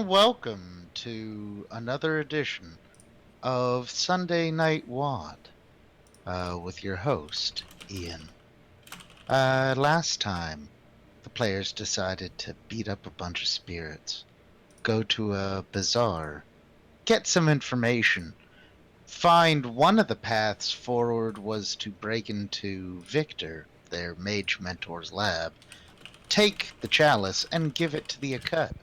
and welcome to another edition of Sunday Night WAD with your host, Ian. Last time, the players decided to beat up a bunch of spirits, go to a bazaar, get some information, find one of the paths forward was to break into Victor, their mage mentor's lab, take the chalice, and give it to the Akut.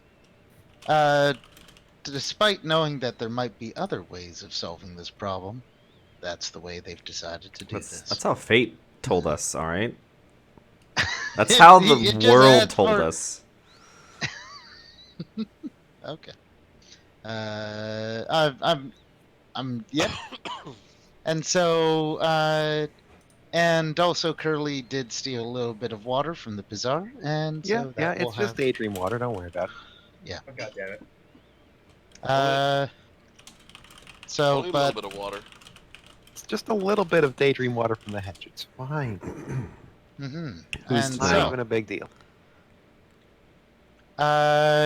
Despite knowing that there might be other ways of solving this problem, that's the way they've decided to do this. That's how fate told us, all right? That's how the world told us. Okay. Yep. And so, and also Curly did steal a little bit of water from the bazaar, and so it's just daydream water. Don't worry about it. Yeah. Oh, God damn it. Only a little bit of water. It's just a little bit of daydream water from the hedge. It's fine. Mm-hmm. It's And not so, even a big deal.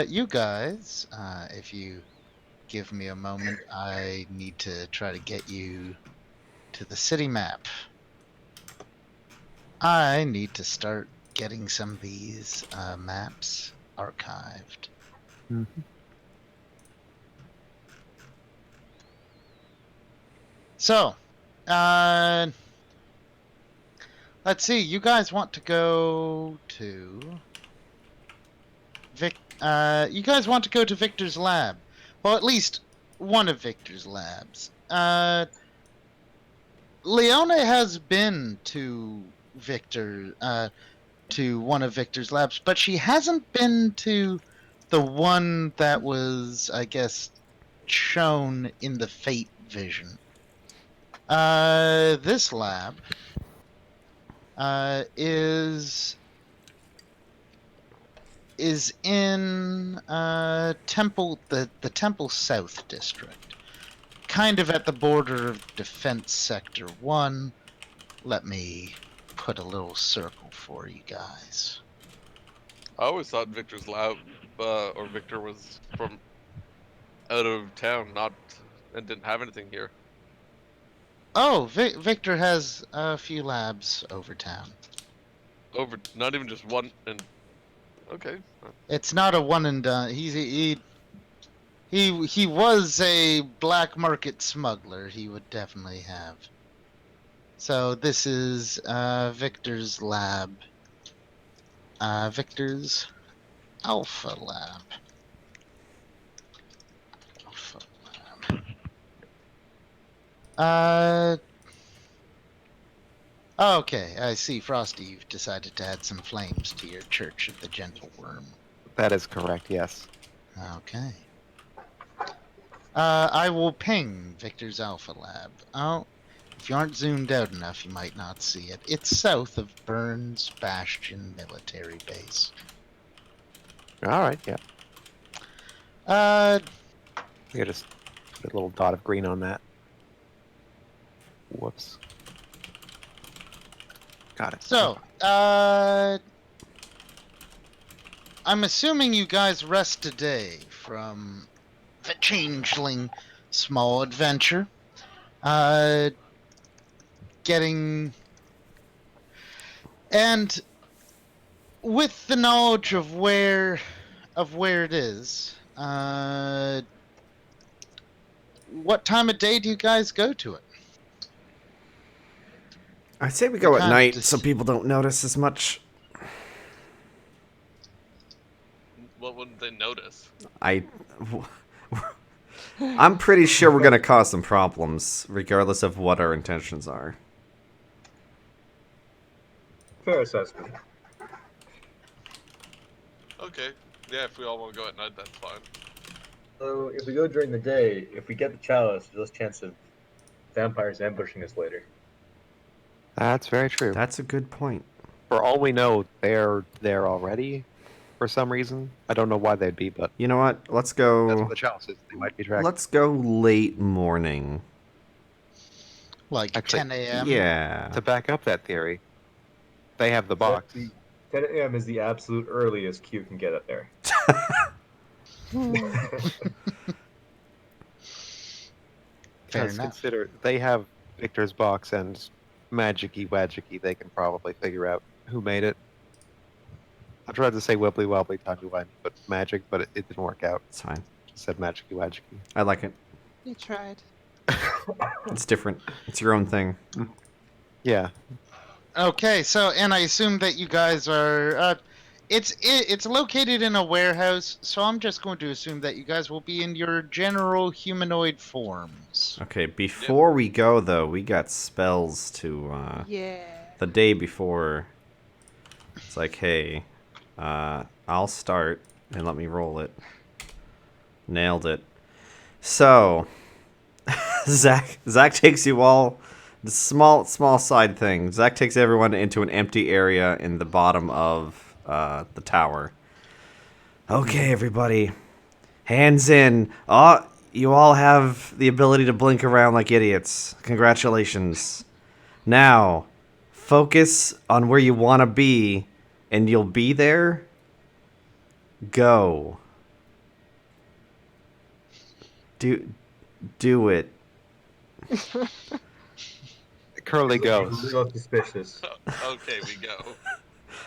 you guys, if you give me a moment, I need to try to get you to the city map. I need to start getting some of these maps archived. Mm-hmm. So, let's see. You guys want to go to you guys want to go to Victor's lab. Well, at least one of Victor's labs. Leone has been to Victor, to one of Victor's labs, but she hasn't been to the one that was, I guess, shown in the Fate vision. This lab is in Temple, the Temple South district, kind of at the border of Defense Sector 1. Let me put a little circle for you guys. I always thought Victor's lab, or Victor was from out of town, and didn't have anything here. Oh, Victor has a few labs over town. Not even just one, and okay. It's not a one and done. He was a black market smuggler. He would definitely have. So this is Victor's lab. Victor's Alpha Lab. Okay, I see, Frosty, you've decided to add some flames to your Church of the Gentle Worm. That is correct, yes. Okay. I will ping Victor's Alpha Lab. Oh, if you aren't zoomed out enough, you might not see it. It's south of Burns Bastion Military Base. Alright, yeah. Uh, You just put a little dot of green on that. Whoops. Got it. So, I'm assuming you guys rest today from the Changeling small adventure. Getting... And with the knowledge of where it is, what time of day do you guys go to it? I say we go at night so people don't notice as much. What wouldn't they notice? I'm pretty sure we're going to cause some problems, regardless of what our intentions are. Fair assessment. Okay. Yeah, if we all want to go at night, that's fine. So, if we go during the day, if we get the chalice, there's less chance of vampires ambushing us later. That's very true. That's a good point. For all we know, they're there already for some reason. I don't know why they'd be, but You know what? Let's go. that's what the chalice is. They might be tracking. Let's go late morning. Like Actually, 10 a.m.? Yeah. To back up that theory, they have the box. 10 a.m. is the absolute earliest Q can get up there. Fair Because enough. consider they have Victor's box and magicy wagicy, they can probably figure out who made it. I tried to say wibbly wobbly timey wimey, but magic, but it didn't work out. It's fine. Just said magicy wagicy. I like it. You tried. It's different. It's your own thing. Yeah. Okay, so and I assume that you guys are. It's located in a warehouse, so I'm just going to assume that you guys will be in your general humanoid forms. Okay, before we go, though, we got spells to, Yeah. the day before. It's like, hey, I'll start, and let me roll it. Nailed it. So, Zach takes you all, the small side thing. Zach takes everyone into an empty area in the bottom of the tower. Okay, everybody, hands in. Oh, you all have the ability to blink around like idiots. Congratulations. Now, focus on where you want to be, and you'll be there. Go. Do it. Curly A goes. little suspicious. Okay, we go.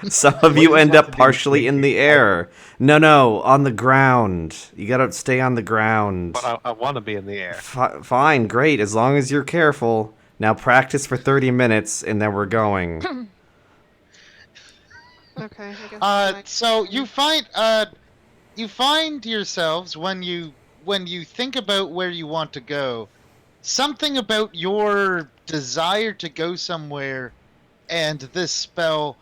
Some of What you does end that up have to do with partially in the blinking? air. No, on the ground. You gotta stay on the ground. But I want to be in the air. Fine, great, as long as you're careful. Now practice for 30 minutes, and then we're going. Okay, I guess. So you find yourselves when you think about where you want to go, something about your desire to go somewhere and this spell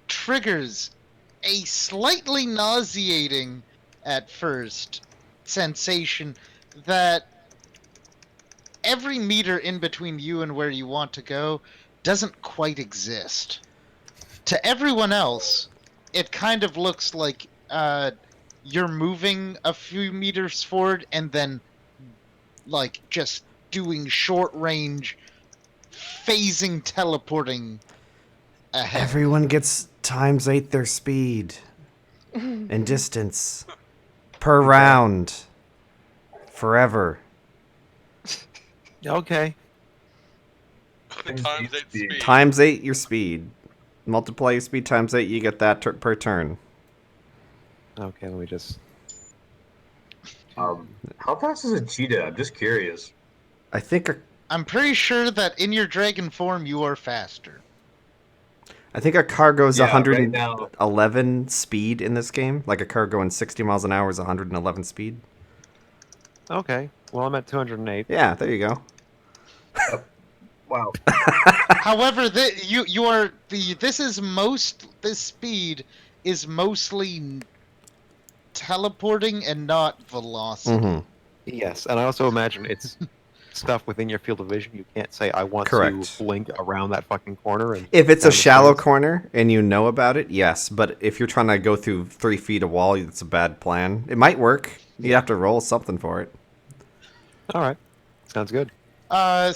triggers a slightly nauseating at first sensation that every meter in between you and where you want to go doesn't quite exist. To everyone else, it kind of looks like you're moving a few meters forward and then like just doing short range phasing teleporting ahead. Everyone gets ×8 their speed and distance per round. Forever. Okay. Times 8 speed. ×8 your speed. Multiply your speed ×8, you get that per turn. Okay, let me just. How fast is a cheetah? I'm just curious. I think I'm pretty sure that in your dragon form you are faster. a car goes Yeah, 111 speed in this game. Like a car going 60 miles an hour is 111 speed. Okay. Well, I'm at 208. Yeah, there you go. Wow. However, this speed is mostly teleporting and not velocity. Mm-hmm. Yes, and I also imagine it's stuff within your field of vision. You can't say, I want Correct. to blink around that fucking corner. And If it's down a the shallow stairs. corner and you know about it, yes. But if you're trying to go through 3 feet of wall, it's a bad plan. It might work. You have to roll something for it. All right. Sounds good.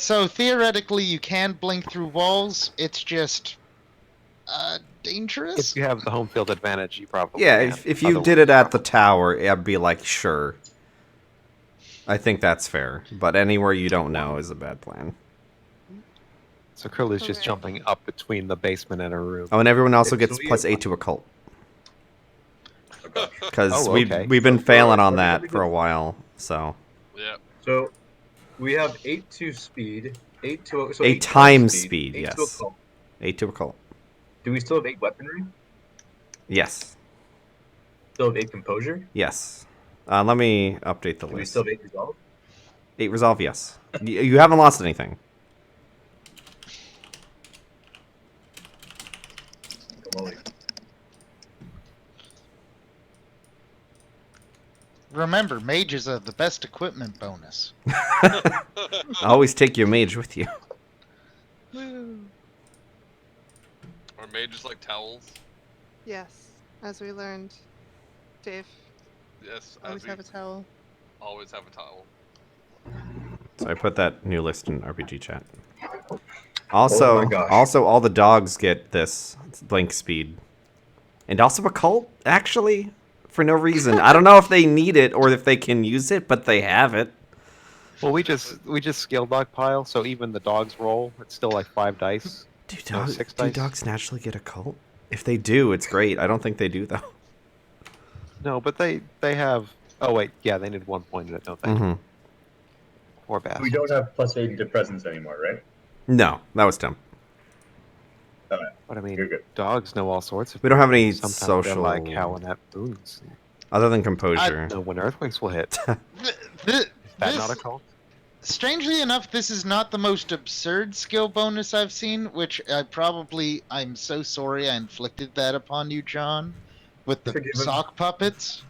So theoretically, you can blink through walls. It's just dangerous. If you have the home field advantage, you probably Yeah, can. if you Otherwise, did it at the tower, I'd be like, sure. I think that's fair. But anywhere you don't know is a bad plan. So Curly's just Okay. jumping up between the basement and her room. Oh, and everyone also It's gets weird. +8 to occult. Okay. Because Oh, okay. we've been So failing for on that everybody for a that's- while. So Yeah. So we have 8 to speed, 8 to so 8 8 times speed, 8 yes. to occult. 8 to occult. Do we still have 8 weaponry? Yes. Still have 8 composure? Yes. Let me update the Do we list. still have 8 resolve? 8 resolve, yes. You haven't lost anything. Come on. Remember, mages are the best equipment bonus. Always take your mage with you. Woo. Or mages like towels. Yes, as we learned, Dave Yes, always as we have a towel. always have a towel. So I put that new list in RPG chat. Also, Oh my gosh. also all the dogs get this blink speed. And also occult, actually, for no reason. I don't know if they need it or if they can use it, but they have it. Well, we just skill dog pile, so even the dogs roll. It's still like 5 dice. No, 6 Do dice. dogs naturally get a cult? If they do, it's great. I don't think they do though. No, but they have. Oh wait, yeah, they need 1 point in it, don't they? Mm-hmm. Poor We bastards. don't have +8 into presence anymore, right? No, that was dumb. Alright, But I mean, you're good. dogs know all sorts of. We don't have any things. Sometimes they're like social- howling at boons. Other than composure. Know when earthquakes will hit. Th- Is that this, not a cult? strangely enough, this is not the most absurd skill bonus I've seen, which I'm so sorry I inflicted that upon you, John, with the Forgiven. sock puppets.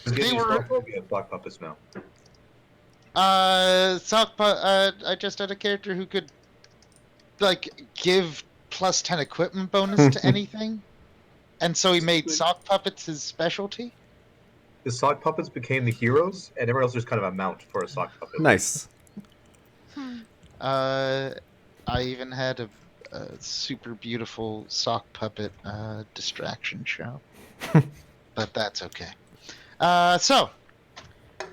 They were Black puppets now. I just had a character who could like give +10 equipment bonus to anything, and so he made sock puppets his specialty. The sock puppets became the heroes, and everyone else was kind of a mount for a sock puppet. Nice. I even had a super beautiful sock puppet distraction show, but that's okay. So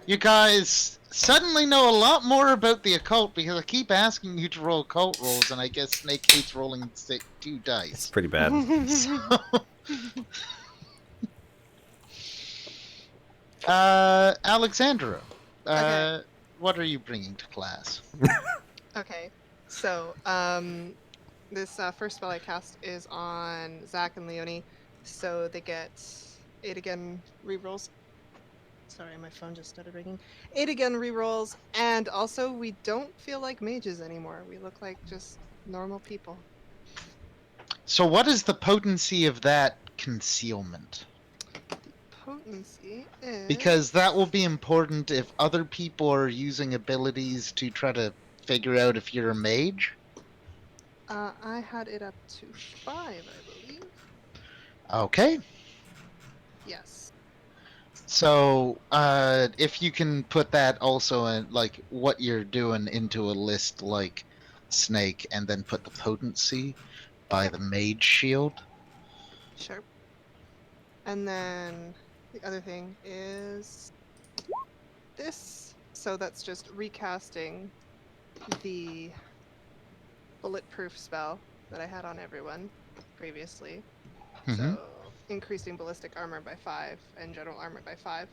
you guys suddenly know a lot more about the occult because I keep asking you to roll occult rolls, and I guess Snake hates rolling 2 It's dice. pretty bad. So, Alexandra, Okay. what are you bringing to class? Okay, so this first spell I cast is on Zach and Leonie, so they get 8 again rerolls. Sorry, my phone just started ringing. 8 again rerolls, and also we don't feel like mages anymore. We look like just normal people. So, what is the potency of that concealment? Potency is Because that will be important if other people are using abilities to try to figure out if you're a mage. I had it up to 5, I believe. Okay. Yes. So, if you can put that also in, like, what you're doing into a list like Snake, and then put the potency by the mage shield. Sure. And then the other thing is this. So that's just recasting the bulletproof spell that I had on everyone previously. Mhm. So increasing ballistic armor by 5 and general armor by 5.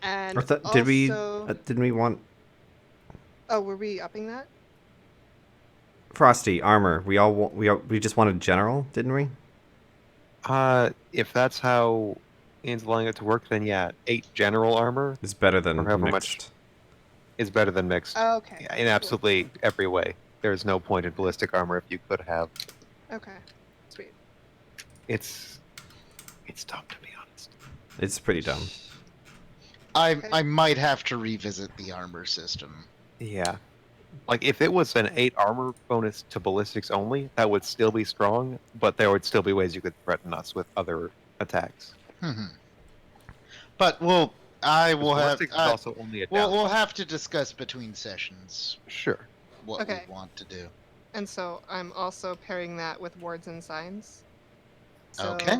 And Or also, didn't we want oh, were we upping that? Frosty armor? We just wanted general, didn't we? If that's how Ian's allowing it to work, then yeah, 8 general armor It's better than Or however mixed. much- is better than mixed. Oh, okay. Yeah, in absolutely every way. There's no point in ballistic armor if you could have. Cool. Okay. Sweet. It's dumb, to be honest. It's pretty dumb. I might have to revisit the armor system. Yeah. Like, if it was an 8 armor bonus to ballistics only, that would still be strong, but there would still be ways you could threaten us with other attacks. But I will have. Ballistics is also only a down. We'll have to discuss between sessions Sure. what Okay. we want to do. And so I'm also pairing that with wards and signs. So Okay.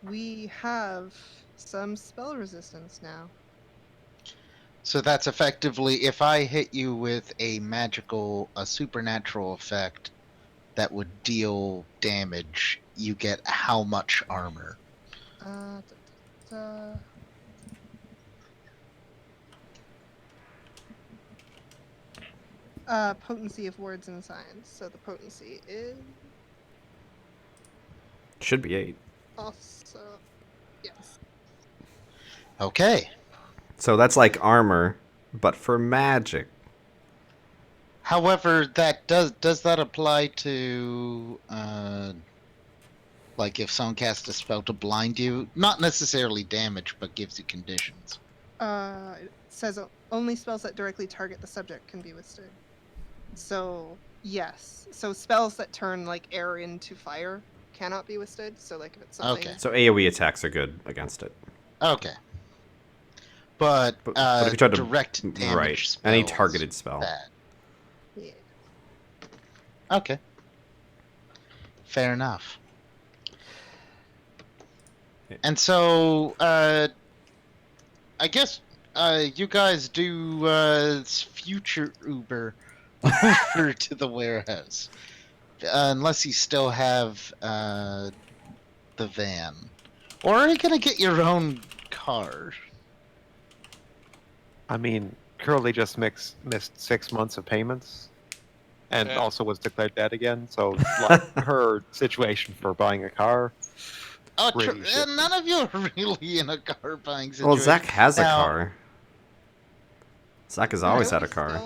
we have some spell resistance now. So that's effectively if I hit you with a supernatural effect that would deal damage, you get how much armor? Da, da. Potency of words and signs. So the potency is Should be 8. also yes. Okay. So that's like armor, but for magic. However, that does that apply to like if someone casts a spell to blind you? Not necessarily damage, but gives you conditions. It says only spells that directly target the subject can be withstood. So yes. So spells that turn like air into fire cannot be withstood. So like if it's something. Okay. So AoE attacks are good against it. Okay. But But if you try to direct damage right, spells, any targeted spell. bad. Yeah. Okay. Fair enough. And so, I guess you guys do future Uber over to the warehouse, unless you still have the van, or are you gonna get your own car? I mean, Curly just missed 6 months of payments, and And- also was declared dead again. So, like, her situation for buying a car. Oh, Pretty shitty. none of you are really in a car buying situation. Well, Zach has a Now- car. Zach has always Don't had a we car.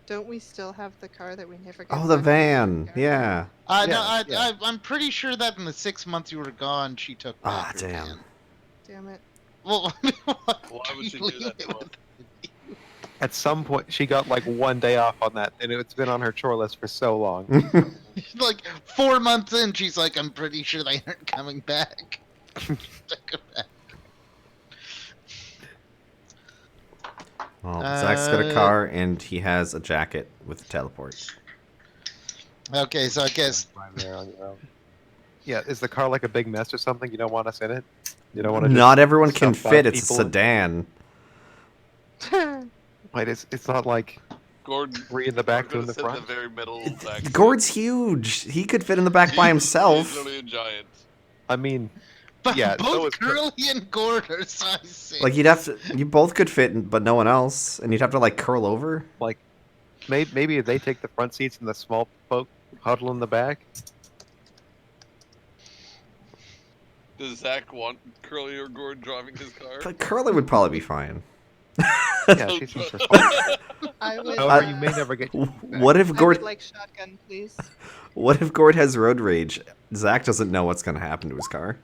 Don't we still have the car that we never get? Oh, the back? van. Yeah. No, Yeah. I'm pretty sure that in the 6 months you were gone, she took back her damn. van. Damn it. Well, Why would she do that to us? At some point, she got like 1 day off on that, and it's been on her chore list for so long. Like 4 months in, she's like, I'm pretty sure they aren't coming back. Took her back. Well, Zach's got a car and he has a jacket with teleport. Okay, so I guess Drive there on your own. Yeah, is the car like a big mess or something? You don't want us in it? You don't want to? Not everyone can stuff fit. five It's a people in? sedan. Wait, it's not like Gordon, 3 in the back, 2 we're in gonna the sit front. in the very middle. Back Gord's huge. He could fit in the back by himself. He's literally a giant. I mean, but Yeah, so both is Cur- Curly and Gord are size 6. Like you both could fit, but no one else, and you'd have to like curl over. like maybe if they take the front seats and the small folk huddle in the back. Does Zach want Curly or Gordon driving his car? But Curly would probably be fine. Yeah, she seems responsible. I would. However, you may never get. What if I Gord? would like shotgun, please. What if Gord has road rage? Zach doesn't know what's gonna happen to his car.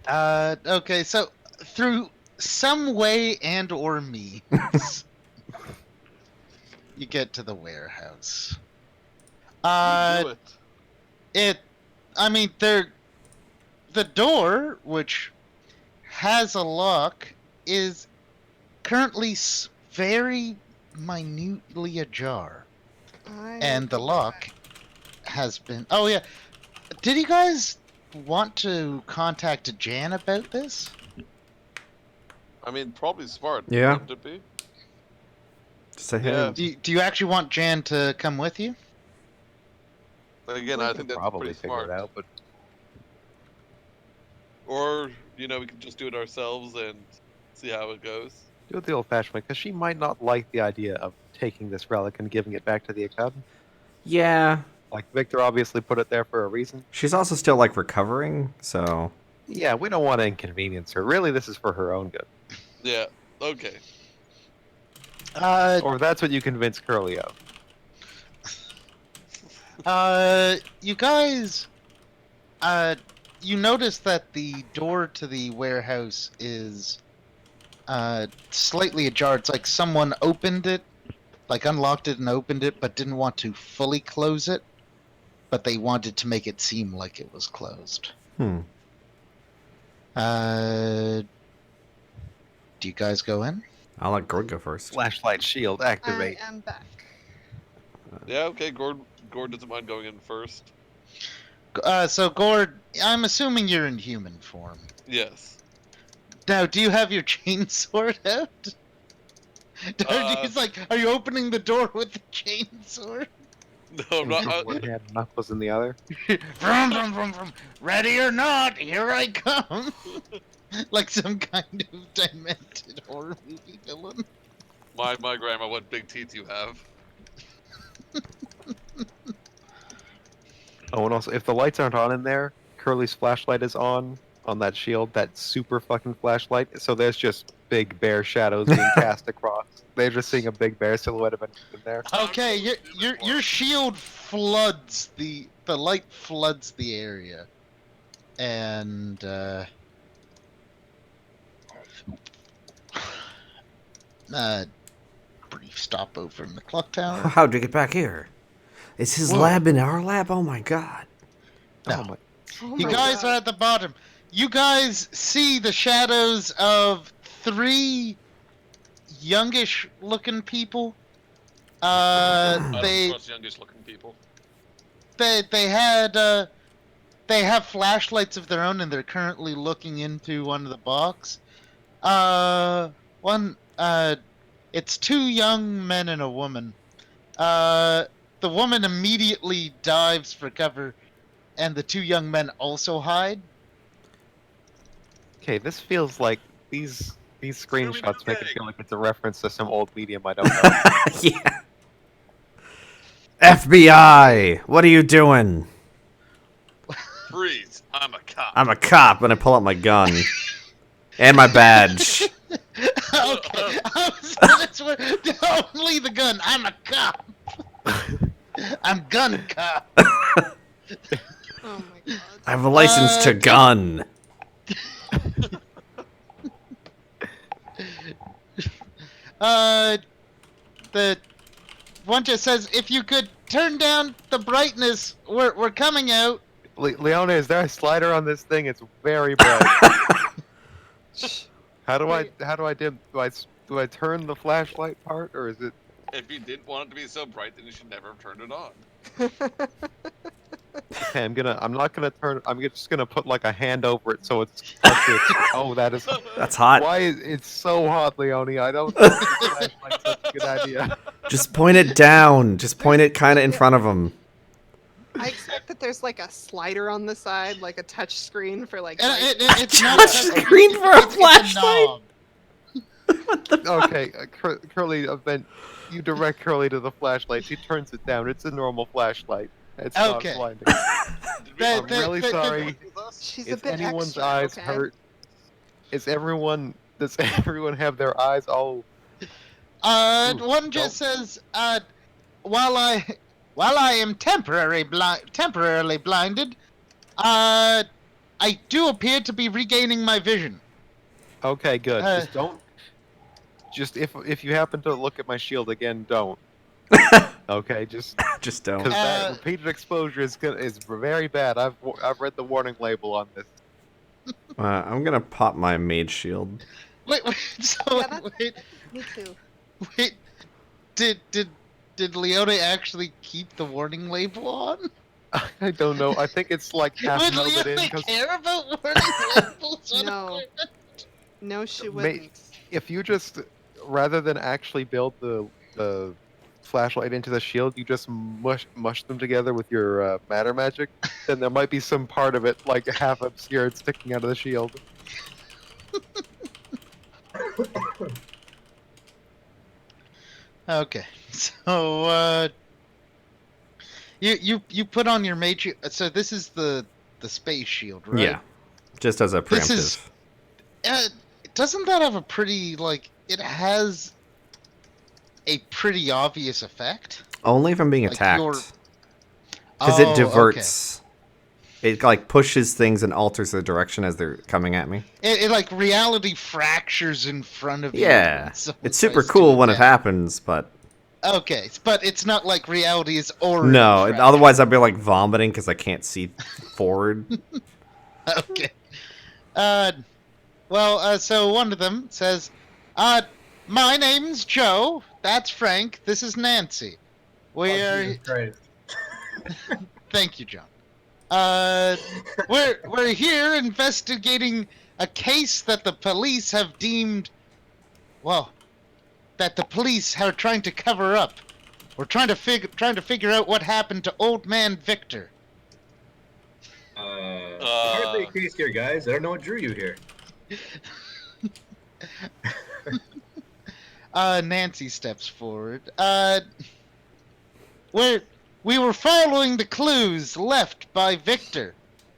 Okay, so through some way and or means, you get to the warehouse. Do it. I mean, the door, which has a lock, is currently very minutely ajar, and the lock has been. Oh yeah, did you guys want to contact Jan about this? I mean, probably smart. Yeah. Wouldn't it be? Say hey. Yeah. Do you actually want Jan to come with you? Again, We I can think that's probably pretty figure smart. it out, but Or we could just do it ourselves and see how it goes. do it the old-fashioned way, because she might not like the idea of taking this relic and giving it back to the Academy. Yeah. Like, Victor obviously put it there for a reason. She's also still like recovering, so Yeah, we don't want to inconvenience her. Really, this is for her own good. Yeah. Okay. Or that's what you convince Curly of. You guys, you notice that the door to the warehouse is slightly ajar. It's like someone opened it, like unlocked it and opened it, but didn't want to fully close it. But they wanted to make it seem like it was closed. hmm. Do you guys go in? I'll let Gord go first. Flashlight shield, activate. I am back. Yeah. Okay. Gord doesn't mind going in first. So Gord, I'm assuming you're in human form. Yes. Now, do you have your chainsaw out? He's like, are you opening the door with the chainsaw? No, I'm not. In one hand, knuckles in the other. Vroom, vroom, vroom, vroom. Ready or not, here I come. Like some kind of demented horror movie villain. my grandma, what big teeth you have. Oh, and also, if the lights aren't on in there, Curly's flashlight is on that shield, that super fucking flashlight. So there's just big bear shadows being cast across. They're just seeing a big bear silhouette of anything in there. Okay, your shield floods the light floods the area, and brief stopover in the clock tower. How'd you get back here? Is his Whoa. lab in our lab? Oh my god. No. Oh my. Oh You my guys God. are at the bottom. You guys see the shadows of 3 youngish-looking people. I don't They trust youngish looking people. they have flashlights of their own, and they're currently looking into one of the box. It's two young men and a woman. The woman immediately dives for cover, and the two young men also hide. Okay, this feels like these screenshots Scooby-Doo make it gang. feel like it's a reference to some old medium I don't know. Yeah. FBI, what are you doing? Freeze! I'm a cop. I'm a cop, and I pull out my gun and my badge. Okay, that's what, only the gun. I'm a cop. I'm gun cop. Oh my god. I have a license to gun. The one just says, if you could turn down the brightness, we're coming out. Leone, is there a slider on this thing? It's very bright. How do I dim? Do I turn the flashlight part, or is it? If you didn't want it to be so bright, then you should never have turned it on. Okay, I'm not gonna turn. I'm just gonna put like a hand over it so it's. Oh, that is. That's hot. Why is it's so hot, Leone? I don't think the flashlight's such a good idea. Just point it down. Just point it kind of in front of him. I expect that there's like a slider on the side, like a touch screen for like. And light. it's not Touch screen for a it's a flashlight? knob. Okay, Curly, then you direct Curly to the flashlight. She turns it down. It's a normal flashlight. It's Okay. not blinding. Did we I'm bring really the sorry. with us? She's a Is bit anyone's extra, eyes okay? hurt? Does everyone have their eyes all? Ooh, One just says, while I am temporarily blinded, I do appear to be regaining my vision. Okay, good. Uh, Just don't. Just if you happen to look at my shield again, don't. Okay, just Just don't. because that repeated exposure is very bad. I've read the warning label on this. I'm gonna pop my mage shield. Wait, so Yeah, that's- wait, Me too. wait, did Leone actually keep the warning label on? I don't know. I think it's like half Would melded in. Leone 'Cause care about warning labels? on No. equipment? No, she May- wouldn't. if you just rather than actually build the flashlight into the shield, you just mush them together with your matter magic, then there might be some part of it like half obscured sticking out of the shield. Okay, so you put on your mage. So this is the space shield, right? Yeah. Just as a preemptive. This is- Doesn't that have a pretty it has a pretty obvious effect? Only if I'm being Like attacked. you're- Because Oh, it diverts. It like pushes things and alters the direction as they're coming at me. It like reality fractures in front of you. Yeah. when someone It's super tries to cool when it attack. happens, but Okay, but it's not like reality is already. no. fractured. Otherwise, I'd be like vomiting because I can't see forward. Okay. So one of them says, my name's Joe. That's Frank. This is Nancy. We Oh, are. Jesus Christ. Thank you, John. We're here investigating a case that the police have deemed, well, that the police are trying to cover up. We're trying to figure out what happened to Old Man Victor. Hardly a case here, guys. I don't know what drew you here. Nancy steps forward. We were following the clues left by Victor,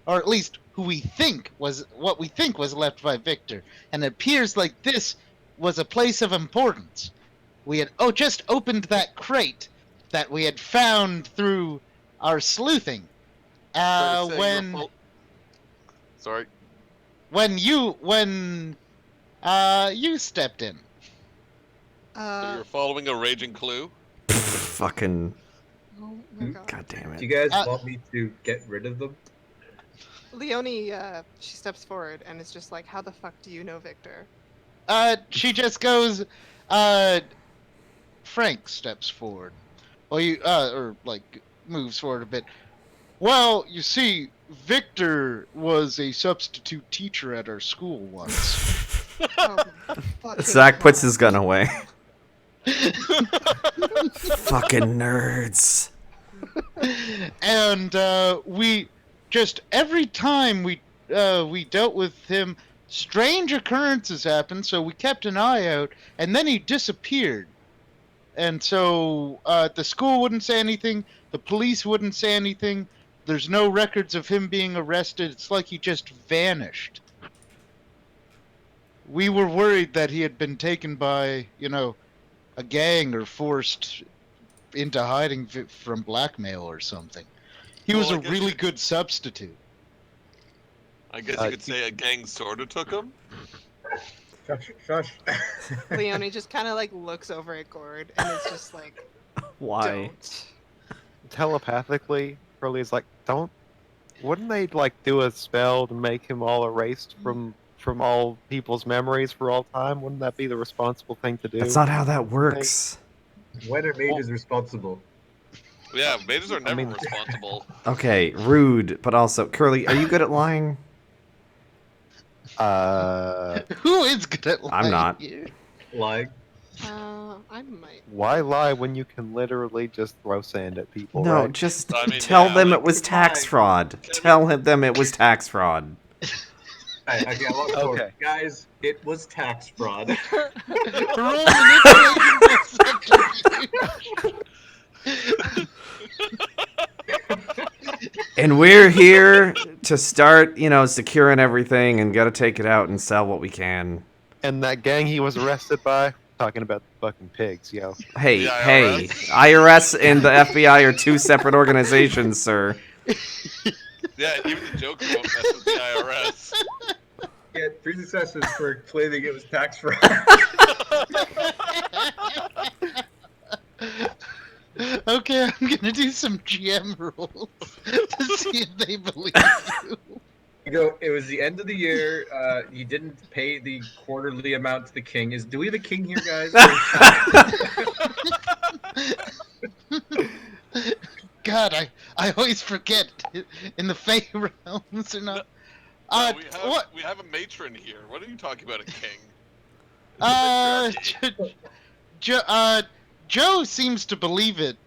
or at least what we think was left by Victor, and it appears like this was a place of importance. We had just opened that crate that we had found through our sleuthing. Sorry. When you stepped in. So you're following a raging clue? Fucking. Oh my god. God damn Do it. you guys want me to get rid of them? Leonie, she steps forward and is just like, how the fuck do you know Victor? She just goes, Frank steps forward. Well, or moves forward a bit. Well, you see, Victor was a substitute teacher at our school once. Oh, fucking Zach puts God. his gun away. Fucking nerds. And we just every time we dealt with him, strange occurrences happened. So we kept an eye out, and then he disappeared. And so the school wouldn't say anything. The police wouldn't say anything. There's no records of him being arrested. It's like he just vanished. We were worried that he had been taken by, a gang or forced into hiding from blackmail or something. He was Well, a really good substitute. I guess you could say a gang sorta took him. Shush. Leone just kind of like looks over at Gord and is just like, Why? don't. Telepathically, Curly's like, wouldn't they like do a spell to make him all erased from all people's memories for all time? Wouldn't that be the responsible thing to do? That's not how that works. When are mages responsible? Yeah, mages are never responsible. Okay, rude, but also Curly, are you good at lying? Who is good at lying? I'm not. here? Like, I might. Why lie when you can literally just throw sand at people? No, right? just I mean, tell yeah, them like, it was tax fine. fraud. Tell them it was tax fraud. okay, I want Okay. guys, it was tax fraud. Roll manipulation. And we're here to start, securing everything and gotta take it out and sell what we can. And that gang he was arrested by, talking about the fucking pigs, yo. Hey, The hey, IRS? IRS and the FBI are two separate organizations, sir. Yeah, even the Joker won't mess with the IRS. Get 3 successes for claiming it was tax fraud. Okay, I'm gonna do some GM rolls to see if they believe you. It was the end of the year. You didn't pay the quarterly amount to the king. Do we have a king here, guys? God, I always forget in the Fey realms or not. No, What? we have a matron here. What are you talking about, a king? Joe seems to believe it.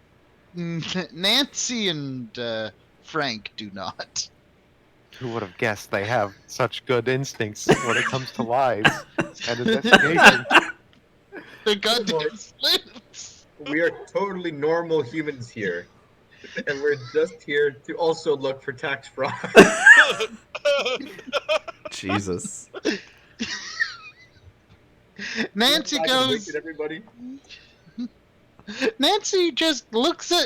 Nancy and Frank do not. Who would have guessed they have such good instincts when it comes to lies and investigation? They're goddamn sleuths. We are totally normal humans here. And we're just here to also look for tax fraud. Jesus. Nancy goes. Everybody. Nancy just looks you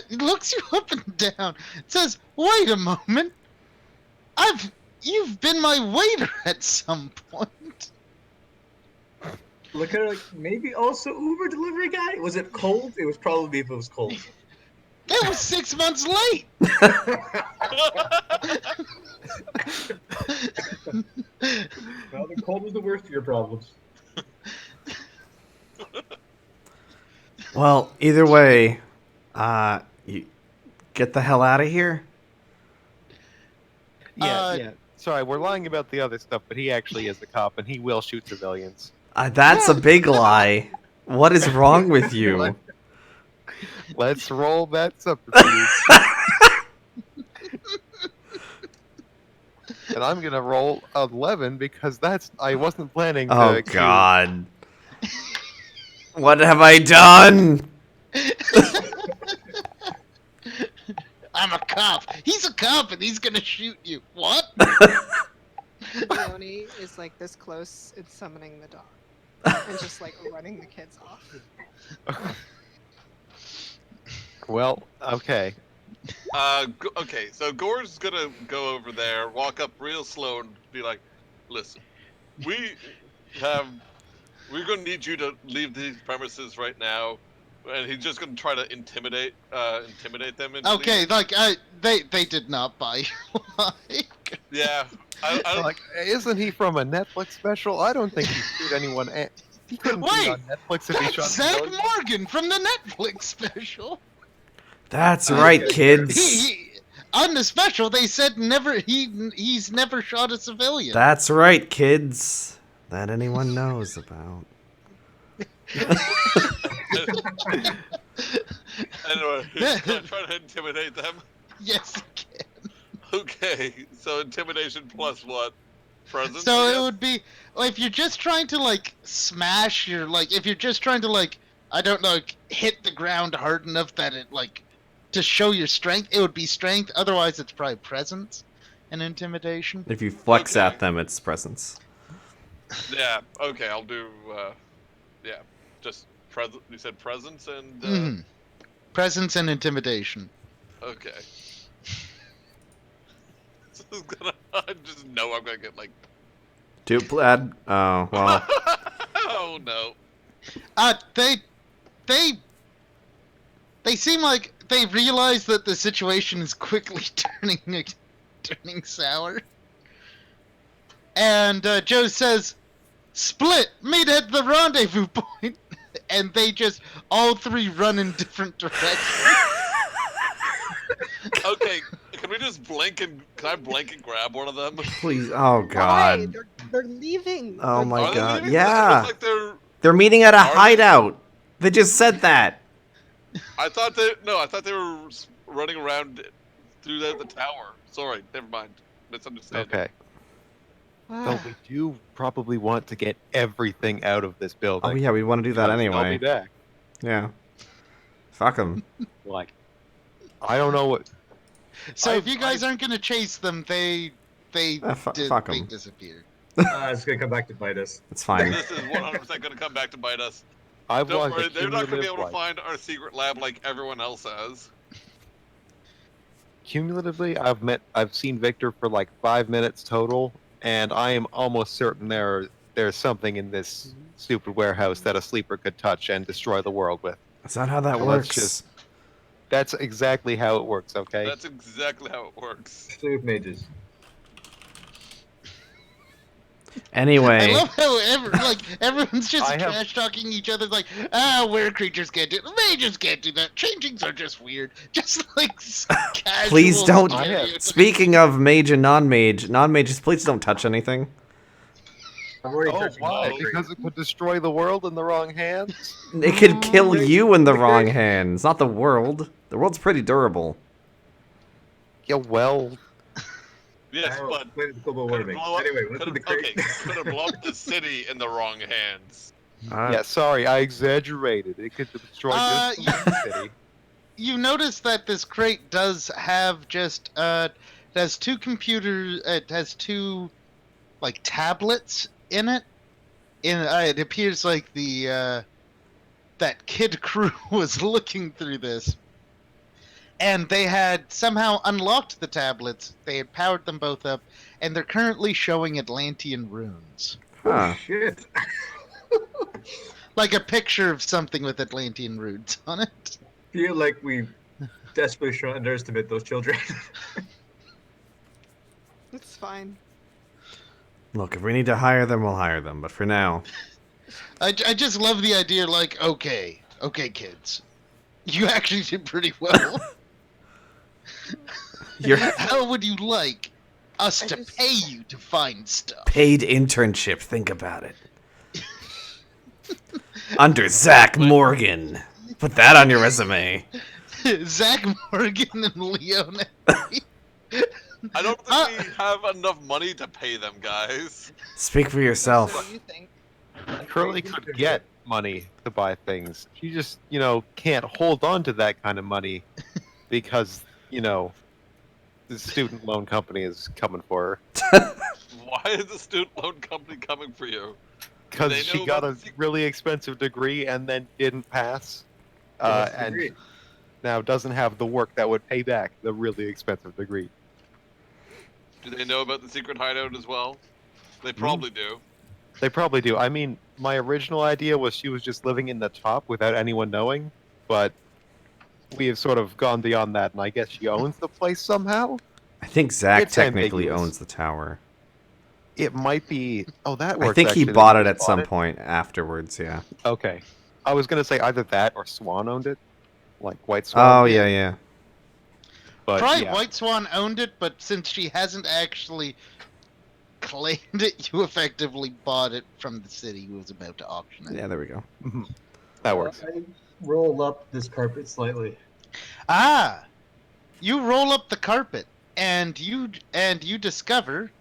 up and down. Says, "Wait a moment. You've been my waiter at some point." Look at her like, maybe also Uber delivery guy? Was it cold? It was probably if it was cold. It was 6 months late. Well, the cold was the worst of your problems. Well, either way, you get the hell out of here. Yeah. Sorry, we're lying about the other stuff, but he actually is a cop, and he will shoot civilians. That's a big lie. What is wrong with you? Let's roll that subterfuge. And I'm gonna roll 11 because I wasn't planning to. Oh God. What have I done? I'm a cop. He's a cop and he's gonna shoot you. What? Leone is like this close and summoning the dog and just like running the kids off. Well, okay. Okay, so Gore's gonna go over there, walk up real slow, and be like, "Listen, we're gonna need you to leave these premises right now." And he's just gonna try to intimidate them. Into Okay, leaving. like they did not buy you. Like, Yeah, I don't. Like, isn't he from a Netflix special? I don't think he shoot anyone. He couldn't Wait, be on Netflix if he that's shot Zach civilians. Morgan from the Netflix special. That's right, kids. He on the special they said he's never shot a civilian. That's right, kids. That anyone knows about. Anyway, I'm trying to intimidate them. Yes, you can. Okay, so intimidation plus what? Presence? So I it guess? would be if you're just trying to like smash your like if you're just trying to like I don't know like, hit the ground hard enough that it like to show your strength, it would be strength. Otherwise, it's probably presence and intimidation. If you flex Okay. at them, it's presence. Yeah. Okay, I'll do. Yeah, just present. You said presence and. Mhm. Presence and intimidation. Okay. This is gonna. I just know I'm gonna get like. Duplad. Oh well. Oh no. They seem like they realize that the situation is quickly turning sour. And Joe says, "Split, meet at the rendezvous point," and they just all three run in different directions. Okay, can we just blink and can I blink and grab one of them? Please. Oh Why? God. They're leaving. Oh They're my Are they God. leaving? Yeah. It looks like They're meeting at a Are they? hideout. They just said that. I thought they were running around through the tower. Sorry, never mind. Misunderstanding. Okay. But we do probably want to get everything out of this building. Oh yeah, we want to do that because they'll be anyway. back. Yeah. Fuck them. Like, I don't know what. So if you I- guys aren't gonna chase them, they Fuck 'em. disappear. It's gonna come back to bite us. It's fine. This is 100% going to come back to bite us. I've Don't lost worry, a they're not going to be able to cumulative, find our secret lab like everyone else has. cumulatively, I've seen Victor for like 5 minutes total, and I am almost certain there's something in this stupid warehouse that a sleeper could touch and destroy the world with. Is that how that So let's works? just- That's exactly how it works, okay? That's exactly how it works. Especially with mages. Anyway. I love how everyone's just I have- trash talking each other like, were creatures can't do mages can't do that. Changings are just weird. Just like casual Please don't. stereotypes. Speaking of mage and non-mages, please don't touch anything. I'm already Oh, touching why? all three. Because it could destroy the world in the wrong hands? It could kill Wait, you in the okay. wrong hands, not the world. The world's pretty durable. Yeah, well, Yes, Oh, but blame the global could it warming. blow up, Anyway, what's could the it, crate? okay, could it blow up the city in the wrong hands? yeah, sorry, I exaggerated. It could destroy just the city. You notice that this crate does have just it has two computers. It has two like tablets in it. It appears like the that kid crew was looking through this, and they had somehow unlocked the tablets. They had powered them both up, and they're currently showing Atlantean runes, Huh. Oh, shit. like a picture of something with Atlantean runes on it. Feel like we desperately should underestimate those children. It's fine. Look, if we need to hire them, we'll hire them. But for now, I just love the idea. Like, okay, kids, you actually did pretty well. you're How would you like us I to just- pay you to find stuff? paid internship. Think about it. Under Zach Morgan. Put that on your resume. Zach Morgan and Leon. I don't think we have enough money to pay them, guys. Speak for What yourself. do you think? Curly could get money to buy things. She just, can't hold on to that kind of money because, the student loan company is coming for her. Why is the student loan company coming for you? Because They she know got about a the secret- really expensive degree and then didn't pass. Yes, And agreed. now doesn't have the work that would pay back the really expensive degree. Do they know about the secret hideout as well? Hmm? They probably do. They probably do. I mean, my original idea was she was just living in the top without anyone knowing, but we have sort of gone beyond that, and I guess she owns the place somehow? I think Zach It's technically ambiguous. owns the tower. It might be... Oh, that works, I think he actually. bought it He at bought some it? point afterwards, yeah. Okay. I was going to say either that or Swan owned it. Like White Swan. Oh, yeah, yeah. But Probably yeah, White Swan owned it, but since she hasn't actually claimed it, you effectively bought it from the city who was about to auction it. Yeah, there we go. that works. I roll up this carpet slightly. Ah, you roll up the carpet, and you discover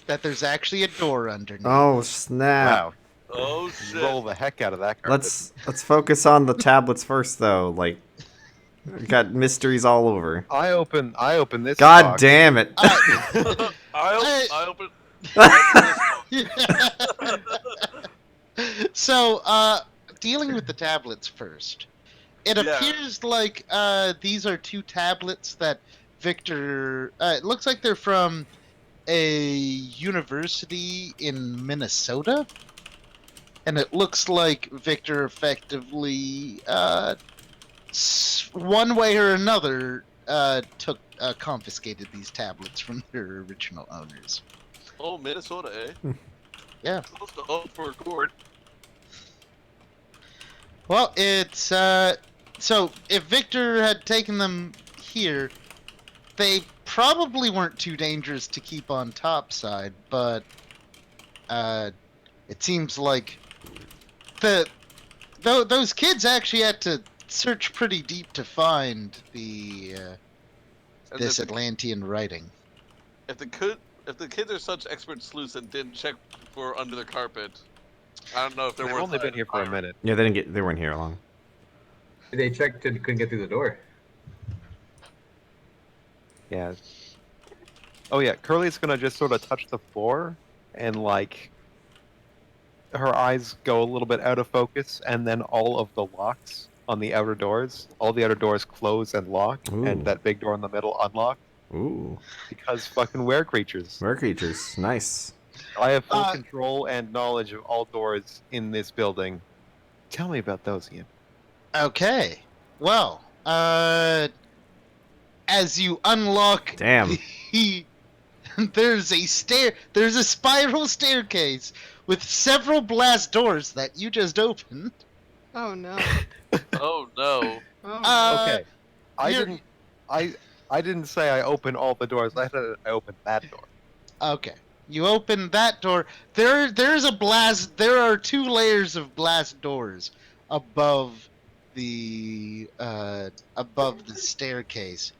that there's actually a door underneath. Oh snap! Wow, Oh you shit! roll the heck out of that carpet. Let's focus on the tablets first, though. Like, we got mysteries all over. I open this. God box. damn it! I open. So, dealing with the tablets first. It Yeah. appears like these are two tablets that Victor. It looks like they're from a university in Minnesota, and it looks like Victor effectively, one way or another, took confiscated these tablets from their original owners. Oh, Minnesota, eh? Yeah. Close to home for a court. Well, it's so if Victor had taken them here, they probably weren't too dangerous to keep on topside, but it seems like those kids actually had to search pretty deep to find And this if the- Atlantean writing. If the kids are such expert sleuths and didn't check for under the carpet, I don't know if they're They've worth only been it. here for a minute. Yeah, they weren't here long. They checked and couldn't get through the door. Yeah. Oh yeah, Curly's gonna just sort of touch the floor, and like, her eyes go a little bit out of focus, and then all of the locks on the outer doors, all the outer doors close and lock, Ooh. and that big door in the middle unlock Ooh, because fucking were creatures. mer creatures, nice. I have full Uh, control and knowledge of all doors in this building. Tell me about those, Ian. Okay. Well, as you unlock Damn. there's a spiral staircase with several blast doors that you just opened. Oh no. Oh no! Oh, Okay, I you're- didn't. I didn't say I opened all the doors. I said I opened that door. Okay. You open that door. There are two layers of blast doors above the staircase.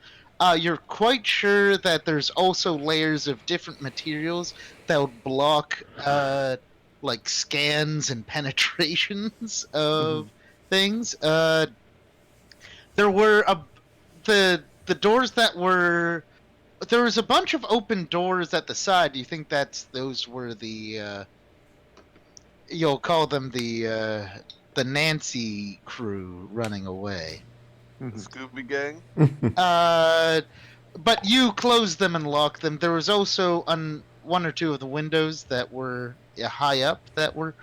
You're quite sure that there's also layers of different materials that would block like scans and penetrations of things. There were the doors that were. There was a bunch of open doors at the side. Do you think those were the you'll call them the Nancy crew running away? The Scooby Gang. But you closed them and locked them. There was also one or two of the windows that were high up that were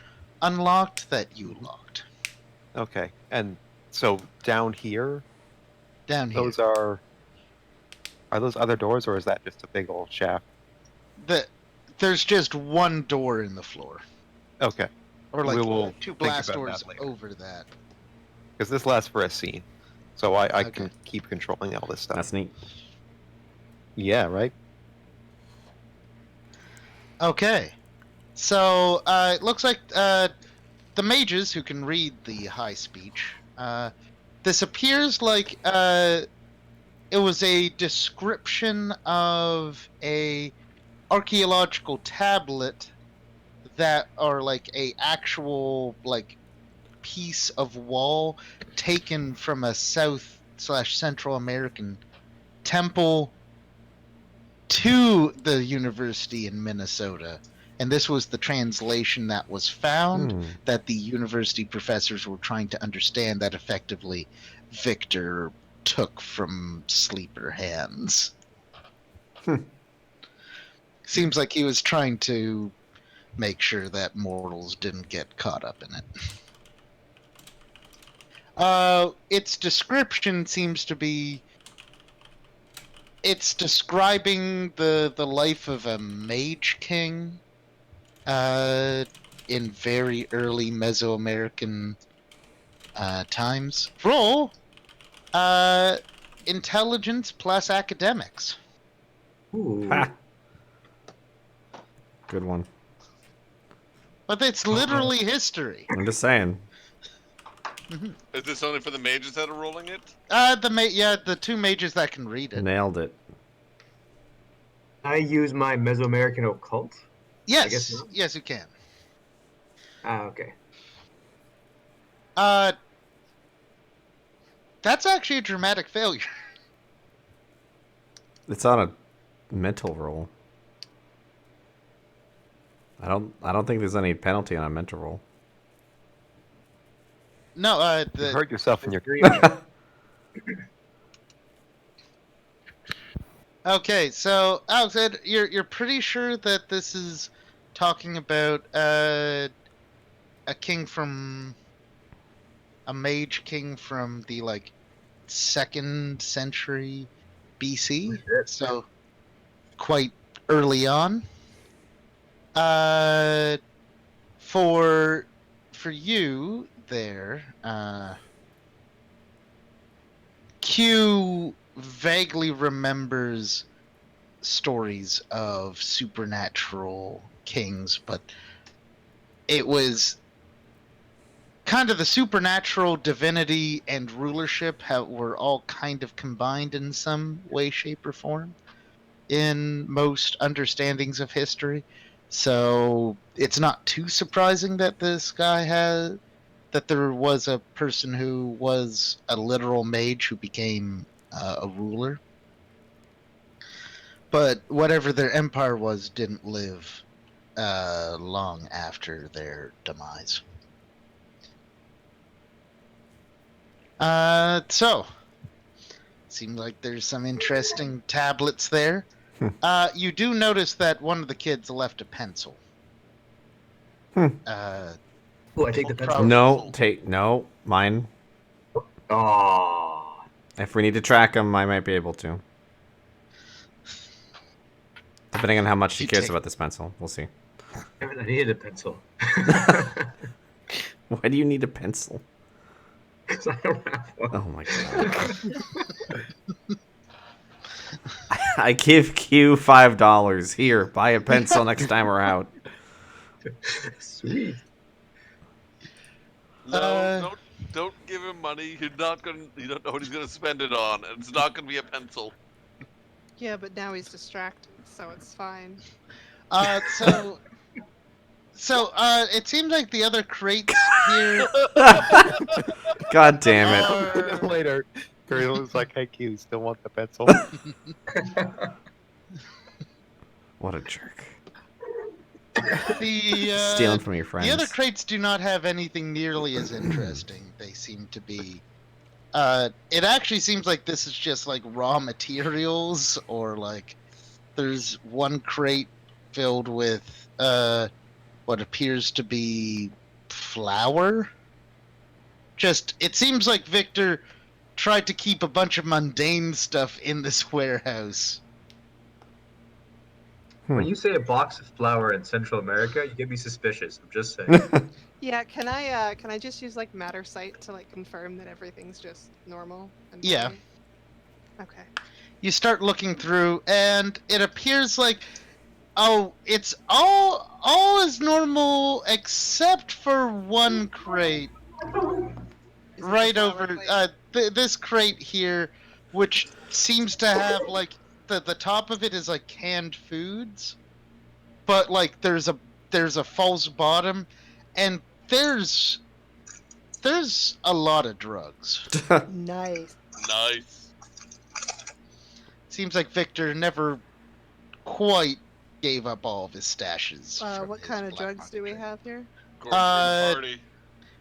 unlocked that you locked. Okay, and so down here, Down here. those are those other doors, or is that just a big old shaft? There's just one door in the floor. Okay, Or like We will two think blast about doors that later. over that. because this lasts for a scene, so I Okay. can keep controlling all this stuff. That's neat. Yeah, right. Okay. So it looks like the mages who can read the high speech. This appears like it was a description of a archaeological tablet that, or like a actual like piece of wall taken from a South/Central American temple to the university in Minnesota. And this was the translation that was found Hmm. that the university professors were trying to understand that effectively Victor took from sleeper hands. Seems like he was trying to make sure that mortals didn't get caught up in it. Its description seems to be it's describing the life of a mage king in very early Mesoamerican times. Roll intelligence plus academics. Ooh. Ha. Good one. But it's literally history. I'm just saying. Is this only for the mages that are rolling it? The two mages that can read it. Nailed it. I use my Mesoamerican occult. I guess Yes, not. yes, you can. Okay. That's actually a dramatic failure. It's on a mental roll. I don't think there's any penalty on a mental roll. No, You hurt yourself in your Okay, so Alex, you're pretty sure that this is talking about a mage king from the 2nd century BC, so quite early on. For you there, Q vaguely remembers stories of supernatural kings, but it was kind of the supernatural divinity and rulership were all kind of combined in some way, shape, or form in most understandings of history. So it's not too surprising that there was a person who was a literal mage who became a ruler. But whatever their empire was didn't live long after their demise. So seems like there's some interesting tablets there. You do notice that one of the kids left a pencil. Oh, I take the pencil. No, mine. Oh. If we need to track him, I might be able to. Depending on how much she cares about this pencil, we'll see. I needed a pencil. Why do you need a pencil? Because I don't have one. Oh my god. I give Q $5. Here, buy a pencil next time we're out. Sweet. No, don't give him money. You don't know what he's gonna spend it on, and it's not gonna be a pencil. Yeah, but now he's distracted, so it's fine. So it seems like the other crates here. God damn it. Later, Curly's like, "Hey, Q, still want the pencil?" What a jerk. Stealing from your friends. The other crates do not have anything nearly as interesting. They seem to be. It actually seems like this is just raw materials, or there's one crate filled with what appears to be flour. It seems like Victor tried to keep a bunch of mundane stuff in this warehouse. When you say a box of flour in Central America, you get me suspicious. I'm just saying. Yeah, can I just use matter sight to confirm that everything's just normal? And Yeah. fine? Okay. You start looking through, and it appears it's all is normal except for one crate Is it right the flower over plate? this crate here, which seems to have the top of it is canned foods, but there's a false bottom, and there's a lot of drugs. Nice. Nice. Seems like Victor never quite gave up all of his stashes. from What his kind of black drugs market do we trade. have here? Going for the party.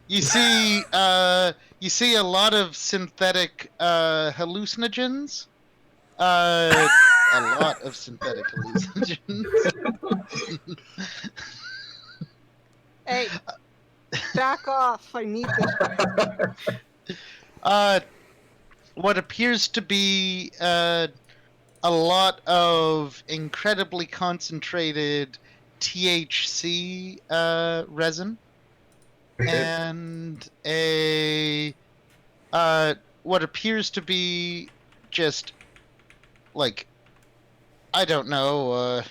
You see a lot of synthetic hallucinogens. A lot of synthetic hallucinogens. Hey, back off! I need this. What appears to be a lot of incredibly concentrated THC resin, and what appears to be just like, I don't know,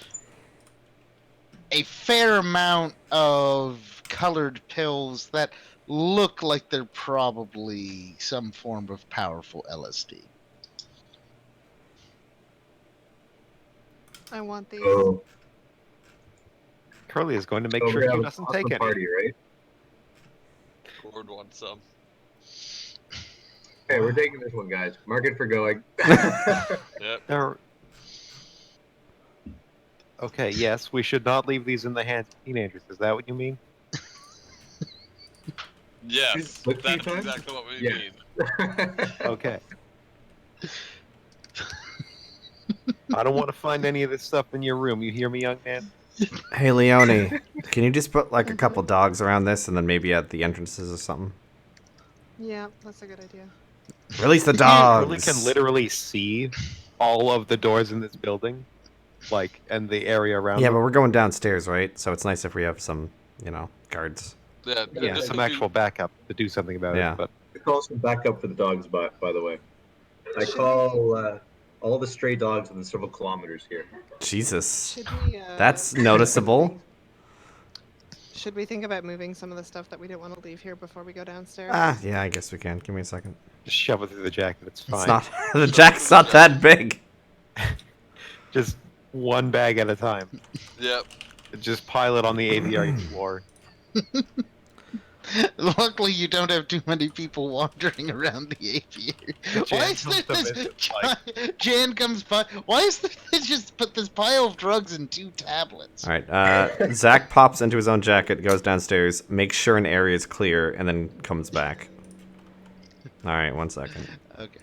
a fair amount of colored pills that look like they're probably some form of powerful LSD. I want these. Oh, Curly is going to make so sure we're gonna he have doesn't an take awesome any. party, right? Gord wants some. Okay, we're taking this one, guys. Mark it for going. Yep. There- Okay, yes, we should not leave these in the hands of teenagers. Is that what you mean? Yes, Look few that's times? exactly what we Yeah. mean. Okay. I don't want to find any of this stuff in your room. You hear me, young man? Hey, Leone, can you just put like a couple dogs around this and then maybe at the entrances or something? Yeah, that's a good idea. Release the Curly dogs! can literally see all of the doors in this building, like, and the area around Yeah, them. but we're going downstairs, right? So it's nice if we have some, guards. Yeah, Yeah, just some if actual backup to do something about Yeah. it. But I call some backup for the dogs, by the way. I Should call all the stray dogs within several kilometers here. Jesus. Should we? That's noticeable. Should we think about moving some of the stuff that we didn't want to leave here before we go downstairs? Ah, yeah, I guess we can. Give me a second. just shove it through the jacket. It's fine. It's not. The jack's not that big. Just one bag at a time. Yep. Just pile it on the aviary floor. Luckily, you don't have too many people wandering around the aviary. Why is there this? Jan comes by. Why is there they just put this pile of drugs in 2 tablets? All right. Zach pops into his own jacket, goes downstairs, makes sure an area is clear, and then comes back. All right, 1 second. Okay.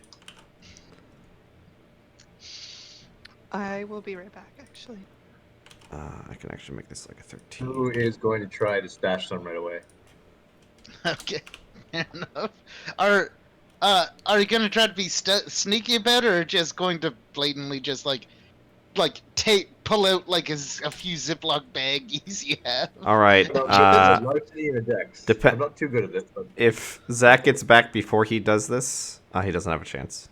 I will be right back, actually. I can actually make this like a 13. Who is going to try to stash some right away? Okay. Fair enough. Are you gonna try to be sneaky about it, or just going to blatantly just like pull out like a few Ziploc baggies you have? All right. There's a larceny and a dex. Depe- I'm not too good at this, but If Zach gets back before he does this, he doesn't have a chance.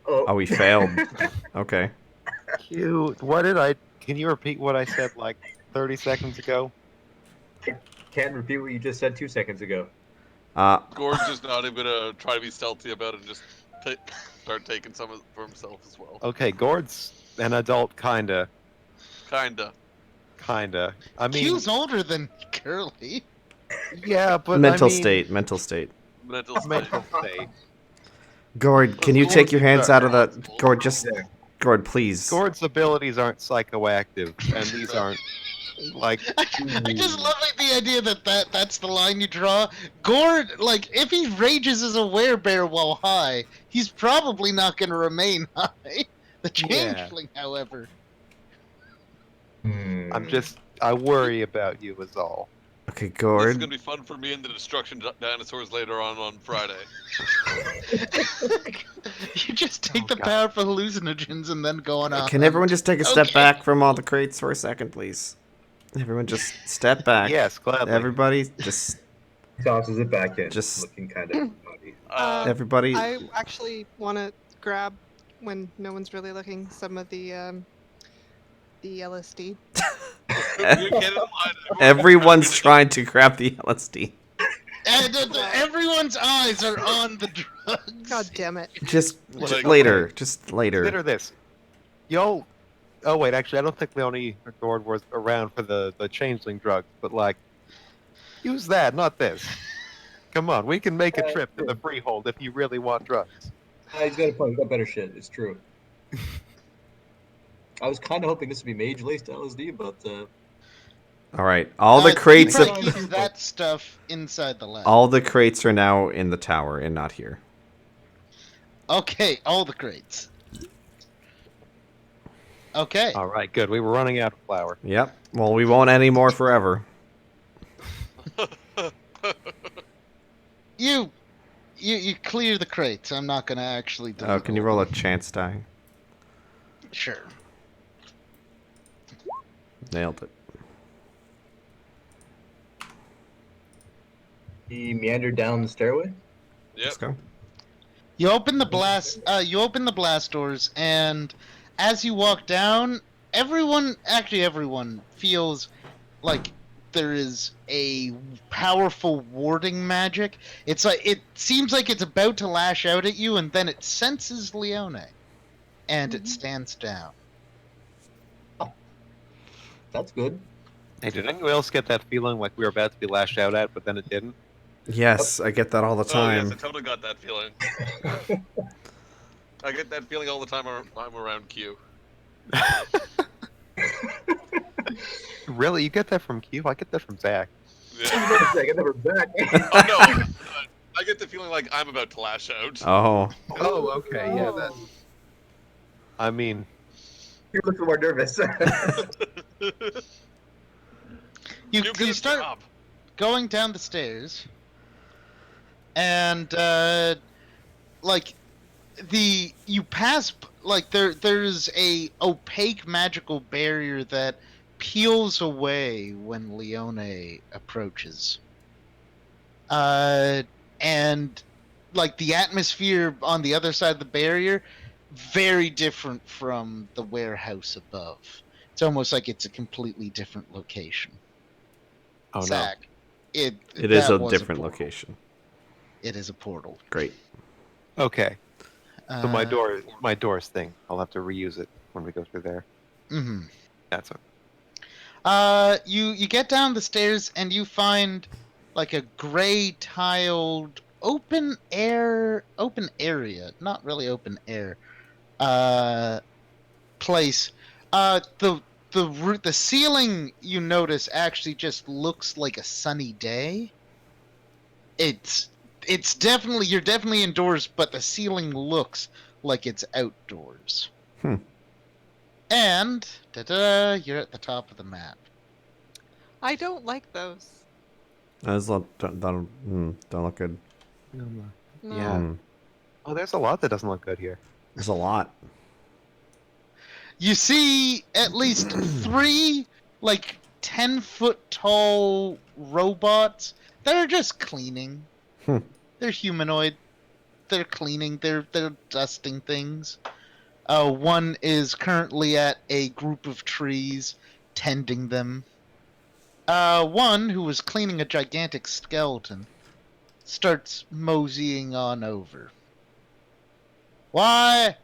Oh, he failed. Okay. Cute. Can you repeat what I said like 30 seconds ago? can't repeat what you just said 2 seconds ago. Gord's just not even gonna try to be stealthy about it and just start taking some of it for himself as well. Okay, Gord's an adult, kinda. Kinda. I mean, Q's older than Curly. yeah, but Mental I mean, state. Mental state. Mental state. Gord, can you take your hands out of the... Gord, just... Yeah. Gord, please. Gord's abilities aren't psychoactive, and these aren't like. I just love like the idea that's the line you draw. Gord, like, if he rages as a werebear while high, he's probably not going to remain high. The Yeah. changeling, however. I worry about you is all. Okay, This is Gord. gonna be fun for me and the destruction dinosaurs later on Friday. You just take the God. powerful hallucinogens and then go on. Can everyone just take a step Okay. back from all the crates for a second, please? Everyone just step back. Yes, gladly. Everybody just... Tosses it back in, Just- looking kind of naughty. Everybody... I actually want to grab, when no one's really looking, some of the LSD. You can't lie to Everyone's trying to grab the LSD. And everyone's eyes are on the drugs. God damn it. Just Like- later. Just later. Consider this. Yo. Oh wait, actually, I don't think Leone or Gord was around for the changeling drugs, but like, use that, not this. Come on, we can make a trip to the freehold if you really want drugs. He's got a point. He's got better shit. It's true. I was kind of hoping this would be mage laced LSD, but All right. All the He crates... probably keeps that stuff inside the lab. All the crates are now in the tower and not here. Okay, all the crates. Okay. All right, good. We were running out of flour. Yep. Well, we won't anymore forever. You clear the crates. I'm not gonna actually do Oh, can you roll a chance die? Sure. Nailed it. he meandered down the stairway. Yep. Let's go. You open the blast. You open the blast doors, and as you walk down, everyone feels like there is a powerful warding magic. It's like it seems like it's about to lash out at you, and then it senses Leone, and it stands down. That's good. Hey, did anyone else get that feeling like we were about to be lashed out at, but then it didn't? Yes, I get that all the Oh yes, time. I totally got that feeling. I get that feeling all the time I'm around Q. Really? You get that from Q? I get that from Zach. Yeah. I get never back. Oh no, I get the feeling like I'm about to lash out. Oh, Oh, okay, yeah. That. I mean, You look more nervous. You start going down the stairs, and like you pass like there's a opaque magical barrier that peels away when Leone approaches. And like the atmosphere on the other side of the barrier, very different from the warehouse above. It's almost like it's a completely different location. oh no. Zach, it is that a was different portal. location. It is a portal. Great. Okay, so my Uh, door's thing. I'll have to reuse it when we go through there. mhm. That's it. You get down the stairs and you find like a gray tiled open area, not really open air, place. The ceiling, you notice, actually just looks like a sunny day. It's definitely, you're definitely indoors, but the ceiling looks like it's outdoors. And you're at the top of the map. I don't like those. Those don't look good. No. Yeah. Mm, Oh, there's a lot that doesn't look good here. there's a lot. You see at least 3 like 10-foot tall robots that are just cleaning. Hmm. They're humanoid. They're cleaning. They're dusting things. One is currently at a group of trees, tending them. One who was cleaning a gigantic skeleton starts moseying on over. Why,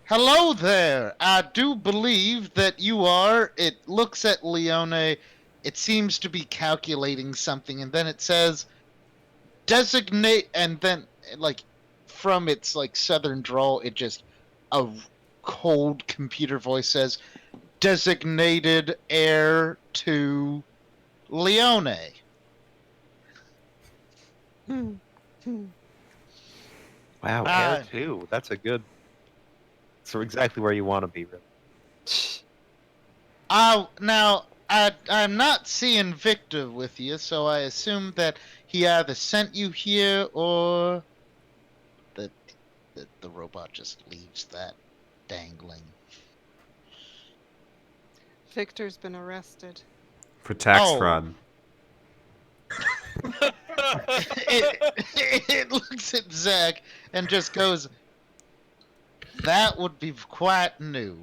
hello there. I do believe that you are. It looks at Leone. It seems to be calculating something, and then it says, designate, and then, like, from its, like, southern drawl, it just, a cold computer voice says, designated heir to Leone. Wow, air 2. That's a good. So exactly where you want to be, really. Now, I'm not seeing Victor with you, so I assume that he either sent you here or that the robot just leaves that dangling. Victor's been arrested. For tax Oh. fraud. It looks at Zach and just goes, that would be quite new.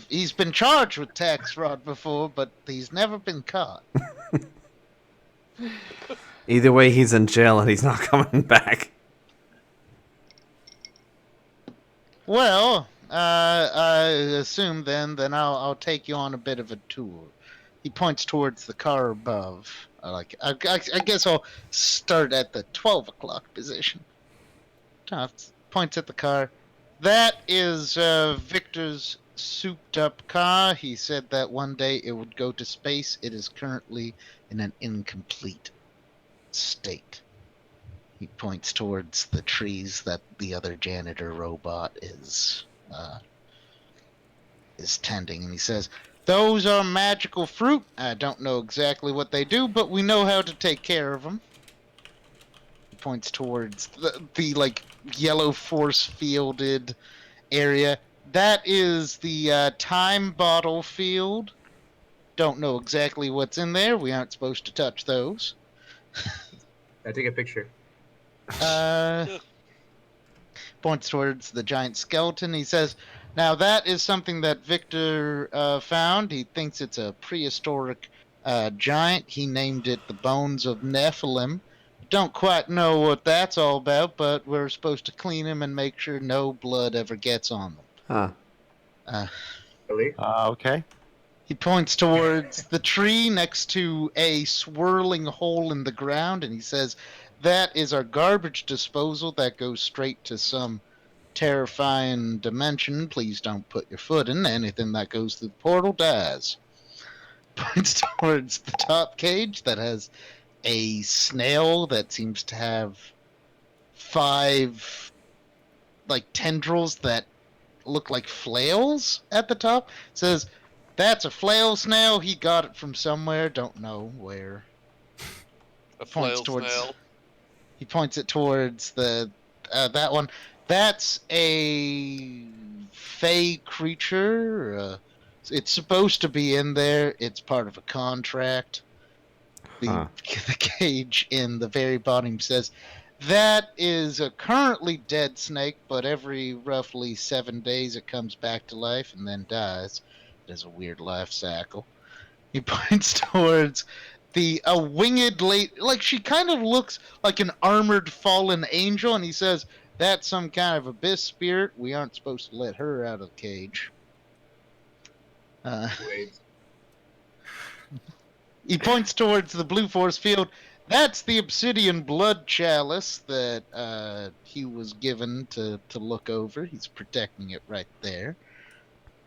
He's been charged with tax fraud before, but he's never been caught. Either way, he's in jail and he's not coming back. Well, I assume then I'll take you on a bit of a tour. He points towards the car above. I guess I'll start at the 12 o'clock position. Points at the car. That is Victor's souped-up car. He said that one day it would go to space. It is currently in an incomplete state. He points towards the trees that the other janitor robot is tending, and he says, those are magical fruit. I don't know exactly what they do, but we know how to take care of them. He points towards the like yellow force fielded area. That is the time bottle field. Don't know exactly what's in there. We aren't supposed to touch those. I take a picture. Points towards the giant skeleton. He says, "Now that is something that Victor found. He thinks it's a prehistoric giant. He named it the Bones of Nephilim. Don't quite know what that's all about, but we're supposed to clean him and make sure no blood ever gets on them." Huh. Really? Okay. He points towards the tree next to a swirling hole in the ground, and he says, "That is our garbage disposal that goes straight to some terrifying dimension. Please don't put your foot in. Anything that goes through the portal dies." Points towards the top cage that has a snail that seems to have 5 tendrils that look like flails at the top. Says, "That's a flail snail. He got it from somewhere. Don't know where." A Points flail towards. snail. He points it towards that one. That's a fey creature. It's supposed to be in there. It's part of a contract. Huh. The cage in the very bottom says, "That is a currently dead snake, but every roughly 7 days it comes back to life and then dies. It is a weird life cycle." He points towards a winged lady, like she kind of looks like an armored fallen angel, and he says, "That's some kind of abyss spirit. We aren't supposed to let her out of the cage." Wait. He points towards the blue force field. "That's the obsidian blood chalice that he was given to look over. He's protecting it right there."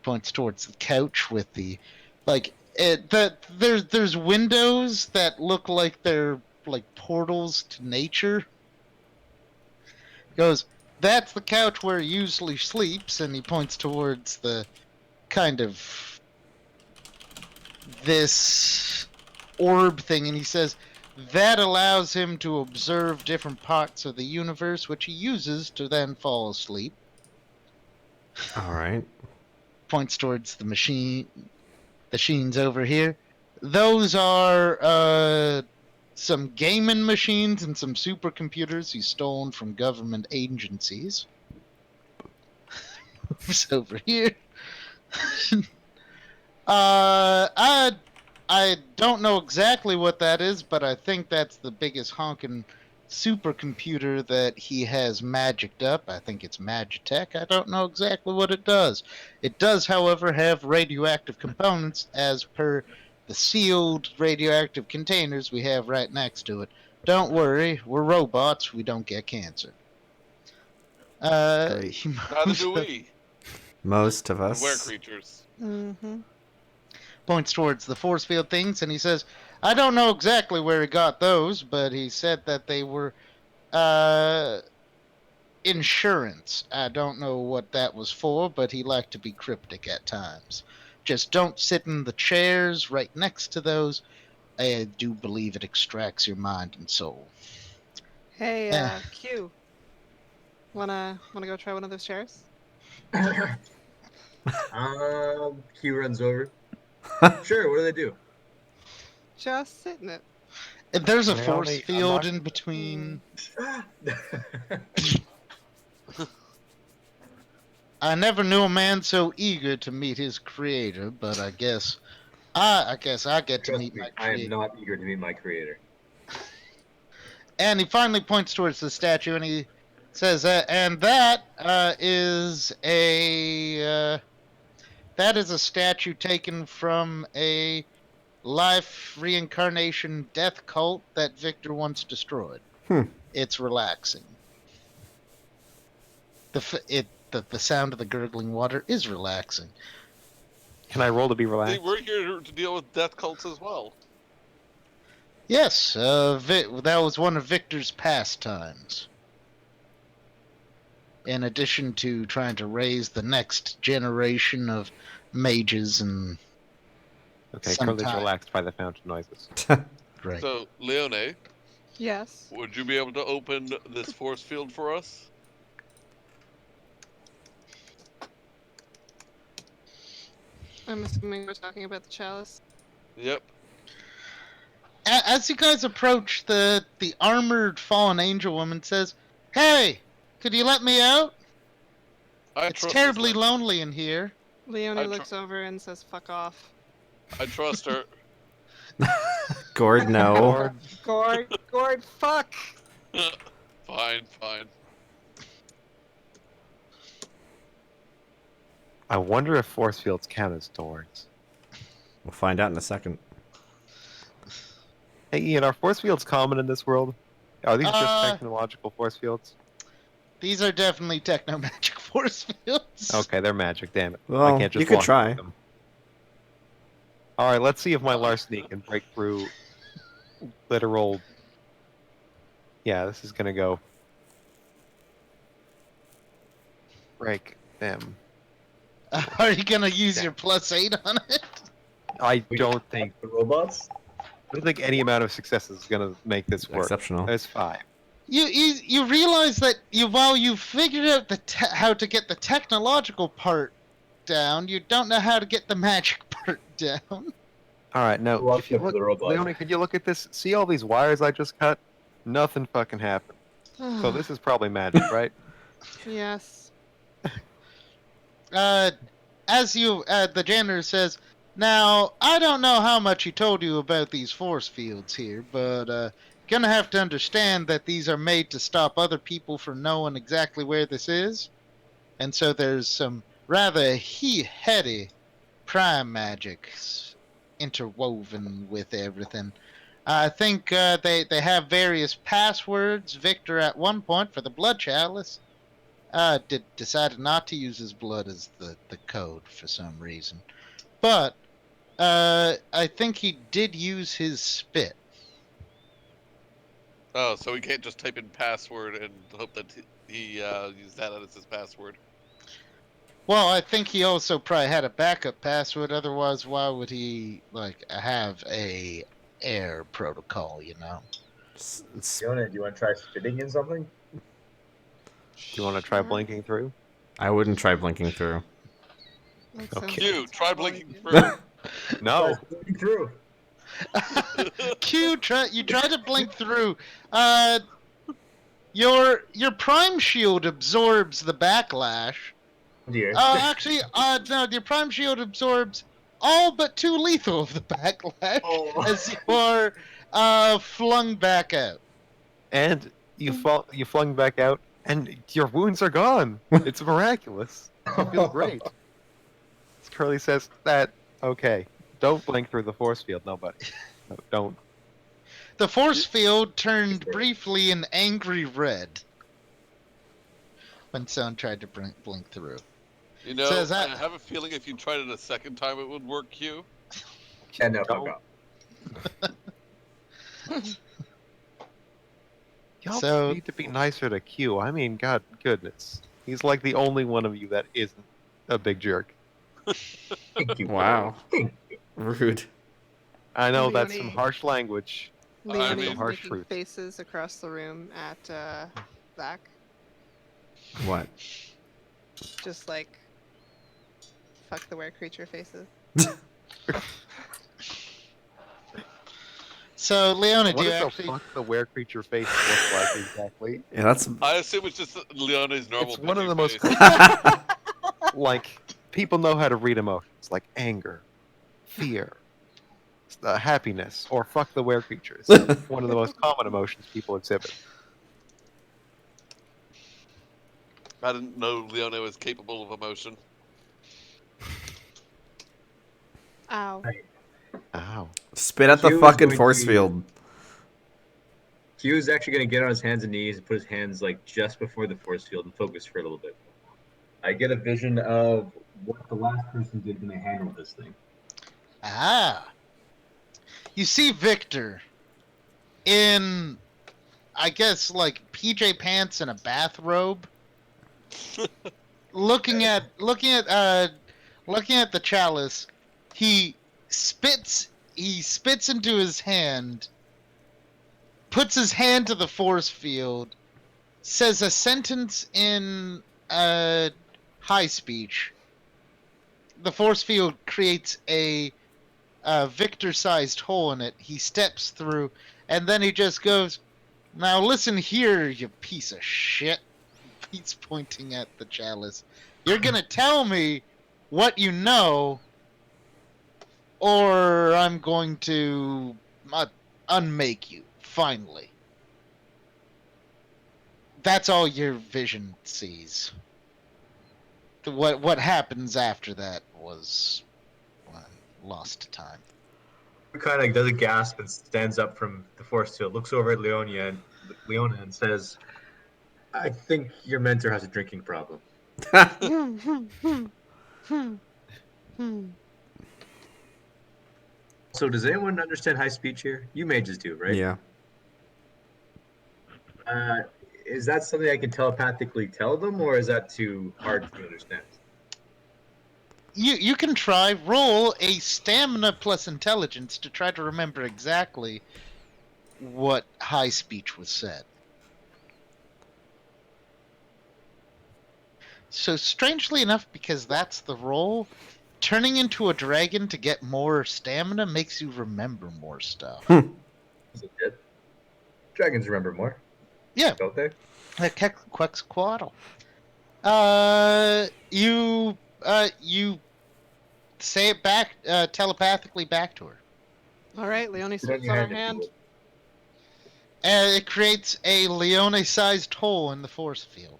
Points towards the couch with the there's windows that look like they're like portals to nature. Goes, "That's the couch where he usually sleeps," and he points towards the kind of this orb thing, and he says, "That allows him to observe different parts of the universe, which he uses to then fall asleep." All right. Points towards the machines over here. Those are some gaming machines and some supercomputers he's stolen from government agencies. Moves over here. I don't know exactly what that is, but I think that's the biggest honking supercomputer that he has magicked up. I think it's Magitech. I don't know exactly what it does. It does, however, have radioactive components as per the sealed radioactive containers we have right next to it. Don't worry, we're robots. We don't get cancer. Great. Neither do we. Most of We're us. creatures. Mm-hmm. Points towards the force field things, and he says, "I don't know exactly where he got those, but he said that they were insurance. I don't know what that was for, but he liked to be cryptic at times. Just don't sit in the chairs right next to those. I do believe it extracts your mind and soul." Hey, Yeah. Q. Wanna go try one of those chairs? Q runs over. Sure, what do they do? Just sit in it. And there's a Can I force only field unlock- in between. I never knew a man so eager to meet his creator, but I guess I get to Trust meet me, my I am creator. not eager to meet my creator. And he finally points towards the statue, and he says, "And that is a statue taken from a life reincarnation death cult that Victor once destroyed. It's relaxing. The sound of the gurgling water is relaxing." Can I roll to be See, relaxed? we're here to deal with death cults as well. Yes, that was one of Victor's pastimes. In addition to trying to raise the next generation of mages and Okay, Curly's sometime. relaxed by the fountain noises. Great. So, Leone, Yes. would you be able to open this force field for us? I'm assuming we're talking about the chalice. Yep. as you guys approach, the armored fallen angel woman says, "Hey, could you let me out? I It's trust terribly this lonely in here." Leonie looks over and says, "Fuck off." I trust her. Gord, no. Gord, fuck! Fine, fine. I wonder if force fields count as doors. We'll find out in a second. Hey, Ian, are force fields common in this world? Are these just Uh, technological force fields? These are definitely techno magic force fields. Okay, they're magic, damn it. I Well, can't just you could walk try. through them. Alright, let's see if my larceny can break through literal... Yeah, this is gonna go... Break them. Are you gonna use your +8 on it? I don't think The robots? any amount of success is gonna make this work. Exceptional. There's 5. You realize that while you figured out how to get the technological part down, you don't know how to get the magic part down. Alright, now, Watch if you out for look, the robots. Leonie, could you look at this? See all these wires I just cut? Nothing fucking happened. So this is probably magic, right? Yes. As the janitor says, "Now, I don't know how much he told you about these force fields here, but gonna have to understand that these are made to stop other people from knowing exactly where this is. And so there's some rather heady prime magics interwoven with everything. I think they have various passwords. Victor, at one point, for the blood chalice, decided not to use his blood as the code for some reason. But I think he did use his spit. Oh, so we can't just type in password and hope that he used that as his password. Well, I think he also probably had a backup password. Otherwise, why would he have a air protocol? You know. Fiona, do you want to try spitting in something? Do you want to try blinking through? I wouldn't try blinking through. That sounds Okay. like You a try terrible blinking idea. through. No. Try spitting through. You try to blink through. Your prime shield absorbs the backlash. Dear. Actually, no, your prime shield absorbs all but 2 lethal of the backlash Oh. as you are flung back out. And you flung back out, and your wounds are gone. It's miraculous. You feel great. As Curly says, okay. Don't blink through the force field, nobody. No, don't. The force field turned briefly an angry red when someone tried to blink through. You know, Says that- I have a feeling if you tried it a second time, it would work, Q. Yeah, no, fuck Don't. up. Y'all So- need to be nicer to Q. I mean, God goodness. He's like the only one of you that isn't a big jerk. Thank you. Wow. Thank Rude. I know that's some Leonie- harsh language. Leonie mean- harsh making truth. faces across the room at Zach. What? Just like fuck the were creature faces. So, Leona, What do you does actually... the fuck the were creature face look like exactly? Yeah, that's I assume it's just Leone's normal. It's one of bitchy the most face. like people know how to read emotions like anger, fear, happiness, or fuck the were creatures. One of the most common emotions people exhibit. I didn't know Leone was capable of emotion. Ow. Ow. spit at the Q is fucking going force to- field. Q is actually going to get on his hands and knees and put his hands like just before the force field and focus for a little bit. I get a vision of what the last person did when they handled this thing. Ah. You see Victor in, I guess, like PJ pants and a bathrobe, looking at the chalice. He spits into his hand, puts his hand to the force field, says a sentence in high speech. The force field creates a Victor-sized hole in it. He steps through, and then he just goes, "Now listen here, you piece of shit." He's pointing at the chalice. "You're gonna tell me what you know, or I'm going to unmake you, finally." That's all your vision sees. What happens after that was lost to time. He kind of does a gasp and stands up from the force field, looks over at Leona and says, "I think your mentor has a drinking problem." So does anyone understand high speech here? You mages do, right? Yeah. Is that something I can telepathically tell them, or is that too hard to understand? You can try. Roll a stamina plus intelligence to try to remember exactly what high speech was said. So strangely enough, because that's the roll, turning into a dragon to get more stamina makes you remember more stuff. Is it good? Dragons remember more. Yeah. Don't they? Quetzalcoatl. You say it back telepathically back to her. All right, Leone Put it slips your on her if you hand. will. And it creates a Leone-sized hole in the force field.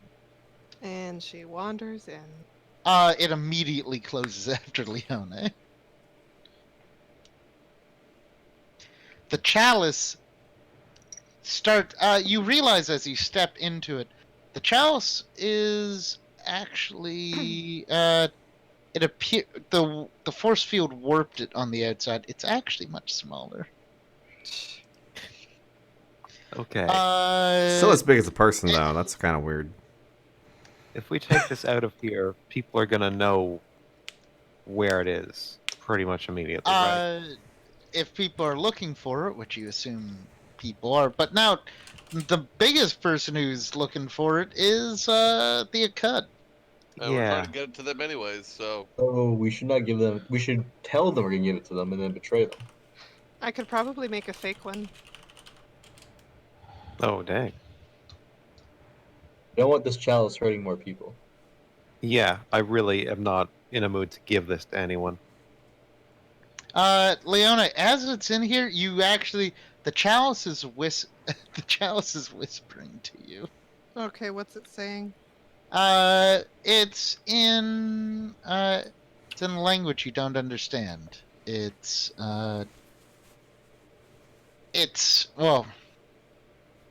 And she wanders in. It immediately closes after Leone. The chalice you realize as you step into it, the chalice is actually it appear the force field warped it on the outside. It's actually much smaller. Okay. Still as big as a person, though. That's kind of weird. If we take this out of here, people are gonna know where it is pretty much immediately, right? If people are looking for it, which you assume people are, but now the biggest person who's looking for it is the Akkad. And we're Yeah. trying to get it to them anyways, so Oh, we should not give them. We should tell them we're gonna give it to them and then betray them. I could probably make a fake one. Oh, dang. I don't want this chalice hurting more people. Yeah, I really am not in a mood to give this to anyone. Leona, as it's in here, you actually the chalice is the chalice is whispering to you. Okay, what's it saying? It's in a language you don't understand. It's well,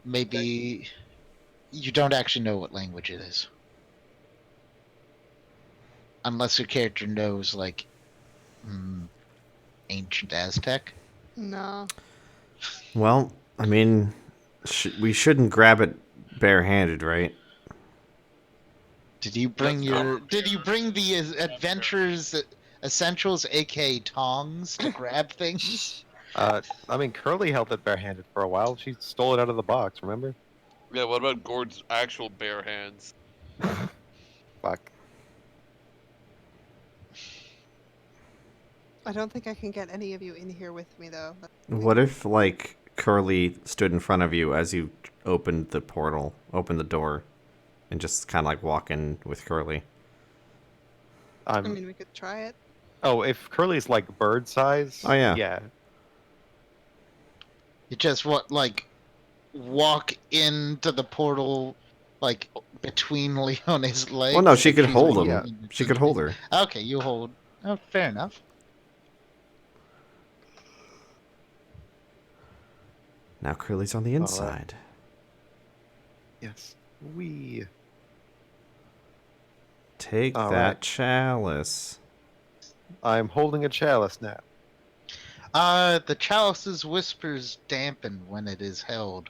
maybe you don't actually know what language it is, unless your character knows like ancient Aztec. No. Well, I mean, we shouldn't grab it barehanded, right? Did you bring the adventurers essentials, aka tongs, to grab things? I mean, Curly held it barehanded for a while. She stole it out of the box, remember? yeah. What about Gord's actual bare hands? Fuck. I don't think I can get any of you in here with me, though. What if, like, Curly stood in front of you as you opened the door, and just kind of like walk in with Curly? I mean, we could try it. Oh, if Curly's like bird size. Oh, yeah. Yeah. You just walk into the portal, like between Leone's legs. Well, no, she could hold him. Yeah. She could hold her. Okay, you hold. Oh, fair enough. Now Curly's on the inside. Yes. We. Take All that right. chalice. I'm holding a chalice now. The chalice's whispers dampen when it is held,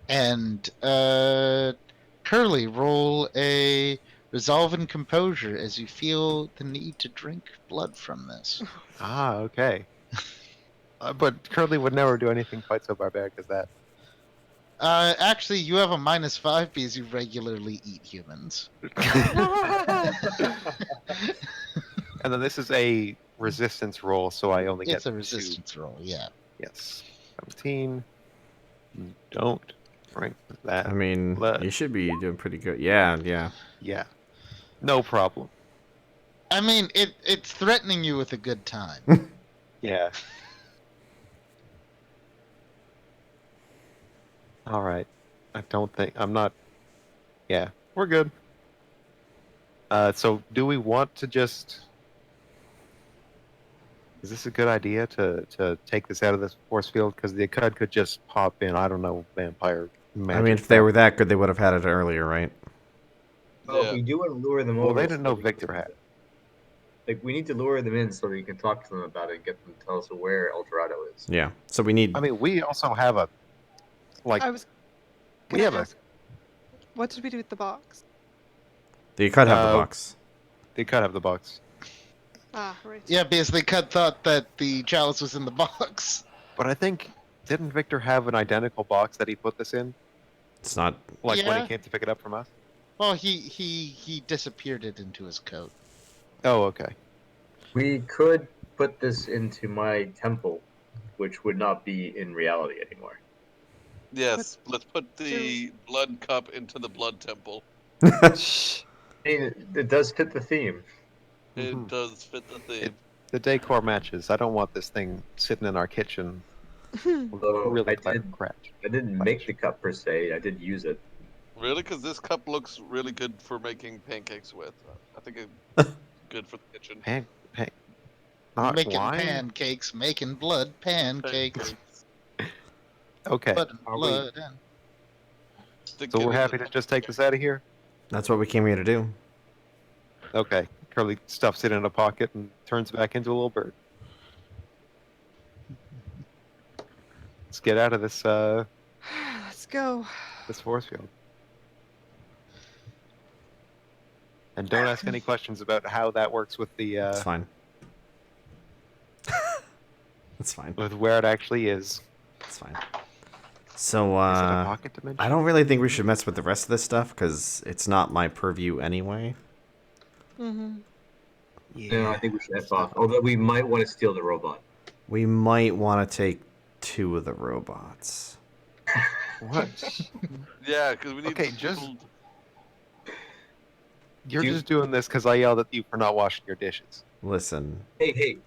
and Curly, roll a resolve and composure as you feel the need to drink blood from this. Ah, okay. But Curly would never do anything quite so barbaric as that. Actually, you have a -5 because you regularly eat humans. And then this is a resistance roll, so I only It's get a resistance roll, yeah. 2. Yes. 17. Don't drink that. I mean, blood. you should be doing pretty good. Yeah, yeah. Yeah. No problem. I mean, it's threatening you with a good time. Yeah. All right. I don't think I'm not. Yeah, we're good. So do we want to just? Is this a good idea to take this out of this force field? Because the Cud could just pop in. I don't know, vampire magic. I mean, if they were that good, they would have had it earlier, right? Well, Yeah. we do want to lure them Well, over. they didn't know we can- Victor had. Like, we need to lure them in so we can talk to them about it and get them to tell us where El Dorado is. Yeah. So we need. I mean, we also have a like. I was We gonna have a. ask, what did we do with the box? They could have the box. They could have the box, Ah, right. Yeah, because they thought that the chalice was in the box. but I think didn't Victor have an identical box that he put this in? It's not. Like when Yeah. he came to pick it up from us. Well, he disappeared it into his coat. Oh, okay. We could put this into my temple, which would not be in reality anymore. Yes, let's put the blood cup into the blood temple. I mean, it does fit the theme. It Mhm. does fit the theme. The decor matches. I don't want this thing sitting in our kitchen. Although Really I crash. didn't make the cup per se. I did use it. Really? Because this cup looks really good for making pancakes with. I think it's good for the kitchen. Pan, not making wine. pancakes, making blood pancakes. Okay. Putting Are we- blood in. Stick So it we're in happy the- to just take this out of here. That's what we came here to do. Okay. Curly stuffs it in a pocket and turns back into a little bird. Let's get out of this Let's go. this force field. And don't ask any questions about how that works with the It's fine. It's fine. with where it actually is. It's fine. So, Is it a pocket dimension? I don't really think we should mess with the rest of this stuff because it's not my purview anyway. Mm-hmm. No, I think we should F off. Although we might want to steal the robot. We might want to take 2 of the robots. What? Yeah, because we need Okay, some just- people- You're You- just doing this because I yelled at you for not washing your dishes. Listen, Hey.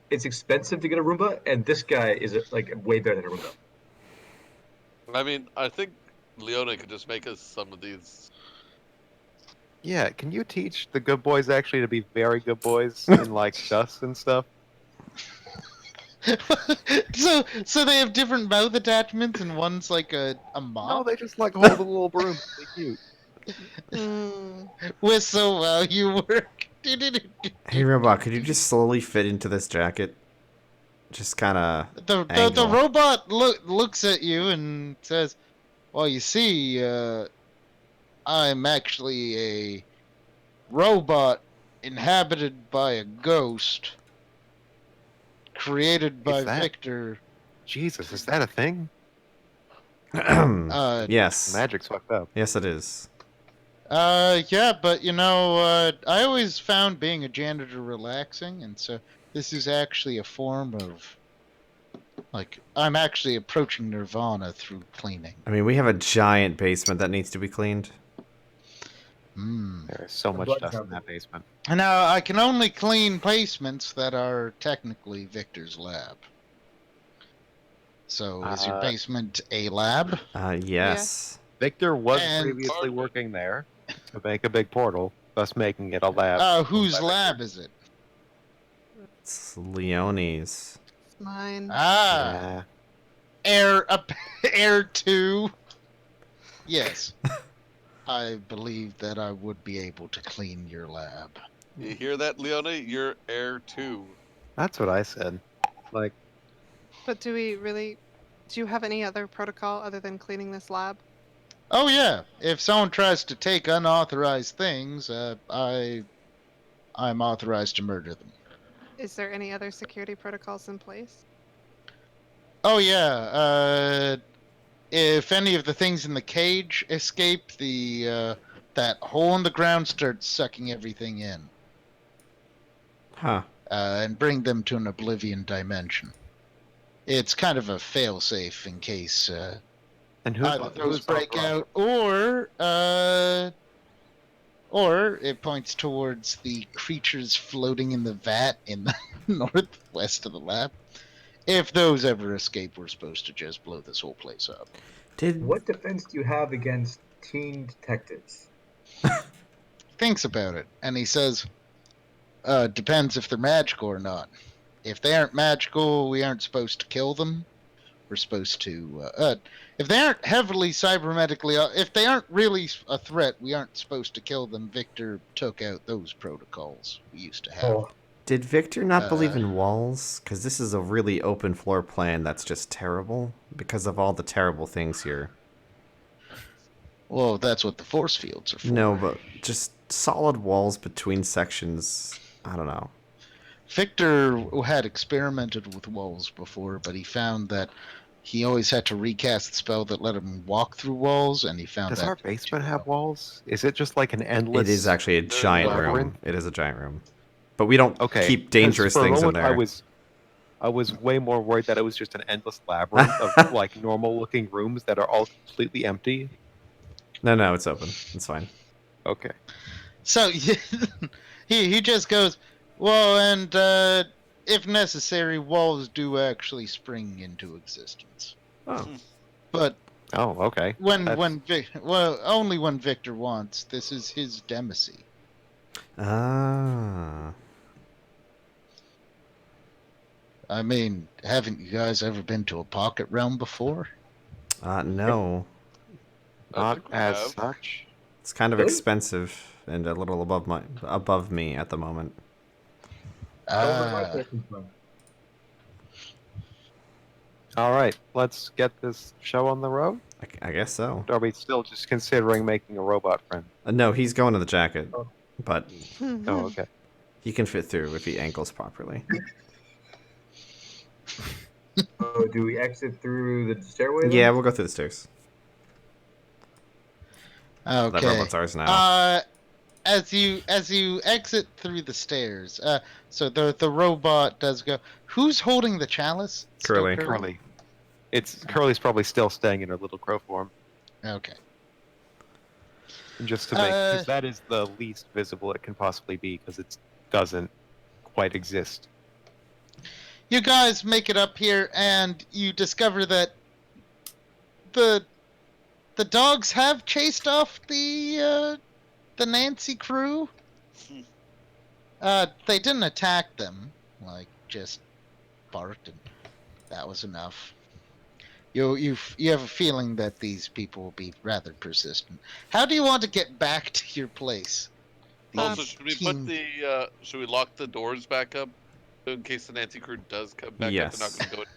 It's expensive to get a Roomba, and this guy is like way better than a Roomba. I mean, I think Leone could just make us some of these. Yeah, can you teach the good boys actually to be very good boys in like dust and stuff? so they have different mouth attachments, and one's like a mop. No, they just like hold a little broom. They're cute. Mm. Whistle while you work. hey robot, could you just slowly fit into this jacket? Just kind of. The Angle. robot looks at you and says, "Well, you see, I'm actually a robot inhabited by a ghost, created by that- Victor." Jesus, is that a thing? yes. Magic's fucked up. Yes, it is. Yeah, but you know, I always found being a janitor relaxing, and so this is actually a form of, like, I'm actually approaching nirvana through cleaning. I mean, we have a giant basement that needs to be cleaned. There is so much blood dust in temple. that basement. Now, I can only clean basements that are technically Victor's lab. So, is your basement a lab? Yes. Victor was And- previously working there to make a big portal, thus making it a lab. Whose By Victor. lab is it? It's Leone's. It's mine. Ah, Yeah. Air 2. Yes. I believe that I would be able to clean your lab. You hear that, Leone? You're heir too. That's what I said. Like, But do you have any other protocol other than cleaning this lab? Oh yeah, if someone tries to take unauthorized things, I'm authorized to murder them. Is there any other security protocols in place? Oh yeah, if any of the things in the cage escape, that hole in the ground starts sucking everything in. Huh. and bring them to an oblivion dimension. It's kind of a failsafe in case And who's either those who's on break Rock? out, or it points towards the creatures floating in the vat in the northwest of the lab. If those ever escape, we're supposed to just blow this whole place up. Did What defense do you have against teen detectives? Thinks about it, and he says, depends if they're magical or not. If they aren't magical, we aren't supposed to kill them. We're supposed to, if they aren't heavily cybernetically, if they aren't really a threat, we aren't supposed to kill them. Victor took out those protocols we used to have. Oh, did Victor not believe Uh, in walls? Because this is a really open floor plan that's just terrible because of all the terrible things here. Well, that's what the force fields are for. No, but just solid walls between sections. I don't know. Victor had experimented with walls before, but he found that he always had to recast the spell that let him walk through walls, and he found Does that our basement have walls? Is it just like an endless? It is actually a giant room. labyrinth? It is a giant room. But we don't Okay. keep 'cause dangerous for a things in moment, there. I was way more worried that it was just an endless labyrinth of like normal looking rooms that are all completely empty. No, it's open. It's fine. Okay. So he just goes, well, and if necessary, walls do actually spring into existence. Oh. But Oh, okay. only when Victor wants. This is his demacy. Ah. I mean, haven't you guys ever been to a pocket realm before? No. I Not think we as have. such. It's kind of Really? expensive and a little above me at the moment. that was my Ah, question, bro. All right, let's get this show on the road. I guess so. Are we still just considering making a robot friend? No, he's going to the jacket, Oh. but Oh, okay. he can fit through if he angles properly. So do we exit through the stairway? Yeah, Then? we'll go through the stairs. That okay. robot's ours now. As you exit through the stairs, so the robot does go. Who's holding the chalice? Still Curly. Curly. Curly's probably still staying in her little crow form, Okay. just to make because that is the least visible it can possibly be because it doesn't quite exist. You guys make it up here, and you discover that the dogs have chased off the Nancy crew. They didn't attack them, like just barked, and that was enough. You have a feeling that these people will be rather persistent. How do you want to get back to your place? Also, should we team- put the should we lock the doors back up in case the Nancy crew does come back Yes. up? They're not going to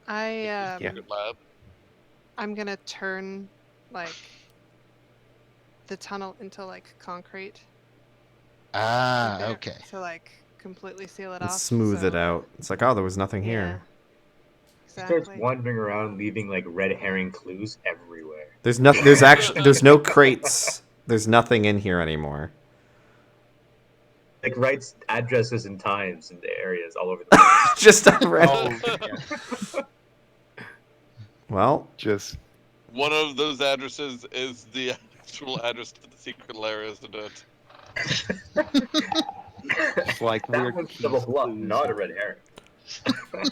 go I in the lab. I'm gonna turn like the tunnel into like concrete. Ah, there okay. To like completely seal it And off. smooth it so- out. It's like, oh, there was nothing Yeah. here. Exactly. Starts wandering around, leaving like red herring clues everywhere. There's nothing. There's no crates. There's nothing in here anymore. Like writes addresses and times and areas all over the place. Just on red. Oh, Well, just One of those addresses is the actual address to the secret lair, isn't it? like That weird was keys, double bluff, clues, not a and- red herring.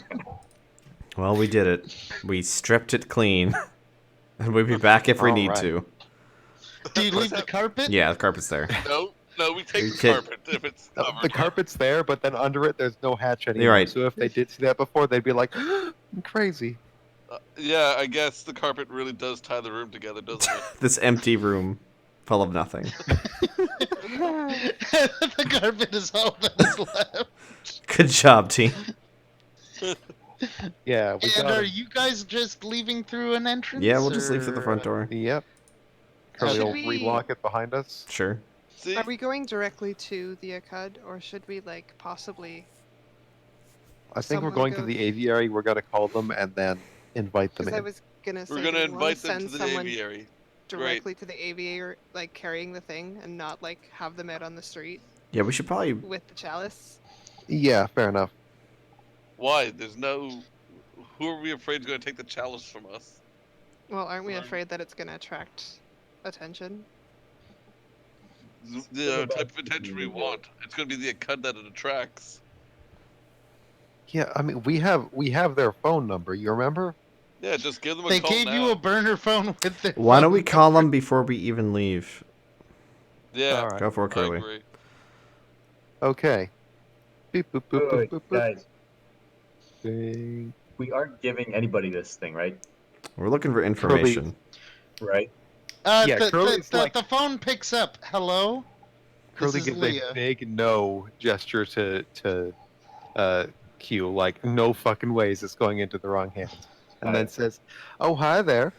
well, we did it. We stripped it clean, and we'll be back if we All need right. to. Do you leave the carpet? Yeah, the carpet's there. No, we take the Okay. carpet if it's covered. The carpet's there, but then under it, there's no hatch anymore. You're right. So if they did see that before, they'd be like, I'm crazy. Yeah, I guess the carpet really does tie the room together, doesn't it? This empty room, full of nothing. The carpet is all that is left. Good job, team. Yeah, we And got are it. you guys just leaving through an entrance? Yeah, we'll just leave through the or- front door. Yep. Curly Should will we- relock it behind us. Sure. See, Are we going directly to the Akkad, or should we like possibly? I think we're Someone going to go- the aviary. We're going to call them and then invite them Because I in. was gonna say we're gonna do we wanna invite them to send the someone aviary. directly to the aviary, like carrying the thing, and not like have them out on the street Yeah, we should probably with the chalice. Yeah, fair enough. Why? There's no. Who are we afraid is going to take the chalice from us? Well, aren't we afraid that it's going to attract attention? The type of attention we want. It's going to be the cut that it attracts. Yeah, I mean we have their phone number. You remember? Yeah, just give them a They call gave now. you a burner phone with their Why don't phone we call number. them before we even leave? Yeah, All right. Go for it, I Curly. agree. Okay. Beep, boop, boop, boop, Wait, boop, boop. guys, Ding. we aren't giving anybody this thing, right? We're looking for information. Right. Yeah, Curly's like- the phone picks up. Hello? Curly This is gives Leah. a big no gesture to Q, like no fucking ways it's going into the wrong hands, and then Alright. says, "Oh, hi there.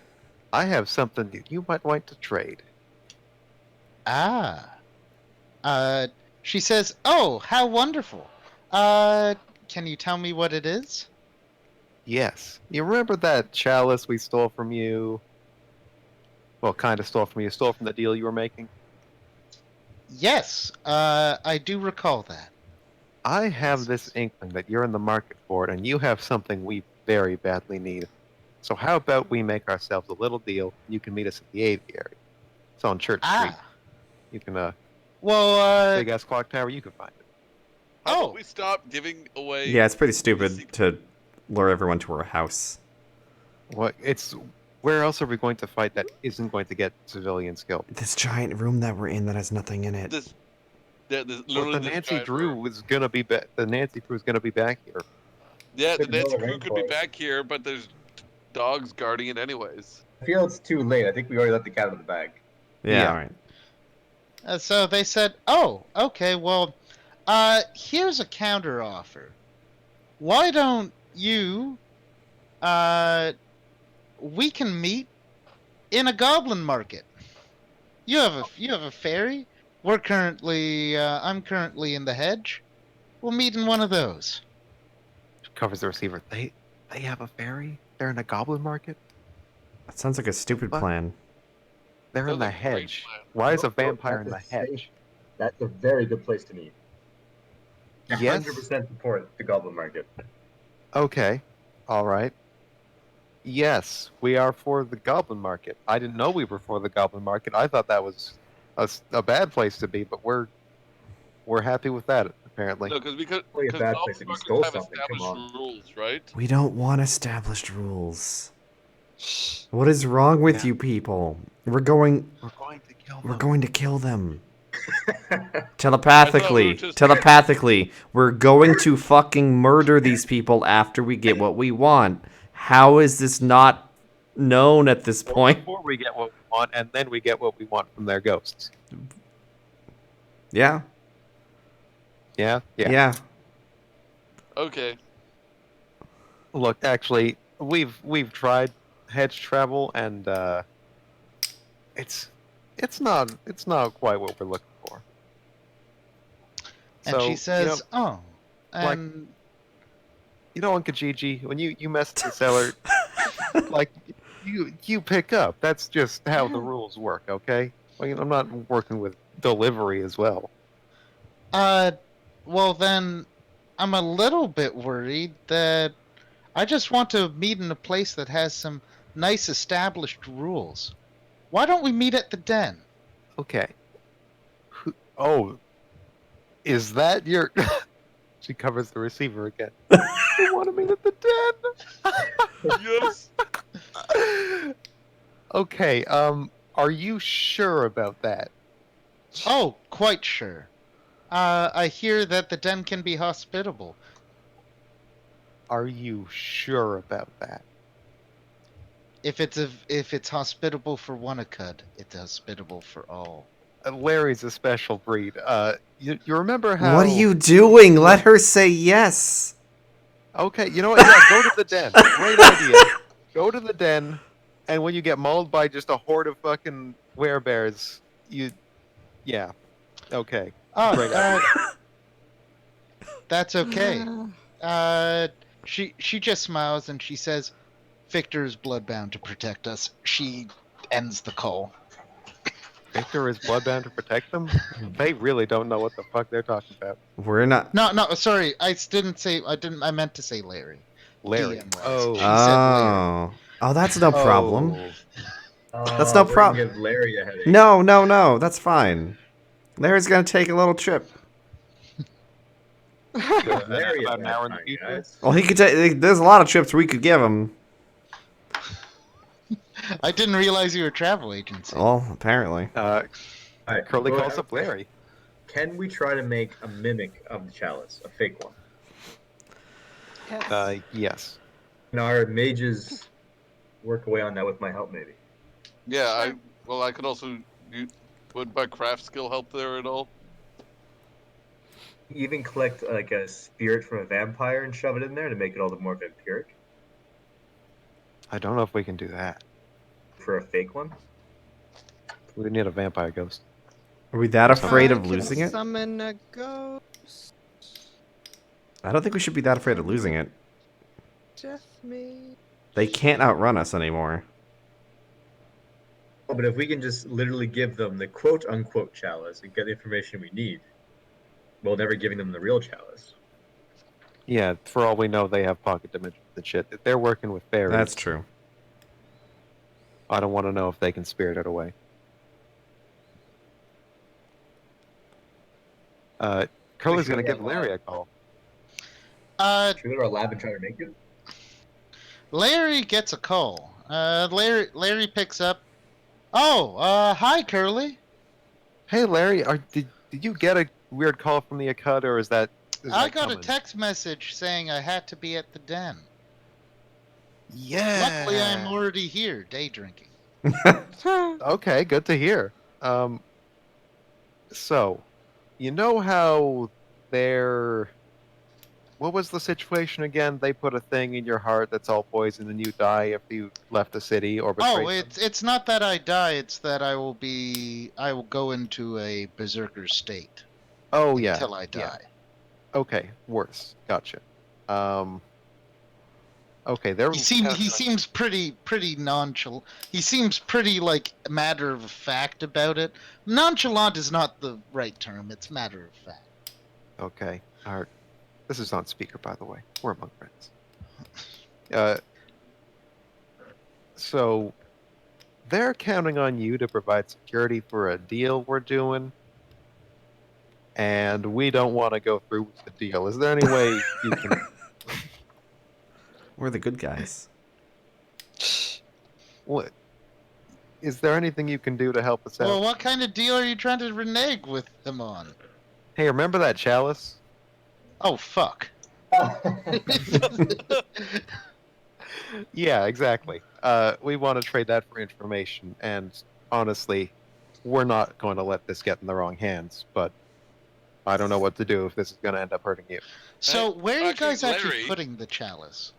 I have something that you might like to trade." Ah. She says, "Oh, how wonderful. Can you tell me what it is?" Yes, you remember that chalice we stole from you? Well, kind of stole from you. Stole from the deal you were making. Yes, I do recall that. I have this inkling that you're in the market for it, and you have something we very badly need. So how about we make ourselves a little deal? You can meet us at the aviary. It's on Church Street. Ah. You can Well, big ass clock tower. You can find it. How Oh. about we stop giving away? Yeah, it's pretty the stupid secret- to lure everyone to our house. What? It's where else are we going to fight that isn't going to get civilians killed? This giant room that we're in that has nothing in it. This, Well, literally the this Nancy giant Drew room. was gonna be the Nancy crew is gonna be back here. Yeah, the Could build Nancy a crew could be rainforest. back here, but there's dogs guarding it anyways. I feel it's too late. I think we already let the cat out of the bag. Yeah, Yeah. all right. so they said, "Oh, okay. Well, here's a counter offer. Why don't you, we can meet in a goblin market. You have a fairy. I'm currently in the hedge. We'll meet in one of those." Covers the receiver. They have a ferry. They're in a goblin market. That sounds like a stupid What? plan. They're in Sounds the like a great hedge. plan. Why is a Nope, nope, vampire in the that's a safe- hedge? That's a very good place to meet. Yes. 100% support the Goblin Market. Okay. All right. Yes, we are for the goblin market. I didn't know we were for the goblin market. I thought that was a bad place to be, but we're happy with that apparently. No, because Probably a bad place if you stole have something, come established rules, right? We don't want established rules. What is wrong with Yeah. you people? We're going We're going to kill them. we're going to kill them. I Telepathically. thought we were just- Telepathically. We're going to fucking murder these people after we get what we want. How is this not known at this point? Before we get what we want, and then we get what we want from their ghosts. Yeah. Yeah. Yeah. Okay. Look, actually, we've tried hedge travel, and it's not quite what we're looking for. And she says, "Oh, like- and you know, Uncle Gigi, when you mess with the seller, like you pick up. That's just how the rules work, okay? Like, I'm not working with delivery as well. well then, I'm a little bit worried that I just want to meet in a place that has some nice established rules. Why don't we meet at the den?" Okay. Oh, is that your? She covers the receiver again. You want to meet at the Yes. den? Okay. Are you sure about that? Oh, quite sure. I hear that the den can be hospitable. Are you sure about that? If it's hospitable for one Acud, it's hospitable for all. Larry's a special breed. You remember how? What are you doing? Let her say yes. Okay, you know what? Yeah, go to the den. Great idea. Go to the den, and when you get mauled by just a horde of fucking werebears, yeah. Okay. Oh, Great idea. that's okay. She just smiles and she says, "Victor is bloodbound to protect us." She ends the call. Victor is bloodbound to protect them? They really don't know what the fuck they're talking about. We're not. No, sorry. I didn't say. I meant to say Larry. Larry. DM was. Oh. She said Larry. Oh, that's no problem. That's no We're gonna problem. give Larry a headache. No, that's fine. Larry's gonna take a little trip. Give Larry About a an hard hour in the time, future? guys. Well, he could take. There's a lot of trips we could give him. I didn't realize you were a travel agency. Well, apparently. All right, Curly go calls ahead. up Larry. Can we try to make a mimic of the chalice, a fake one? Yes. Yes. Can our mages work away on that with my help, maybe? Yeah, Sure. I could also. Would my craft skill help there at all? Even collect like a spirit from a vampire and shove it in there to make it all the more vampiric I don't know if we can do that. for a fake one. We need a vampire ghost. Are we that afraid I of can losing it? Summon a ghost. I don't think we should be that afraid of losing it. Death Mage. They can't outrun us anymore. Oh, but if we can just literally give them the quote unquote chalice and get the information we need, while never giving them the real chalice. Yeah, for all we know, they have pocket dimensions and shit. If they're working with fairies, That's true. I don't want to know if they can spirit it away. Curly's Should gonna we give have Larry a call. Should we go to our lab and try to make it? Larry gets a call. Larry picks up. Oh, hi, Curly. Hey, Larry, did you get a weird call from the Akkad, or is that? I got coming? a text message saying I had to be at the den. Yeah. Luckily, I'm already here, day drinking. Okay, good to hear. So, you know how they're. What was the situation again? They put a thing in your heart that's all poison, and you die if you left the city or betrayed them. It's not that I die. It's that I will go into a berserker state. Oh yeah. Until I die. Yeah. Okay, worse. Gotcha. Okay, they're. He seems pretty nonchalant. He seems pretty like matter of fact about it. Nonchalant is not the right term. It's matter of fact. Okay. This is on speaker, by the way. We're among friends. So they're counting on you to provide security for a deal we're doing, and we don't want to go through with the deal. Is there any way you can? We're the good guys. What? Is there anything you can do to help us out? Well, what kind of deal are you trying to renege with him on? Hey, remember that chalice? Oh, fuck. Yeah, exactly. We want to trade that for information, and honestly, we're not going to let this get in the wrong hands, but I don't know what to do if this is going to end up hurting you. So, where are you Actually, guys actually Larry- putting the chalice?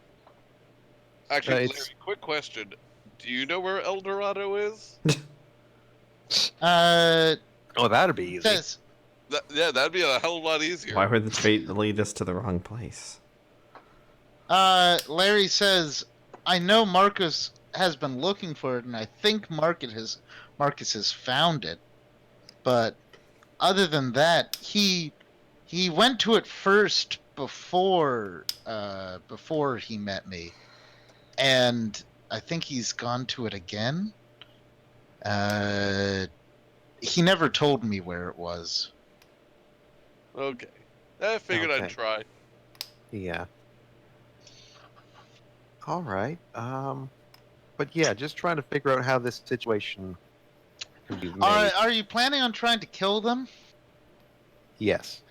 Actually, it's- Larry, quick question. Do you know where El Dorado is? Oh, that'd be easy. Says, Yeah, that'd be a hell of a lot easier. Why would the fate lead us to the wrong place? Larry says, I know Marcus has been looking for it, and I think Marcus has found it. But other than that, he went to it first before he met me, and I think he's gone to it again. He never told me where it was. Okay. I figured Okay. I'd try. Yeah. All right. But yeah, just trying to figure out how this situation can be made. Are you planning on trying to kill them? Yes.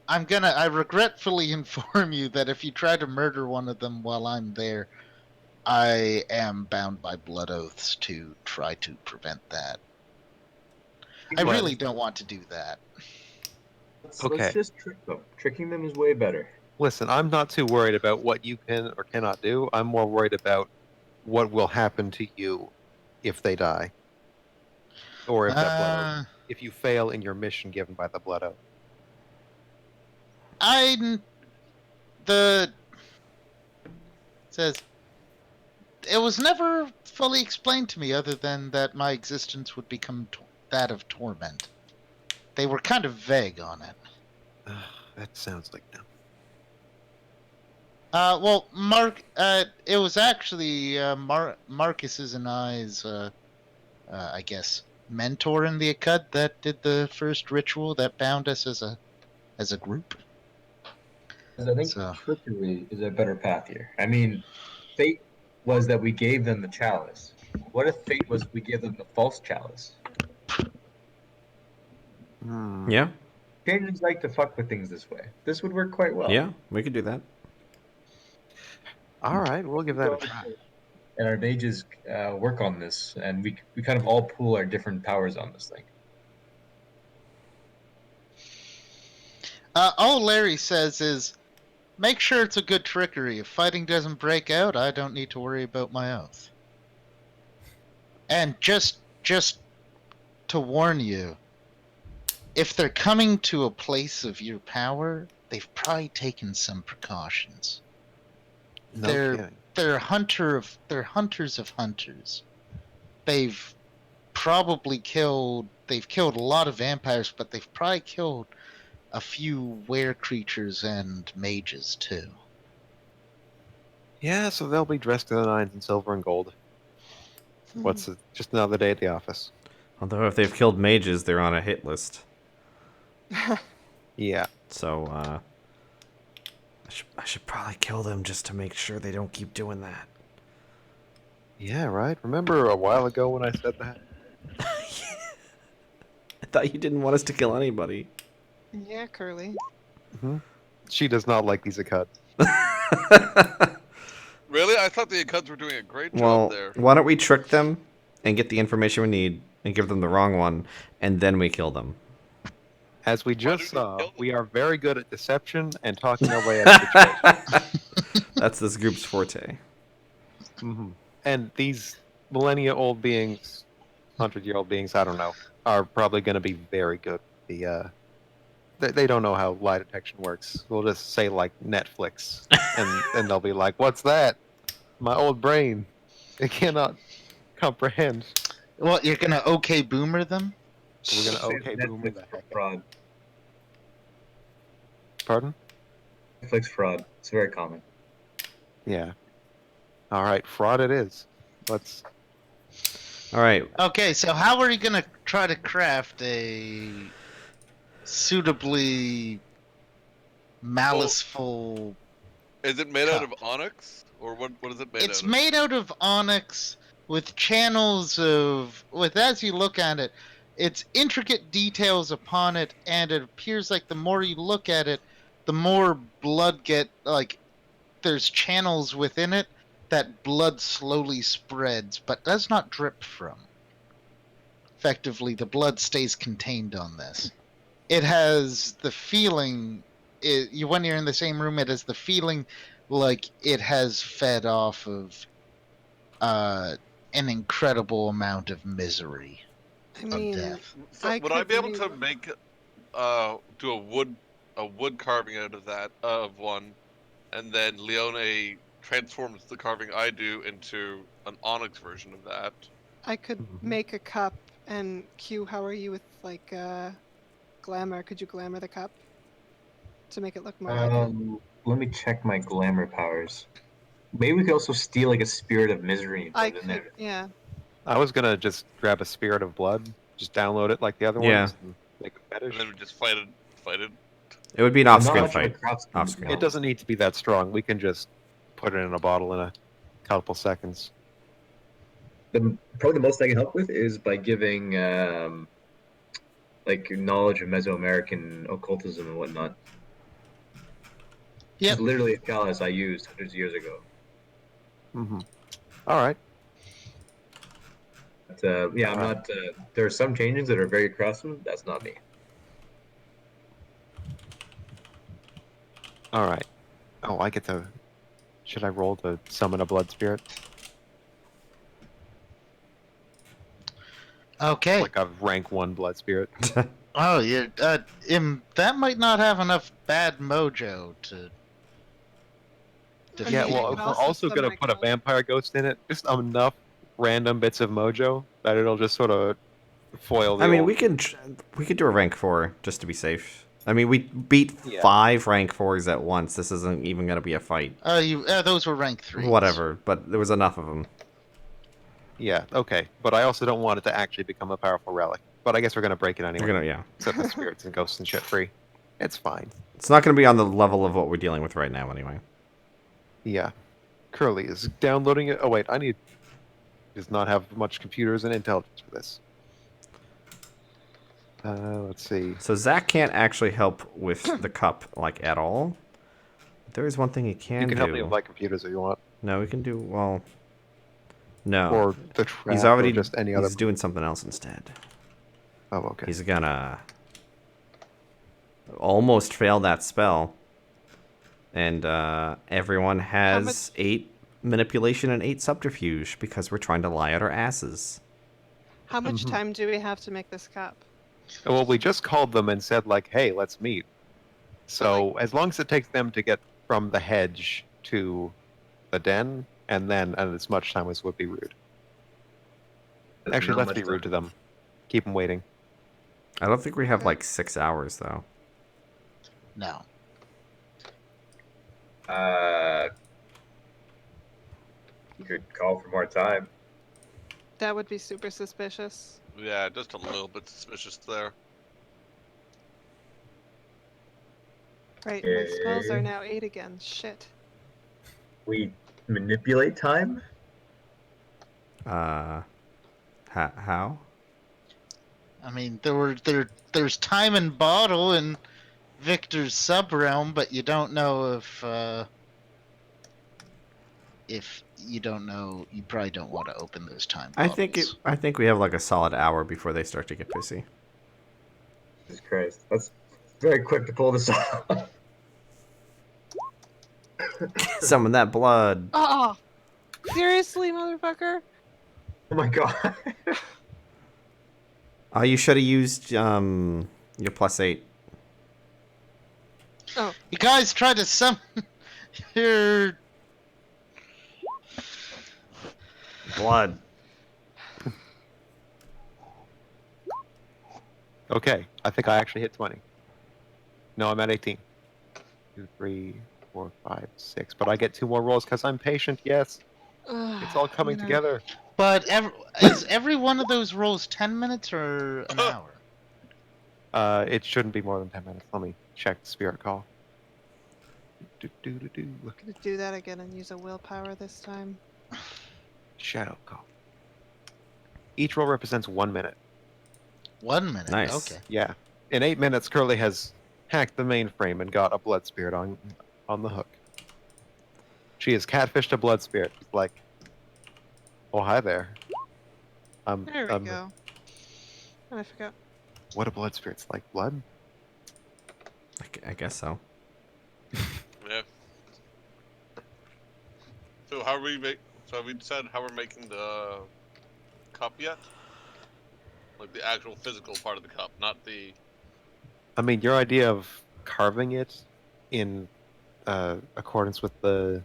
I regretfully inform you that if you try to murder one of them while I'm there, I am bound by blood oaths to try to prevent that. I Well, really don't want to do that. Okay. Let's just trick them. Tricking them is way better. Listen, I'm not too worried about what you can or cannot do. I'm more worried about what will happen to you if they die. Or if that blood oath, if you fail in your mission given by the blood oath. Says it was never fully explained to me other than that my existence would become that of torment. They were kind of vague on it. That sounds like no. Well, Mark, it was actually Marcus's and I's, I guess, mentor in the Akkad that did the first ritual that bound us as a group. I think So- trickery is a better path here. I mean, fate was that we gave them the chalice. What if fate was we gave them the false chalice? Yeah, Changelings like to fuck with things this way. This would work quite well. yeah, we could do that. All right, we'll give that a try. And our mages work on this, and we kind of all pool our different powers on this thing. All Larry says is, make sure it's a good trickery. If fighting doesn't break out, I don't need to worry about my oath. And just to warn you, if they're coming to a place of your power, they've probably taken some precautions. No kidding. They're hunters of hunters. They've killed a lot of vampires, but they've probably killed a few were creatures and mages too. Yeah, so they'll be dressed to the nines in silver and gold. Just another day at the office. Although if they've killed mages, they're on a hit list. Yeah. So I should probably kill them just to make sure they don't keep doing that. Yeah, right. Remember a while ago when I said that? I thought you didn't want us to kill anybody. Yeah, Curly. She does not like these Akkuds. Really? I thought the Akkuds were doing a great Well, job there. why don't we trick them and get the information we need and give them the wrong one, and then we kill them? As we Why just did we saw, kill them? we are very good at deception and talking our way out of situations. That's this group's forte. And these millennia-old beings, 100-year-old beings, I don't know, are probably going to be very good. They don't know how lie detection works. We'll just say, like, Netflix, and they'll be like, what's that? My old brain. It cannot comprehend. Well, you're gonna okay boomer them? We're going to okay boom Netflix the for heck. fraud. Pardon? Netflix fraud. It's very common. Yeah. All right, fraud it is. Let's... All right. Okay, so how are you gonna try to craft a suitably maliceful? Is it made out cup? of onyx? Or what is it made It's out of? made out of onyx with channels as you look at it, it's intricate details upon it, and it appears like the more you look at it, the more blood there's channels within it that blood slowly spreads, but does not drip from. Effectively, the blood stays contained on this. It has the feeling, when you're in the same room, it has the feeling like it has fed off of an incredible amount of misery I of mean, death. So I would I could be able to leave- make do a wood carving out of that of one, and then Leone transforms the carving I do into an onyx version of that. I could make a cup. And Q, how are you with like glamour? Could you glamour the cup to make it look more like it? Let me check my glamour powers. Maybe we could also steal like a spirit of misery and put I it in could, there. yeah. I was going to just grab a Spirit of Blood, just download it like the other Yeah. ones, and make a fetish. And then we just fight it. It would be an I'm not off-screen much of a fight. craftsman, to Off-screen. be It doesn't need to be that strong. We can just put it in a bottle in a couple seconds. Probably the most I can help with is by giving like knowledge of Mesoamerican occultism and whatnot. Yep. It's literally a chalice I used hundreds of years ago. All right. But, yeah, I'm not. There are some changes that are very craftsman. That's not me. All right. Oh, I get to... Should I roll to summon a blood spirit? Okay. Like a rank 1 blood spirit? Oh, yeah. That might not have enough bad mojo to. I Yeah, mean, well, I if could we're also also going summon to a put a ghost. vampire ghost in it, just enough random bits of mojo that it'll just sort of foil the I mean, old- we could do a rank 4 just to be safe. I mean, we beat Yeah. 5 rank 4s at once. This isn't even gonna be a fight. Those were rank 3s. Whatever, but there was enough of them. Yeah, okay. But I also don't want it to actually become a powerful relic. But I guess we're gonna break it anyway. We're gonna, yeah. Set the spirits and ghosts and shit free. It's fine. It's not gonna be on the level of what we're dealing with right now, anyway. Yeah. Curly is downloading it. Oh wait, I need. Does not have much computers and intelligence for this. Let's see. So Zach can't actually help with the cup like at all. There is one thing he can You can do. help me with my computers if you want, No, we can do well. No, or the trap, he's already or just any other. He's doing something else instead. Oh, okay. He's gonna almost fail that spell, and everyone has 8 manipulation and 8 subterfuge because we're trying to lie out our asses. How much Mhm. time do we have to make this cup? Well, we just called them and said like, "Hey, let's meet." So as long as it takes them to get from the hedge to the den, and then as much time as would be rude. That's Actually, not let's much be rude time. to them. Keep them waiting. I don't think we have Okay. like 6 hours though. No. You could call for more time. That would be super suspicious. Yeah, just a little bit suspicious there. Right, my spells are Okay. now 8 again. Shit. We manipulate time. How? I mean, there's time and bottle in Victor's subrealm, but you don't know if you don't know, you probably don't want to open those time I bottles. think we have like a solid hour before they start to get pissy. Jesus Christ, that's very quick to pull this off. Summon that blood. Oh! Seriously, motherfucker? Oh my god. Oh, you should have used your +8. Oh, You guys tried to summon your Blood. Okay, I think I actually hit 20. No, I'm at 18. 2, 3, 4, 5, 6. But I get 2 more rolls because I'm patient. Yes, it's all coming you know, together. But is every one of those rolls 10 minutes or an hour? It shouldn't be more than 10 minutes. Let me check the spirit call. Do. Gonna do that again and use a willpower this time. Shadow call. Each roll represents 1 minute. 1 minute. Nice. Okay. Yeah. In 8 minutes, Curly has hacked the mainframe and got a blood spirit on the hook. She has catfished a blood spirit. She's like, "Oh, hi there." There we go. Oh, I forgot. What do blood spirits like? Blood? I guess so. Yeah. So how are we make? So have we decided how we're making the cup yet? Like the actual physical part of the cup, not the. I mean, your idea of carving it in accordance with the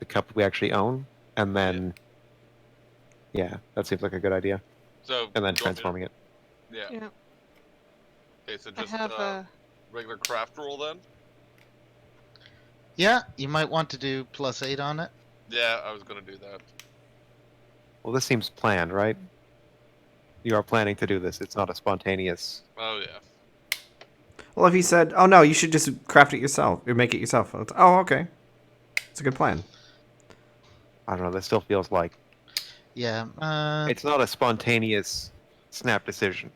cup we actually own, and then yeah, that seems like a good idea. So. And then you want me to- transforming it. Yeah. Yeah. Okay, so I just have a. regular craft roll then. Yeah, you might want to do +8 on it. Yeah, I was gonna do that. Well, this seems planned, right? You are planning to do this. It's not a spontaneous. Oh yeah. Well, if he said, "Oh no, you should just craft it yourself or make it yourself," it's, oh, okay, it's a good plan. I don't know. This still feels like Yeah. it's not a spontaneous snap decision.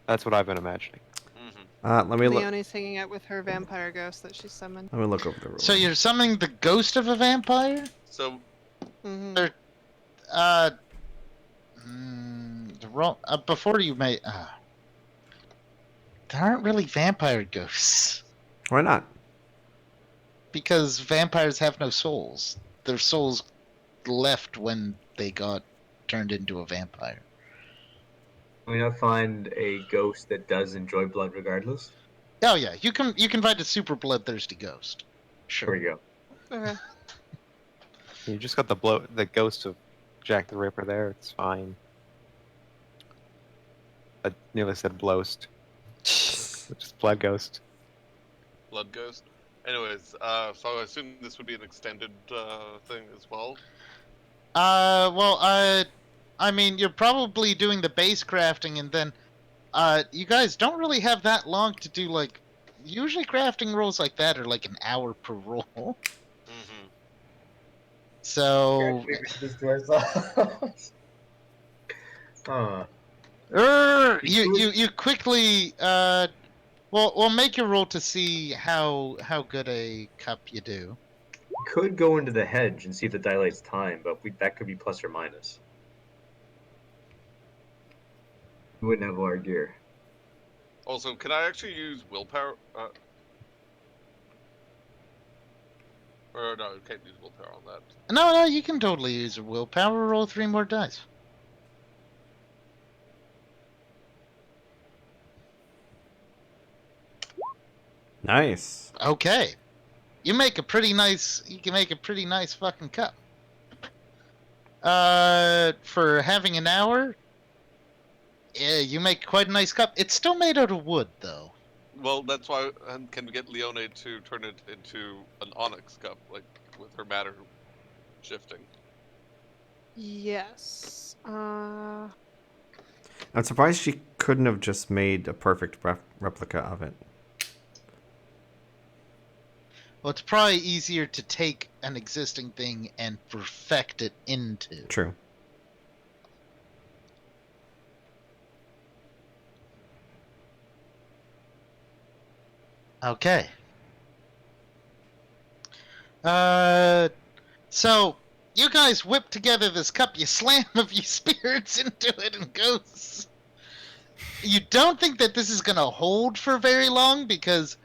That's what I've been imagining. Mm-hmm. Let me look. Leonie's hanging out with her vampire ghost that she summoned. Let me look over the rules. So you're summoning the ghost of a vampire? So Mm-hmm. There- the roll before you may. There aren't really vampire ghosts Why not? because vampires have no souls. Their souls left when they got turned into a vampire. Can we not find a ghost that does enjoy blood regardless? Oh yeah, you can find a super bloodthirsty ghost. There we Sure. go. Okay. You just got the ghost of Jack the Ripper there. It's fine. I nearly said blowst, which is blood ghost. Blood Ghost. Anyways, so I assume this would be an extended thing as well. Well, I mean, you're probably doing the base crafting, and then, you guys don't really have that long to do, like, usually crafting rolls like that are like an hour per roll. Mm-hmm. So, We did this to ourselves. Huh. you quickly, we'll make your roll to see how good a cup you do. Could go into the hedge and see if it dilates time, but that could be plus or minus. We wouldn't have all our gear. Also, can I actually use willpower? Or no, I can't use willpower on that. No, you can totally use a willpower. Roll 3 more dice. Nice. Okay. You can make a pretty nice fucking cup. For having an hour, yeah, you make quite a nice cup. It's still made out of wood, though. Well, that's why. And can we get Leone to turn it into an onyx cup, like with her matter shifting? Yes. I'm surprised she couldn't have just made a perfect replica of it. Well, it's probably easier to take an existing thing and perfect it into. True. Okay. So you guys whip together this cup. You slam a few spirits into it, and goes. You don't think that this is gonna hold for very long because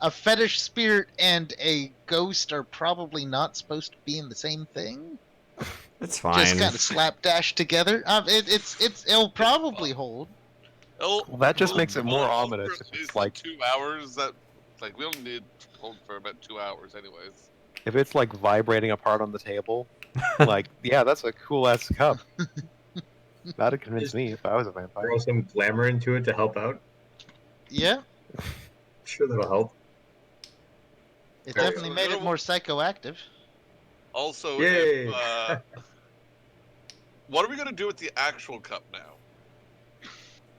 a fetish spirit and a ghost are probably not supposed to be in the same thing. It's fine. Just kind of slapdash together. It'll probably hold. Well, that just makes it more ominous if it's like 2 hours. That like we don't need to hold for about 2 hours, anyways. if it's like vibrating apart on the table. Like, yeah, that's a cool ass cup. That'd convince me if I was a vampire. Throw some glamour into it to help out. Yeah, Sure, that'll help. it Okay, definitely so made you it know- more psychoactive. Also, Yay! what are we gonna do with the actual cup now?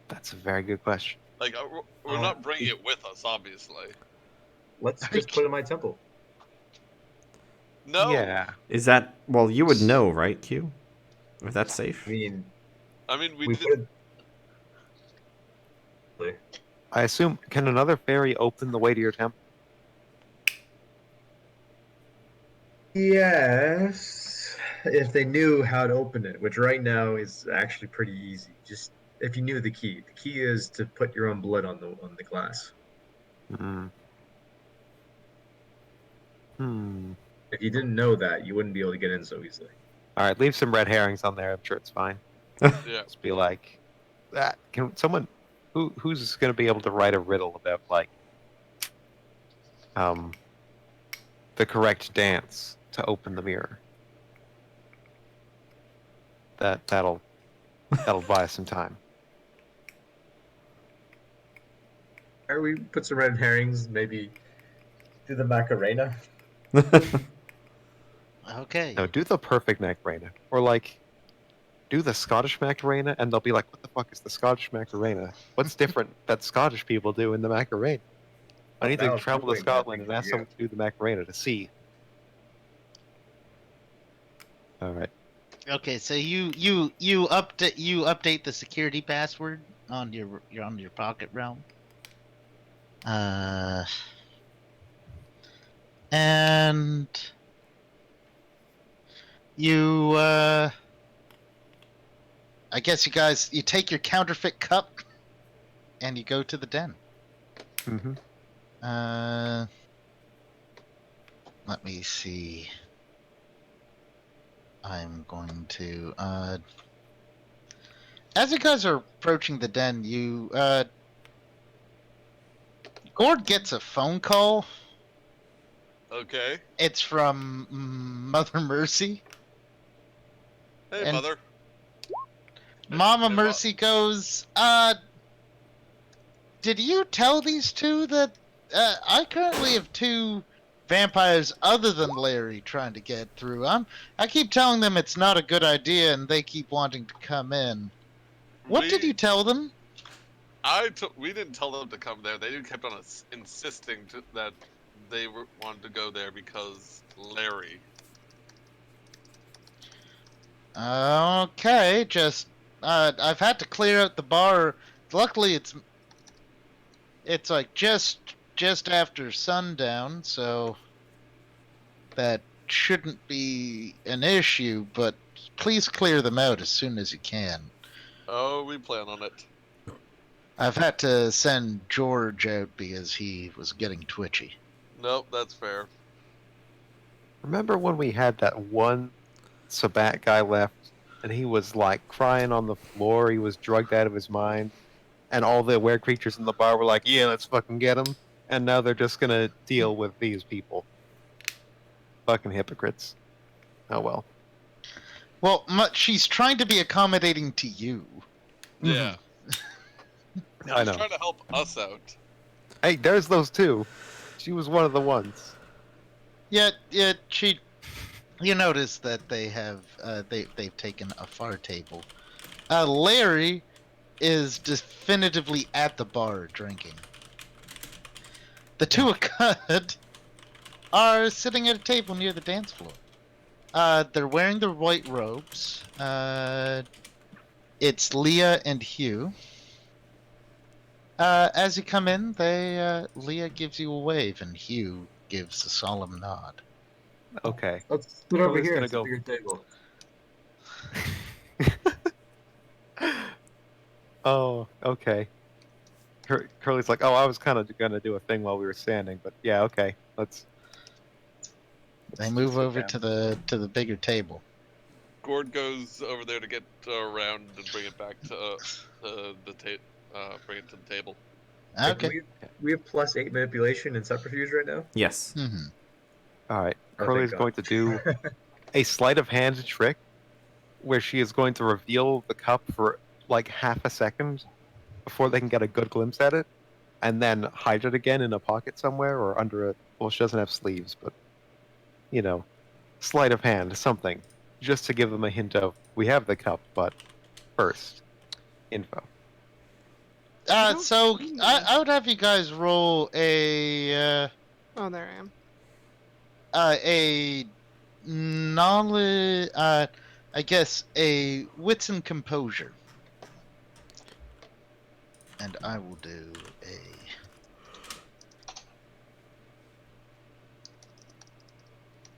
That's a very good question. Like, we're not bringing it with us, obviously. Let's just put it in my temple. No. Yeah. Is that... Well, you would know, right, Q? If that's safe? I mean, we we did. put it. I assume, can another fairy open the way to your temple? Yes, if they knew how to open it, which right now is actually pretty easy. Just if you knew the key. The key is to put your own blood on the glass. Hmm. Hmm. If you didn't know that, you wouldn't be able to get in so easily. All right, leave some red herrings on there. I'm sure it's fine. Yeah. Just be like, that. Can someone who's going to be able to write a riddle about like, the correct dance to open the mirror? That'll buy us some time. Or we put some red herrings, maybe do the Macarena. Okay. No, do the perfect Macarena, or like, do the Scottish Macarena, and they'll be like, "What the fuck is the Scottish Macarena? What's different that Scottish people do in the Macarena?" I need to Well, travel to doing that Scotland thing and ask for someone to do the Macarena to see. All right. Okay, so you update the security password on your pocket realm. And you I guess you take your counterfeit cup and you go to the den. Mm-hmm. Let me see. I'm going to as you guys are approaching the den, Gord gets a phone call. Okay. It's from Mother Mercy. Hey, And- mother. Mama Hey, Mercy goes, did you tell these two that I currently have two vampires other than Larry trying to get through? I keep telling them it's not a good idea, and they keep wanting to come in. What did you tell them? We didn't tell them to come there. They kept on insisting that they wanted to go there because Larry. Okay, just I've had to clear out the bar. Luckily, it's like just after sundown, so that shouldn't be an issue. But please clear them out as soon as you can. Oh, we plan on it. I've had to send George out because he was getting twitchy. Nope, that's fair. Remember when we had that one Sabat guy left, and he was like crying on the floor? He was drugged out of his mind, and all the were creatures in the bar were like, "Yeah, let's fucking get him." And now they're just gonna deal with these people. Fucking hypocrites. Oh well. Well, she's trying to be accommodating to you. Yeah. I know. She's trying to help us out. Hey, there's those two. She was one of the ones. Yet she. You notice that they have they've taken a far table. Larry is definitively at the bar drinking. The two Akkad are sitting at a table near the dance floor. They're wearing their white robes. It's Leah and Hugh. As you come in, Leah gives you a wave, and Hugh gives a solemn nod. Okay. Let's split over Curly's here gonna and go- go. Your table. Oh, okay. Curly's like, oh, I was kind of gonna do a thing while we were standing, but yeah, okay. Let's. They move sit over down. to the bigger table. Gord goes over there to get around and bring it back to bring it to the table. Okay. We have +8 manipulation and subterfuge right now. Yes. Mm-hmm. All right. Oh, Curly's thank going to do a sleight of hand trick, where she is going to reveal the cup for like half a second before they can get a good glimpse at it, and then hide it again in a pocket somewhere or under a. Well, she doesn't have sleeves, but you know, sleight of hand, something, just to give them a hint of we have the cup, but first, info. So I would have you guys roll a Oh, there I am. a knowledge. I guess a wits and composure, and I will do a.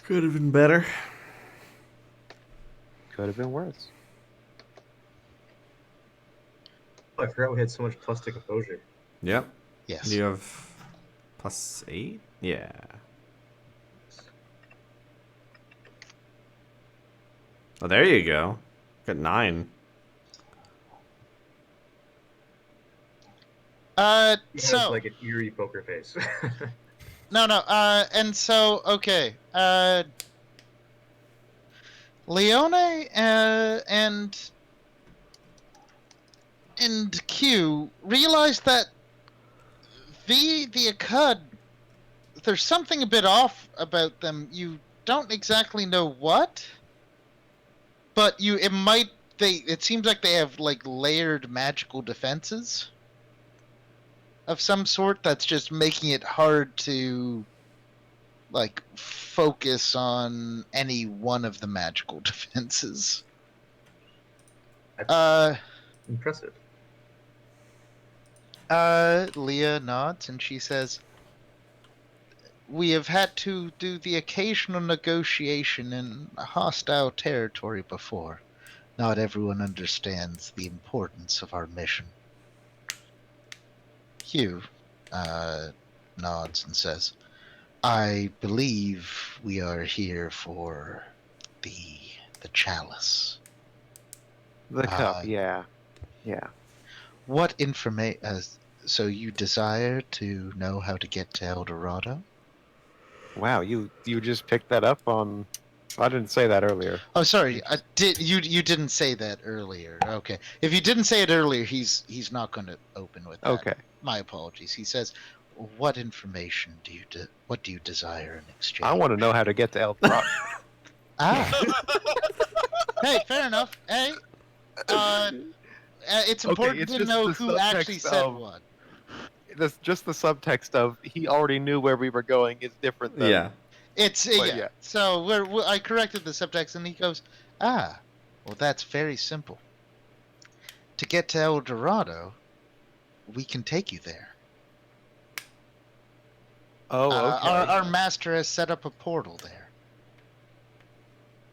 Could have been better. Could have been worse. I forgot we had so much plus to composure. Yep. Yes. Do you have +8? Yeah. Oh, there you go. Got 9. He has So like an eerie poker face. no. And so okay. Leone and Q realized that the Akkad, there's something a bit off about them. You don't exactly know what, but it seems like they have like layered magical defenses of some sort that's just making it hard to like focus on any one of the magical defenses. Impressive. Leah nods and she says, "We have had to do the occasional negotiation in hostile territory before. Not everyone understands the importance of our mission." Hugh nods and says, "I believe we are here for the chalice." The cup, yeah. What information? So you desire to know how to get to El Dorado? Wow, you just picked that up on I didn't say that earlier. Oh, sorry. You didn't say that earlier? Okay. If you didn't say it earlier, he's not going to open with that. Okay. My apologies. He says, "What information what do you desire in exchange?" I want to know how to get to El Dorado. Hey, fair enough. Hey, it's important it's to just know the who actually subtext said of- what. That's just the subtext of he already knew where we were going is different than Yeah. It's But yeah. So I corrected the subtext, and he goes, "Ah, well, that's very simple. To get to El Dorado, we can take you there. Oh, okay. Our master has set up a portal there.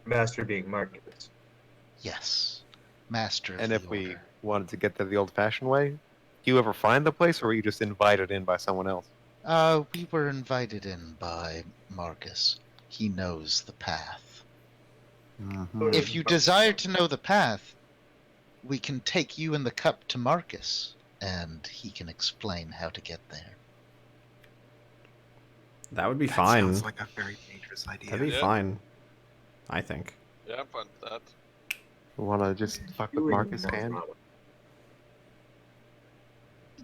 Master being Marcus. Yes, master of And the if we order. wanted to get there the old-fashioned way, do you ever find the place, or were you just invited in by someone else? We were invited in by Marcus. He knows the path. Mm-hmm. If you desire to know the path, we can take you in the cup to Marcus, and he can explain how to get there." That would be That fine. sounds like a very dangerous idea. That'd be Yeah. fine. I think. Yeah, I'm fine with that. We want to just fuck with Doing Marcus El and. Dorado.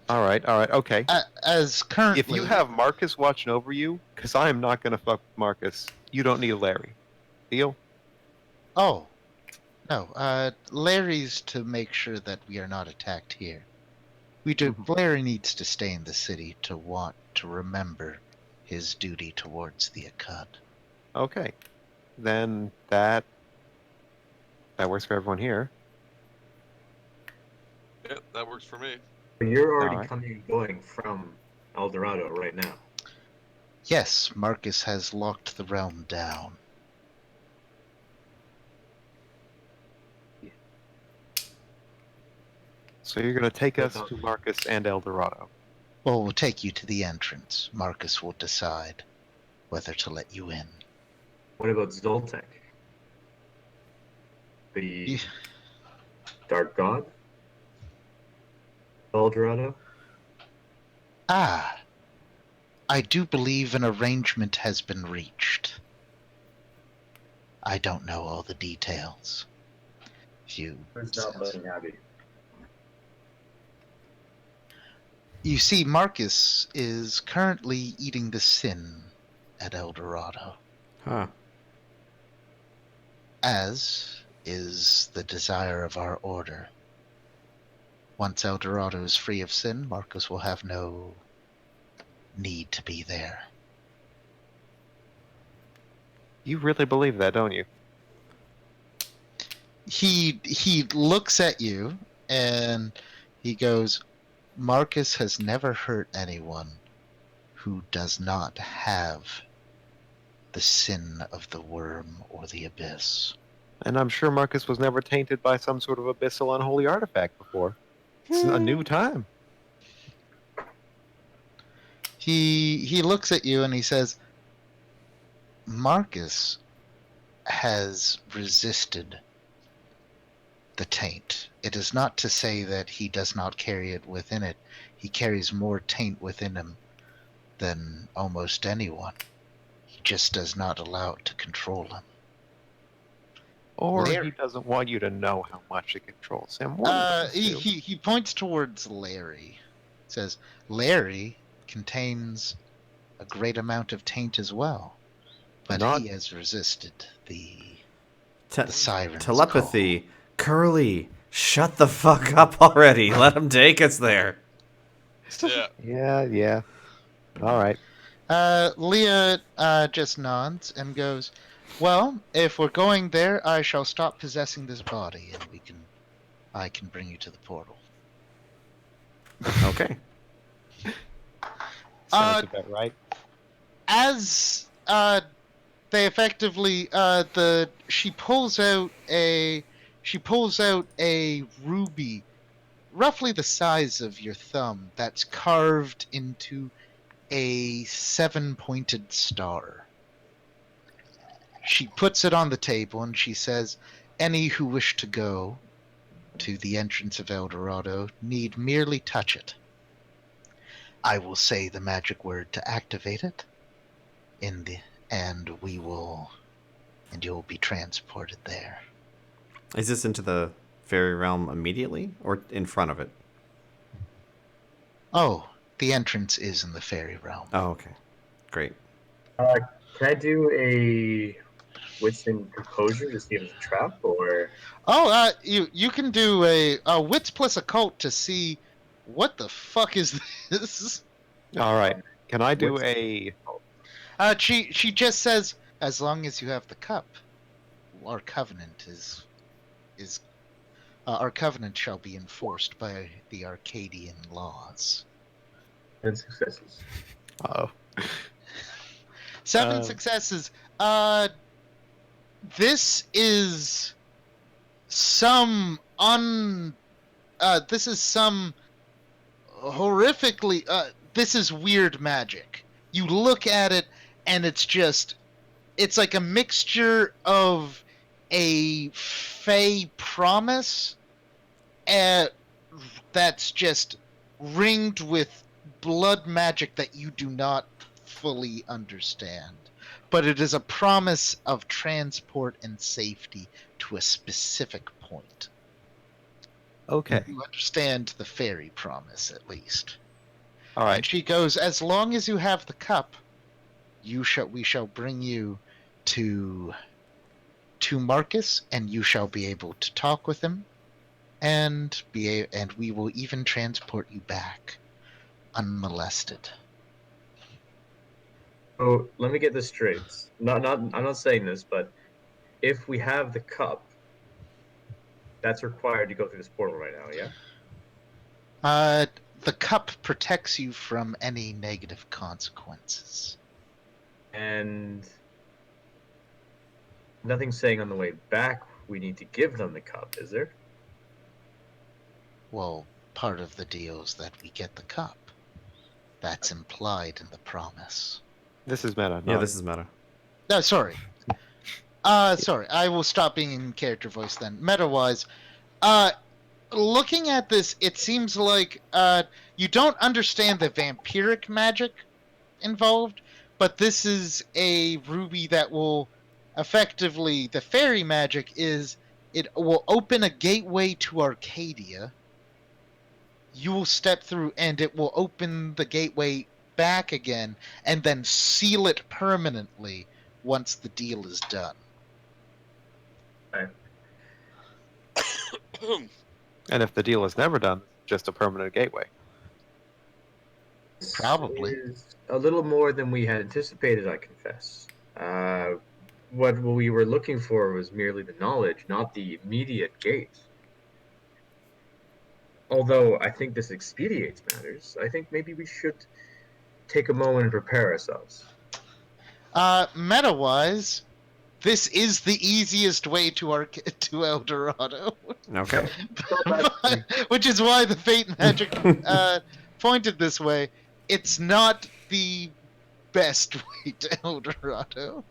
All right, okay. As currently, If you have Marcus watching over you, because I am not going to fuck with Marcus, you don't need Larry. Deal? Oh, no. Larry's to make sure that we are not attacked here. We do. Mhm. Larry needs to stay in the city to want to remember his duty towards the Akkad. Okay. Then that works for everyone here. Yeah, that works for me. But you're already Alright. coming and going from El Dorado right now. Yes, Marcus has locked the realm down. So you're going to take us That's to Marcus and El Dorado. Well, we'll take you to the entrance. Marcus will decide whether to let you in. What about Zoltek? The You- Dark God? El Dorado? Ah, I do believe an arrangement has been reached. I don't know all the details. You see, Marcus is currently eating the sin at El Dorado, Huh. as is the desire of our order. Once El Dorado is free of sin, Marcus will have no need to be there. You really believe that, don't you? He looks at you and he goes, "Marcus has never hurt anyone who does not have the sin of the worm or the abyss." And I'm sure Marcus was never tainted by some sort of abyssal unholy artifact before. It's a new time. He looks at you and he says, "Marcus has resisted the taint. It is not to say that he does not carry it within it. He carries more taint within him than almost anyone. He just does not allow it to control him." Or Larry. he doesn't want you to know how much it controls him. One of those two. He points towards Larry. Says, "Larry contains a great amount of taint as well, but Not- he has resisted the Te- siren's telepathy. Curly, shut the fuck up already. Let him take us there. Yeah. Yeah. All right. call." Leah just nods and goes, "Well, if we're going there, I shall stop possessing this body, and I can bring you to the portal." Okay. Sounds about right. As they effectively she pulls out a ruby roughly the size of your thumb that's carved into a 7-pointed star. She puts it on the table and she says, "Any who wish to go to the entrance of El Dorado need merely touch it. I will say the magic word to activate it, and we will and you will be transported there. Is this into the fairy realm immediately or in front of it? Oh, the entrance is in the fairy realm. Oh, okay. Great. Can I do a wits and composure to see if it's a trap, or Oh, you can do a wits plus occult to see what the fuck is this. All right. Can I do What's- a? She just says, as long as you have the cup, our covenant our covenant shall be enforced by the Arcadian laws. 10 successes? Oh. 7 successes. This is some this is some horrifically this is weird magic. You look at it and it's like a mixture of a fey promise that's just ringed with blood magic that you do not fully understand. But it is a promise of transport and safety to a specific point. Okay. You understand the fairy promise, at least. All And right. she goes, as long as you have the cup, we shall bring you to Marcus, and you shall be able to talk with him, and we will even transport you back unmolested. So let me get this straight. I'm not saying this, but if we have the cup, that's required to go through this portal right now, yeah? The cup protects you from any negative consequences. And nothing's saying on the way back we need to give them the cup, is there? Well, part of the deal is that we get the cup. That's implied in the promise. This is meta. Yeah, not- this is meta. No, sorry. Sorry. I will stop being in character voice then. Meta-wise, looking at this, it seems like you don't understand the vampiric magic involved, but this is a ruby that will effectively, the fairy magic is, it will open a gateway to Arcadia. You will step through and it will open the gateway back again and then seal it permanently once the deal is done. And if the deal is never done, just a permanent gateway. Probably. Is a little more than we had anticipated, I confess. What we were looking for was merely the knowledge, not the immediate gate. Although I think this expedites matters, I think maybe we should take a moment and prepare ourselves. Meta-wise, this is the easiest way to El Dorado. Okay. Which is why the fate magic pointed this way. It's not the best way to El Dorado.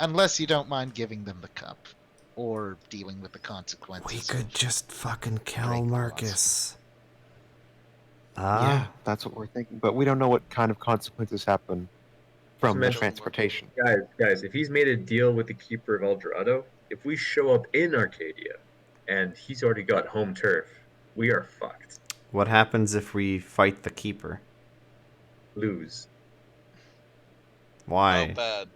Unless you don't mind giving them the cup. Or dealing with the consequences. We could just fucking kill break the Marcus. Yeah, that's what we're thinking. But we don't know what kind of consequences happen from the Mental- transportation. Guys, if he's made a deal with the Keeper of El Dorado, if we show up in Arcadia and he's already got home turf, we are fucked. What happens if we fight the keeper? Lose. Why? How bad?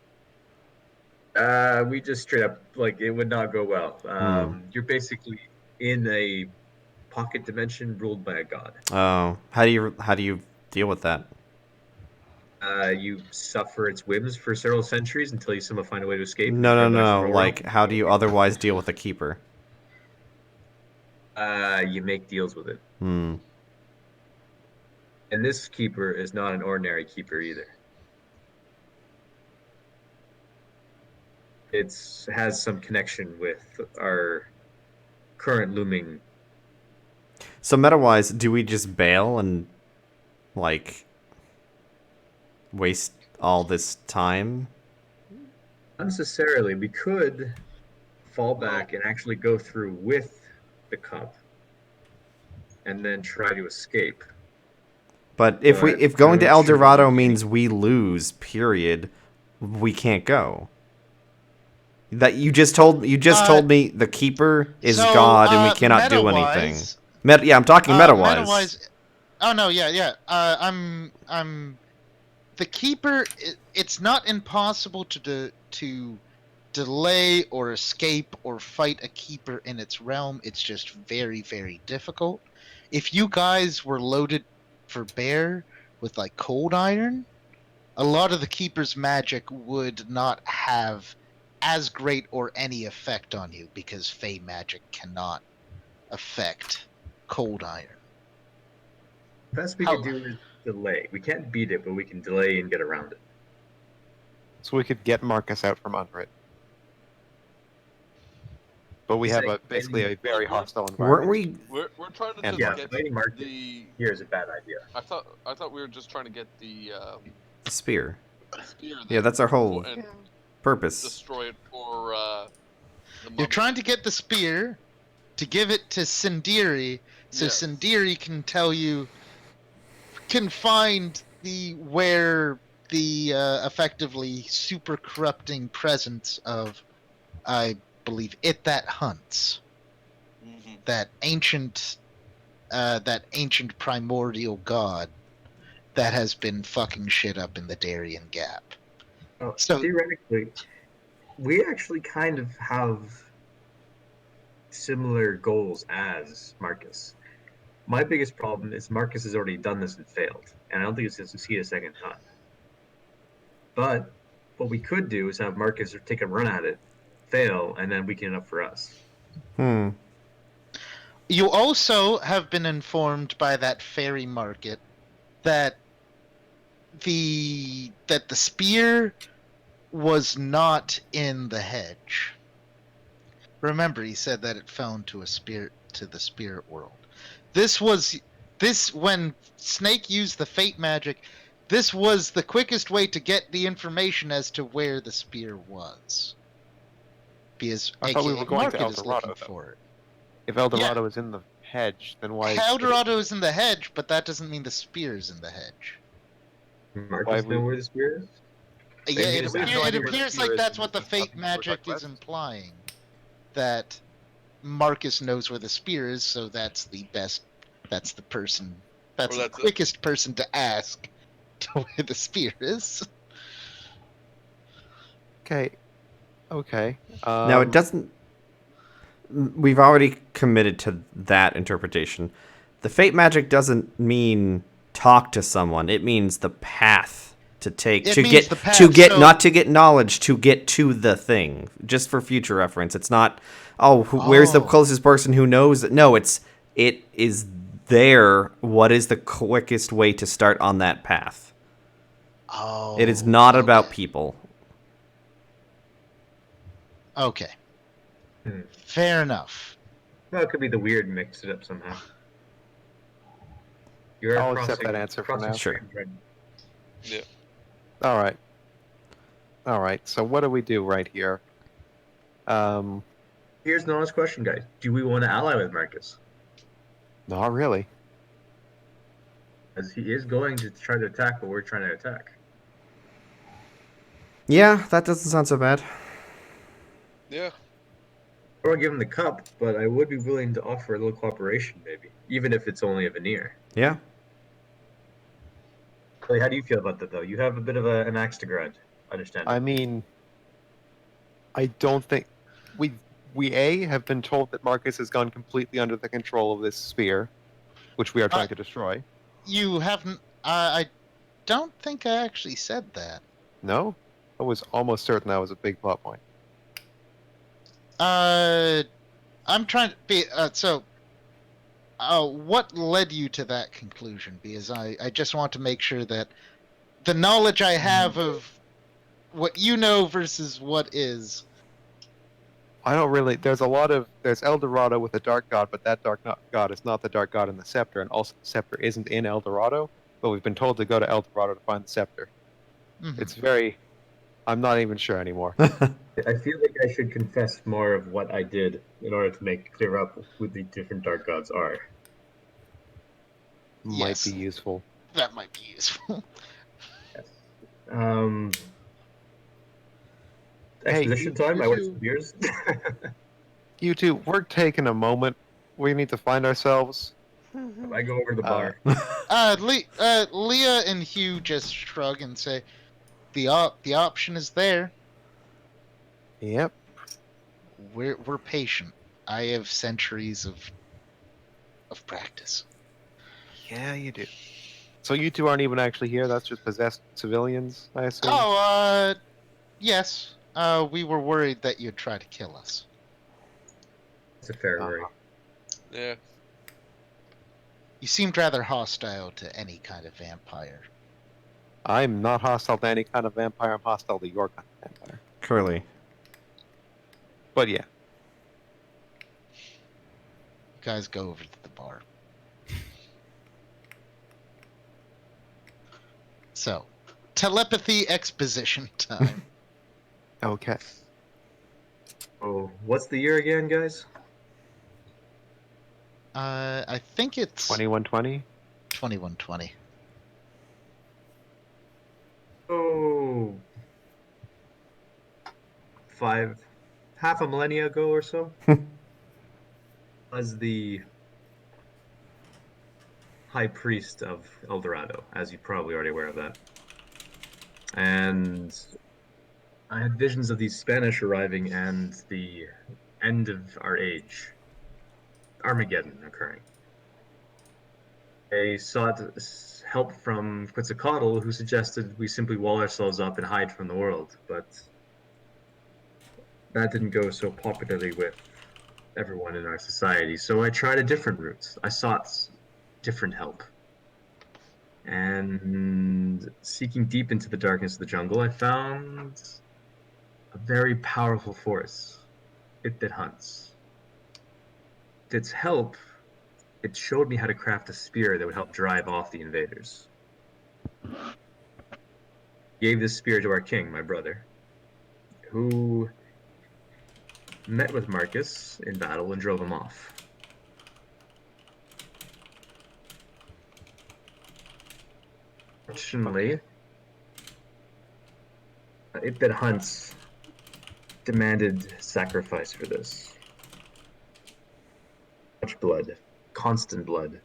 We just straight up, like, it would not go well. You're basically in a pocket dimension ruled by a god. Oh, how do you deal with that? You suffer its whims for several centuries until you somehow find a way to escape. No. Like, how do you otherwise deal with a keeper? You make deals with it. Hmm. And this keeper is not an ordinary keeper either. It has some connection with our current looming. So meta-wise, do we just bail and, like, waste all this time? Not necessarily. We could fall back and actually go through with the cup and then try to escape. But if But if going to El shouldn't Dorado we- means we lose, period, we can't go. That you just told me the keeper is so, God and we cannot do anything. meta-wise, Yeah, I'm talking meta-wise. meta-wise. Oh no, yeah. The keeper. It's not impossible to delay or escape or fight a keeper in its realm. It's just very, very difficult. If you guys were loaded for bear with like cold iron, a lot of the keeper's magic would not have as great or any effect on you because fey magic cannot affect cold iron. Best we How- could do is delay. We can't beat it, but we can delay and get around it. So we could get Marcus out from under it. But we have basically a very hostile environment. Weren't we? We're trying to And just Yeah, get fighting Marcus the. here is a bad idea. I thought we were just trying to get the The spear. spear. Yeah, that's our whole and Yeah. purpose. destroy it for the You're mummy. trying to get the spear to give it to Sindiri, so Yes. Sindiri can find where the effectively super corrupting presence of, I believe, that hunts, Mhm. that ancient primordial god that has been fucking shit up in the Darien Gap. Oh, So- theoretically, we actually kind of have similar goals as Marcus. My biggest problem is Marcus has already done this and failed, and I don't think it's going to succeed a second time. But what we could do is have Marcus take a run at it, fail, and then weaken it up for us. You also have been informed by that fairy market that the spear was not in the hedge. Remember, he said that it fell into the spirit world. When Snake used the fate magic, this was the quickest way to get the information as to where the spear was. Because I thought we AKA were going to Market El is Dorado, looking though. for it. If El Dorado is in the hedge, then why? El Dorado is in the hedge, but that doesn't mean the spear is in the hedge. Marcus know where the spear is? Yeah, Maybe it, just have appear, no it idea where the appears spear like is that's and what the just fate nothing towards magic Northwest. is implying. That Marcus knows where the spear is, so that's the person. That's Or the that's it. quickest person to ask to where the spear is. Okay. Now it doesn't. We've already committed to that interpretation. The fate magic doesn't mean talk to someone. It means the path to take It to means get the path, to get so- not to get knowledge, to get to the thing. Just for future reference, it's not. Where's the Oh. closest person who knows it? No, it is there. What is the quickest way to start on that path? Oh. It is not okay. about people. Okay. Hmm. Fair enough. Well, it could be the weird mix it up somehow. You're I'll accept that answer for crossing now. Sure. streams right now. Yeah. All right. So what do we do right here? Here's the honest question, guys. Do we want to ally with Marcus? Not really. Because he is going to try to attack what we're trying to attack. Yeah, that doesn't sound so bad. Yeah. I won't give him the cup, but I would be willing to offer a little cooperation, maybe. Even if it's only a veneer. Yeah. Really, how do you feel about that, though? You have a bit of an axe to grind. Understand? I mean, I don't think we have been told that Marcus has gone completely under the control of this spear, which we are trying to destroy. You haven't. I don't think I actually said that. No, I was almost certain that was a big plot point. I'm trying to be. What led you to that conclusion? Because I just want to make sure that the knowledge I have of what you know versus what is. I don't really. There's El Dorado with a dark god, but that dark god is not the dark god in the scepter, and also the scepter isn't in El Dorado. But we've been told to go to El Dorado to find the scepter. Mhm. It's very. I'm not even sure anymore. I feel like I should confess more of what I did in order to clear up who the different dark gods are. Might Yes. be useful. That might be useful. exposition time. I ordered some two, beers. you two, we're taking a moment. We need to find ourselves. I go over to the bar. Leah and Hugh just shrug and say, the option is there. Yep. We're patient. I have centuries of practice. Yeah, you do. So you two aren't even actually here. That's just possessed civilians, I assume. Oh, yes. We were worried that you'd try to kill us. It's a fair Uh-huh. worry. Yeah. You seemed rather hostile to any kind of vampire. I'm not hostile to any kind of vampire. I'm hostile to your kind of vampire. Curly. But yeah. You guys go over to the bar. So, telepathy exposition time. Okay. Oh, what's the year again, guys? I think it's 2120. 2120. Oh, half a millennia ago or so, was the high priest of El Dorado, as you're probably already aware of that. And I had visions of the Spanish arriving and the end of our age, Armageddon, occurring. I sought help from Quetzalcoatl, who suggested we simply wall ourselves up and hide from the world, but that didn't go so popularly with everyone in our society. So I tried a different route. I sought different help. And seeking deep into the darkness of the jungle, I found a very powerful force. It that hunts. With its help, it showed me how to craft a spear that would help drive off the invaders. Gave this spear to our king, my brother, who met with Marcus in battle and drove him off. Fortunately, it that hunts demanded sacrifice for this. Much blood, constant blood,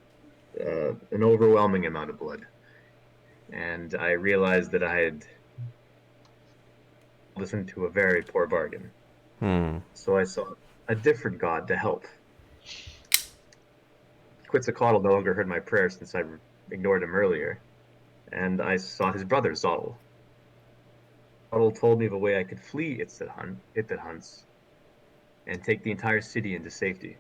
an overwhelming amount of blood. And I realized that I had listened to a very poor bargain. So I sought a different god to help. Quetzalcoatl no longer heard my prayers since I ignored him earlier, and I sought his brother, Zotl. Zotl told me of a way I could flee it that hunts, and take the entire city into safety.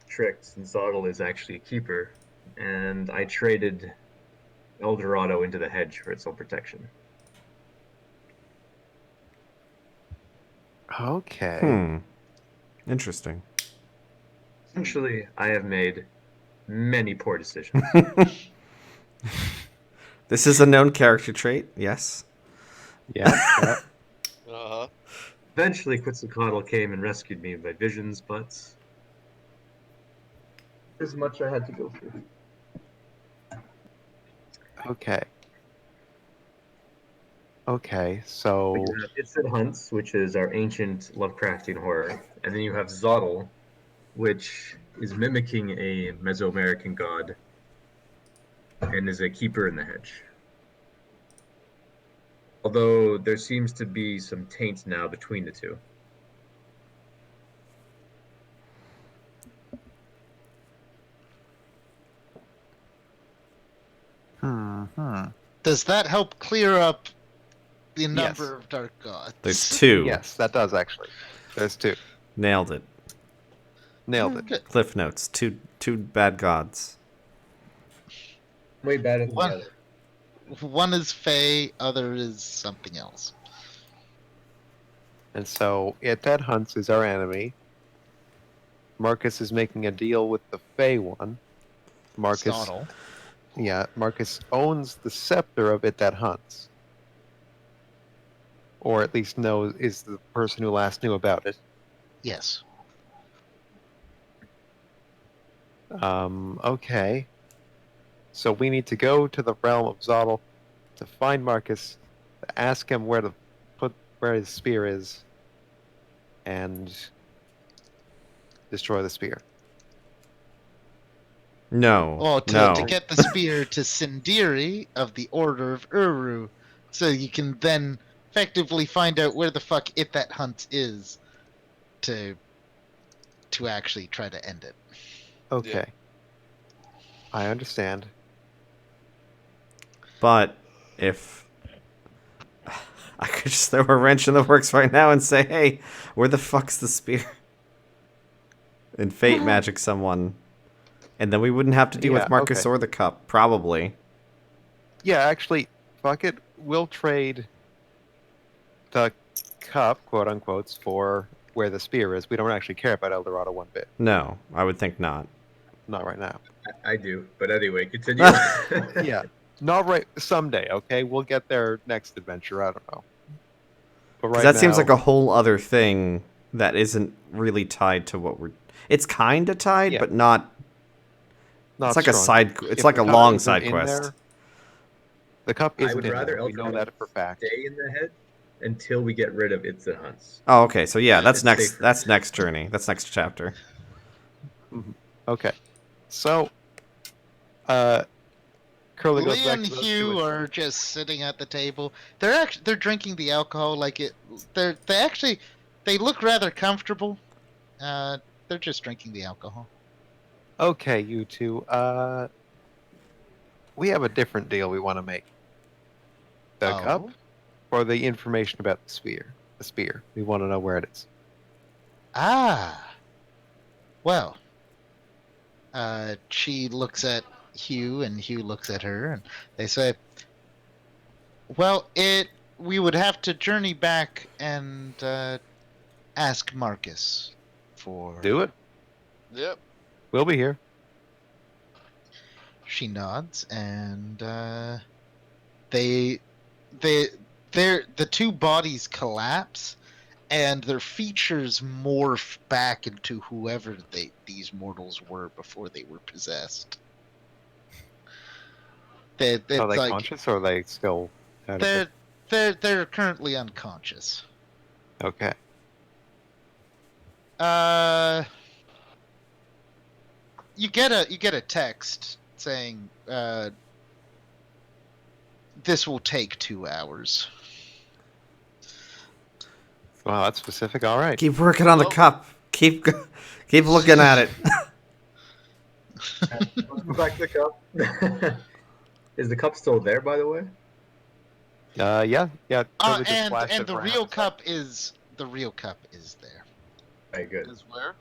Tricked, since Zotl is actually a keeper, and I traded El Dorado into the hedge for its own protection. Okay. Interesting. Essentially, I have made many poor decisions. This is a known character trait, yes. Yeah. Yeah. Uh-huh. Eventually, Quetzalcoatl came and rescued me by visions, but there's much I had to go through. Okay. Okay, so It's at Hunts, which is our ancient Lovecraftian horror, and then you have Zotl, which is mimicking a Mesoamerican god and is a keeper in the hedge. Although there seems to be some taint now between the two. Does that help clear up the number Yes. of dark gods? There's two. yes, that does actually. There's two. Nailed it. Nailed it. Good. Cliff notes. Two bad gods. Way better than One- the other. One is Fae, other is something else. And so it that hunts is our enemy. Marcus is making a deal with the Fey one. Marcus Zotl. Yeah, Marcus owns the scepter of it that hunts. Or at least is the person who last knew about it. Yes. Okay. So we need to go to the realm of Zotl to find Marcus, to ask him where to put where his spear is and destroy the spear. No. Well, no. to get the spear to Sindiri of the Order of Uru, so you can then effectively find out where the fuck it that hunt is to actually try to end it. Okay. I understand. But if I could just throw a wrench in the works right now and say, hey, where the fuck's the spear? And fate magic someone. And then we wouldn't have to deal Yeah, with Marcus okay. or the cup, probably. Yeah, actually, fuck it. We'll trade the cup, quote unquote, for where the spear is. We don't actually care about El Dorado one bit. No, I would think not. Not right now. I do, but anyway, continue. Yeah. Not right. Someday, okay? We'll get there next adventure. I don't know. But right Because that now, seems like a whole other thing that isn't really tied to what we're... It's kind of tied, Yeah. but not... not It's like a strong. side... It's If like the a cup long isn't side in quest. there- the cup I isn't would in rather there. We know that for a fact. stay in the head until we get rid of It's the Hunts. Oh, okay. So yeah, that's It's next. safer. That's next journey. That's next chapter. Okay. So, Curly goes Lee back and to those Hugh two. are just sitting at the table. They're drinking the alcohol like it. They look rather comfortable. They're just drinking the alcohol. Okay, you two. We have a different deal we want to make. The cup or the information about the spear? The spear. We want to know where it is. Ah. Well. She looks at Hugh, and Hugh looks at her, and they say, "Well, we would have to journey back and ask Marcus for." Do it. Yep. We'll be here. She nods, and the two bodies collapse, and their features morph back into whoever these mortals were before they were possessed. Are they like, conscious or are they still out of it? they're currently unconscious. Okay. You get a text saying this will take 2 hours. Wow, that's specific. All right. Keep working on the cup. Keep looking at it. Let's go back to the cup. Is the cup still there, by the way? Yeah. Curly just And flashed it the for real half a cup is there. Very good. Is where?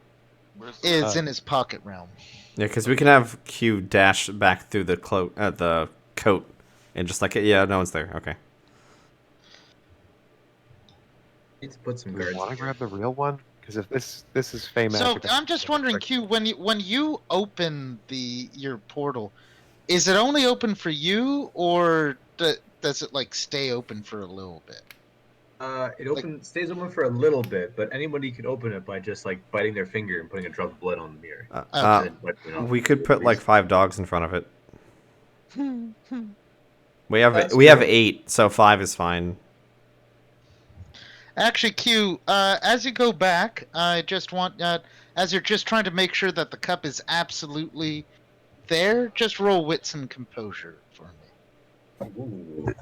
Where's the... It's in his pocket realm. Yeah, because we can have Q dash back through the the coat, and just like yeah, no one's there. Okay. Need to put some Do we guards. want to in grab the real one? Because if this is Fey So magic. I'm just wondering, Q, when you open your portal, is it only open for you, or does it like stay open for a little bit? It stays open for a little bit, but anybody could open it by just like biting their finger and putting a drop of blood on the mirror. And then wiping it off. We could put like 5 dogs in front of it. That's we have true. 8, so 5 is fine. Actually, Q, as you go back, I just want, as you're just trying to make sure that the cup is absolutely there, just roll wits and composure for me. Ooh.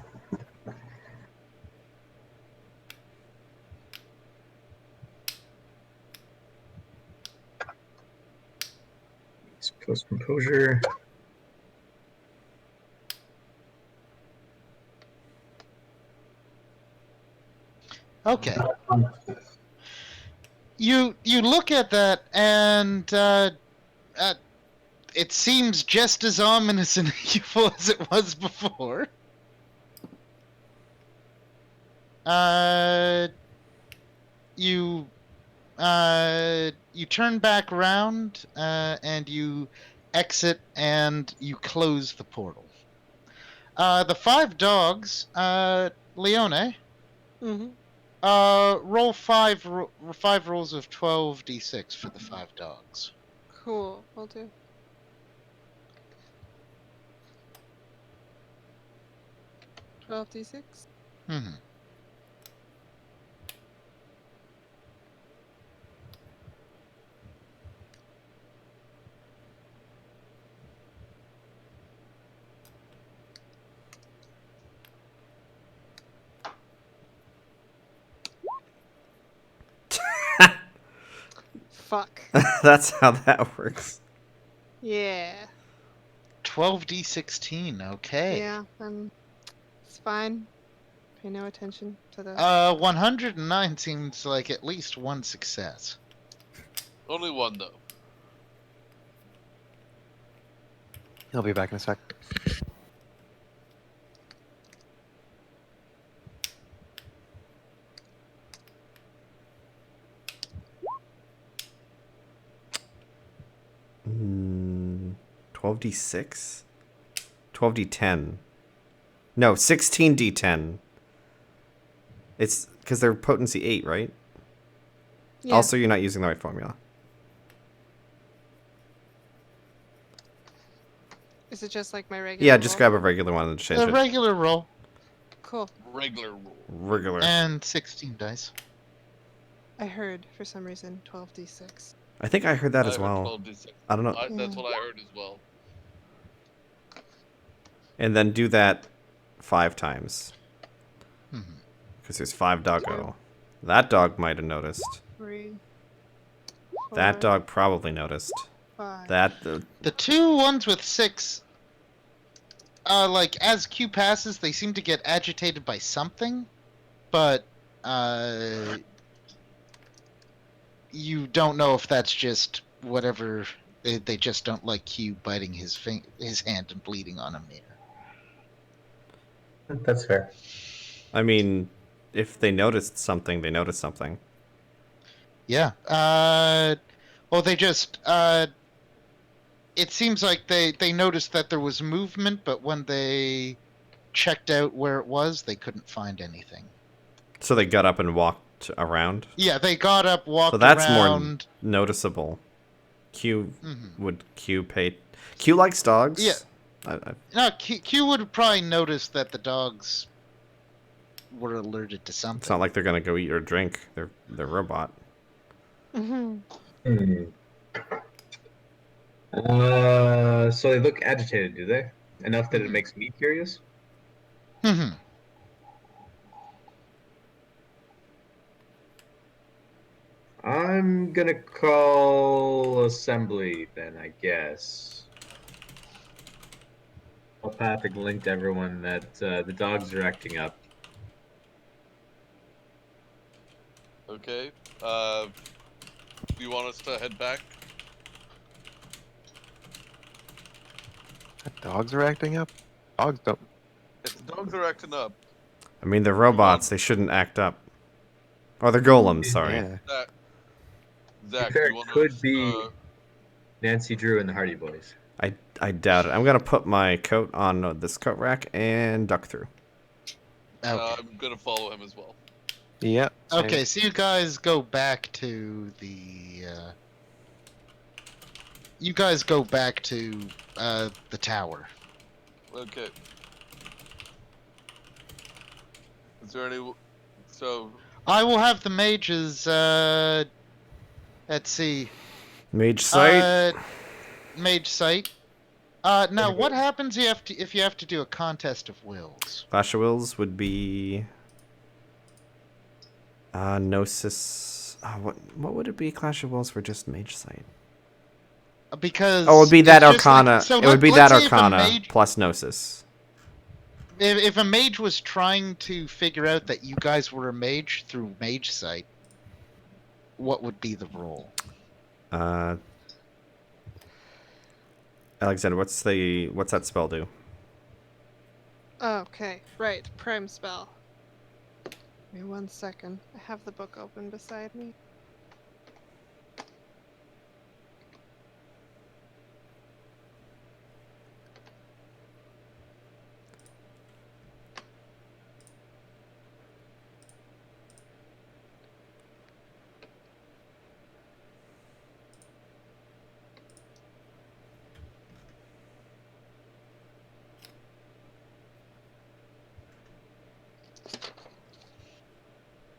Plus composure. Okay. You look at that, and it seems just as ominous and evil as it was before. You turn back around, and you exit, and you close the portal. The 5 dogs, Leone. Mm-hmm. Roll 5 rolls of 12d6 for the 5 dogs. Cool. Will do. 12d6. Mm-hmm. fuck. That's how that works. Yeah. 12d16. Okay. Yeah, then it's fine. Pay no attention to the. 109 seems like at least one success. Only one though. He'll be back in a sec. Mm, 12d6? 12d10. No, 16d10. It's because they're potency 8, right? Yeah. Also, you're not using the right formula. Is it just like my regular? Yeah, just roll? grab a regular one and change The it. regular roll Cool. Regular rule. Regular. and 16 dice. I heard for some reason 12d6. I think I heard that as I heard well. 12d6. I don't know. That's what I heard as well. And then do that 5 times. Mhm. Because there's 5 doggo. That dog might have noticed. 3. That 4, dog probably noticed. 5. The two ones with 6, like as Q passes, they seem to get agitated by something, but you don't know if that's just whatever. They just don't like Q biting his hand and bleeding on him here. That's fair. I mean, if they noticed something, they noticed something. Yeah. Well, they just. It seems like they noticed that there was movement, but when they checked out where it was, they couldn't find anything. So they got up and walked around. Yeah, they got up, walked So that's around. more noticeable. Q Mhm. would Q pay. Q likes dogs. Yeah. I, No, Q would probably notice that the dogs were alerted to something. it's not like they're gonna go eat or drink. They're robot. Mm-hmm. So they look agitated, do they? Enough that it makes me curious? Mhm. I'm gonna call assembly then, I guess. Telepathic link to everyone that the dogs are acting up. Okay. Do you want us to head back? Dogs are acting up? Dogs don't. If the dogs are acting up, I mean, they're robots. They shouldn't act up. Or they're golems. Sorry. Yeah. Zach, fair, do you want could us be- Nancy Drew and the Hardy Boys. I doubt it. I'm gonna put my coat on this coat rack and duck through. Okay. I'm gonna follow him as well. Yeah. same. Okay, so you guys go back to the. You guys go back to the tower. Okay. Is there any? So I will have the mages. Let's see. Mage sight. Mage sight. Now, Okay. what happens if you have to do a contest of wills? Clash of Wills would be. Gnosis. What would it be? Clash of Wills for just Mage sight. Because Oh, it would be that it's just like- Arcana. so it would be let's that say if a Arcana mage- plus Gnosis. If a mage was trying to figure out that you guys were a mage through mage sight, what would be the roll? Alexander, what's that spell do? Okay, right. Prime spell. Give me 1 second. I have the book open beside me.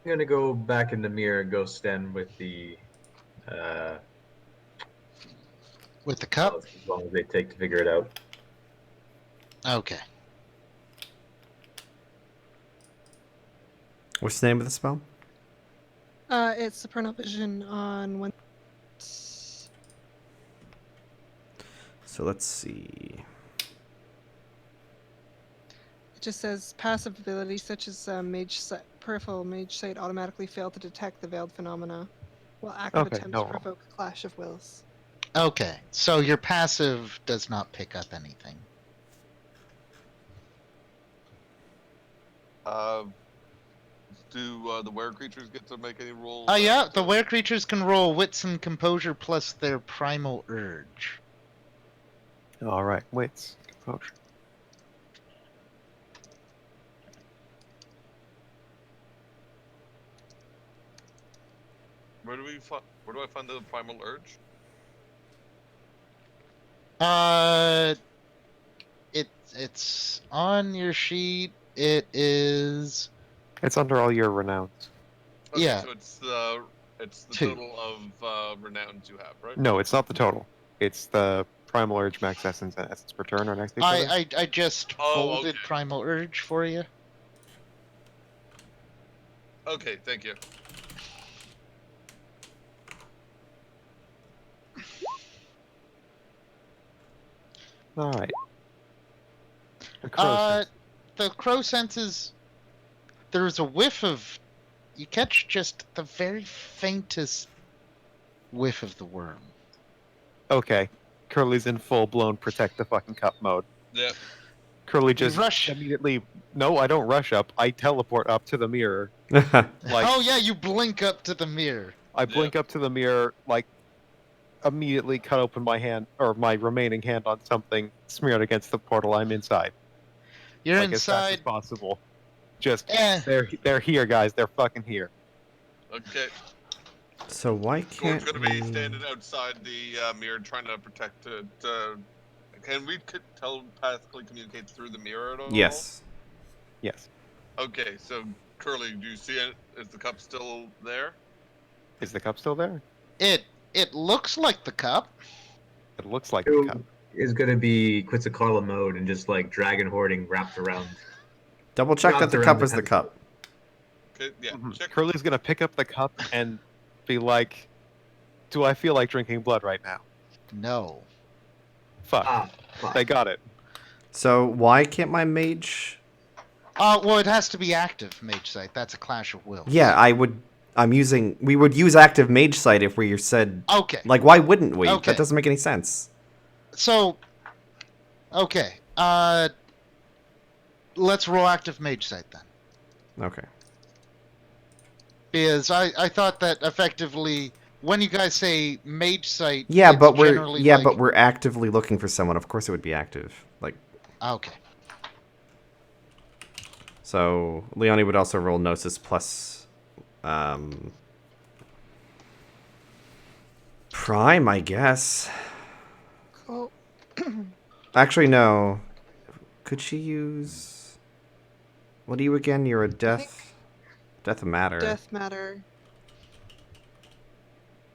I'm gonna go back in the mirror and go stand with the With the cup? as long as they take to figure it out. Okay. What's the name of the spell? It's Supernal Vision on one. So let's see. It just says passive abilities such as peripheral mage sight automatically fail to detect the veiled phenomena, while active Okay, attempts no roll. provoke a clash of wills. Okay, so your passive does not pick up anything. Do the were creatures get to make any rolls? Oh yeah, the were creatures can roll wits and composure plus their primal urge. All right, wits, composure. Where do I find the primal urge? It's on your sheet. It is. It's under all your renowns. Okay, Yeah. so it's the 2. total of renowns you have, right? No, it's not the total. It's the primal urge, max essence, and essence per turn are next to each other. I just Oh, folded okay. primal urge for you. Okay, thank you. All right. The crow sense. The crow senses. There's a whiff of. You catch just the very faintest whiff of the worm. Okay. Curly's in full-blown protect the fucking cup mode. Yep. Curly just rush. immediately... No, I don't rush up. I teleport up to the mirror. Like, oh yeah, you blink up to the mirror. I blink up to the mirror, like, immediately cut open my hand, or my remaining hand on something, smear it against the portal. I'm inside. You're like, as fast as inside. possible. Just, Eh. they're here, guys. They're fucking here. Okay. So why can't Gord's gonna be we... standing outside the mirror trying to protect it. Can we telepathically communicate through the mirror at all? Yes. Yes. Okay, so Curly, do you see it? Is the cup still there? Is the cup still there? It looks like the cup. It looks like the Who cup. is going to be Quetzalcoatl mode and just like dragon hoarding wrapped around. Double check that Wrapped the around cup the is the tentacle. cup. Okay, yeah. Check. Curly's gonna pick up the cup and be like, "Do I feel like drinking blood right now?" No. Fuck. Fuck. They got it. So why can't my mage... Well, it has to be active mage sight. That's a clash of wills. Yeah, we would use active mage sight if we said... Okay. Like, why wouldn't we? Okay. That doesn't make any sense. So, okay. Let's roll active mage sight then. Okay. Because I thought that effectively, when you guys say mage sight, Yeah, it's but generally like... but we're actively looking for someone. Of course it would be active. Like, Okay. so Leonie would also roll Gnosis plus Prime, I guess. Cool. Actually, no. Could she use... What are you again? You're a death... Death matter. Death matter.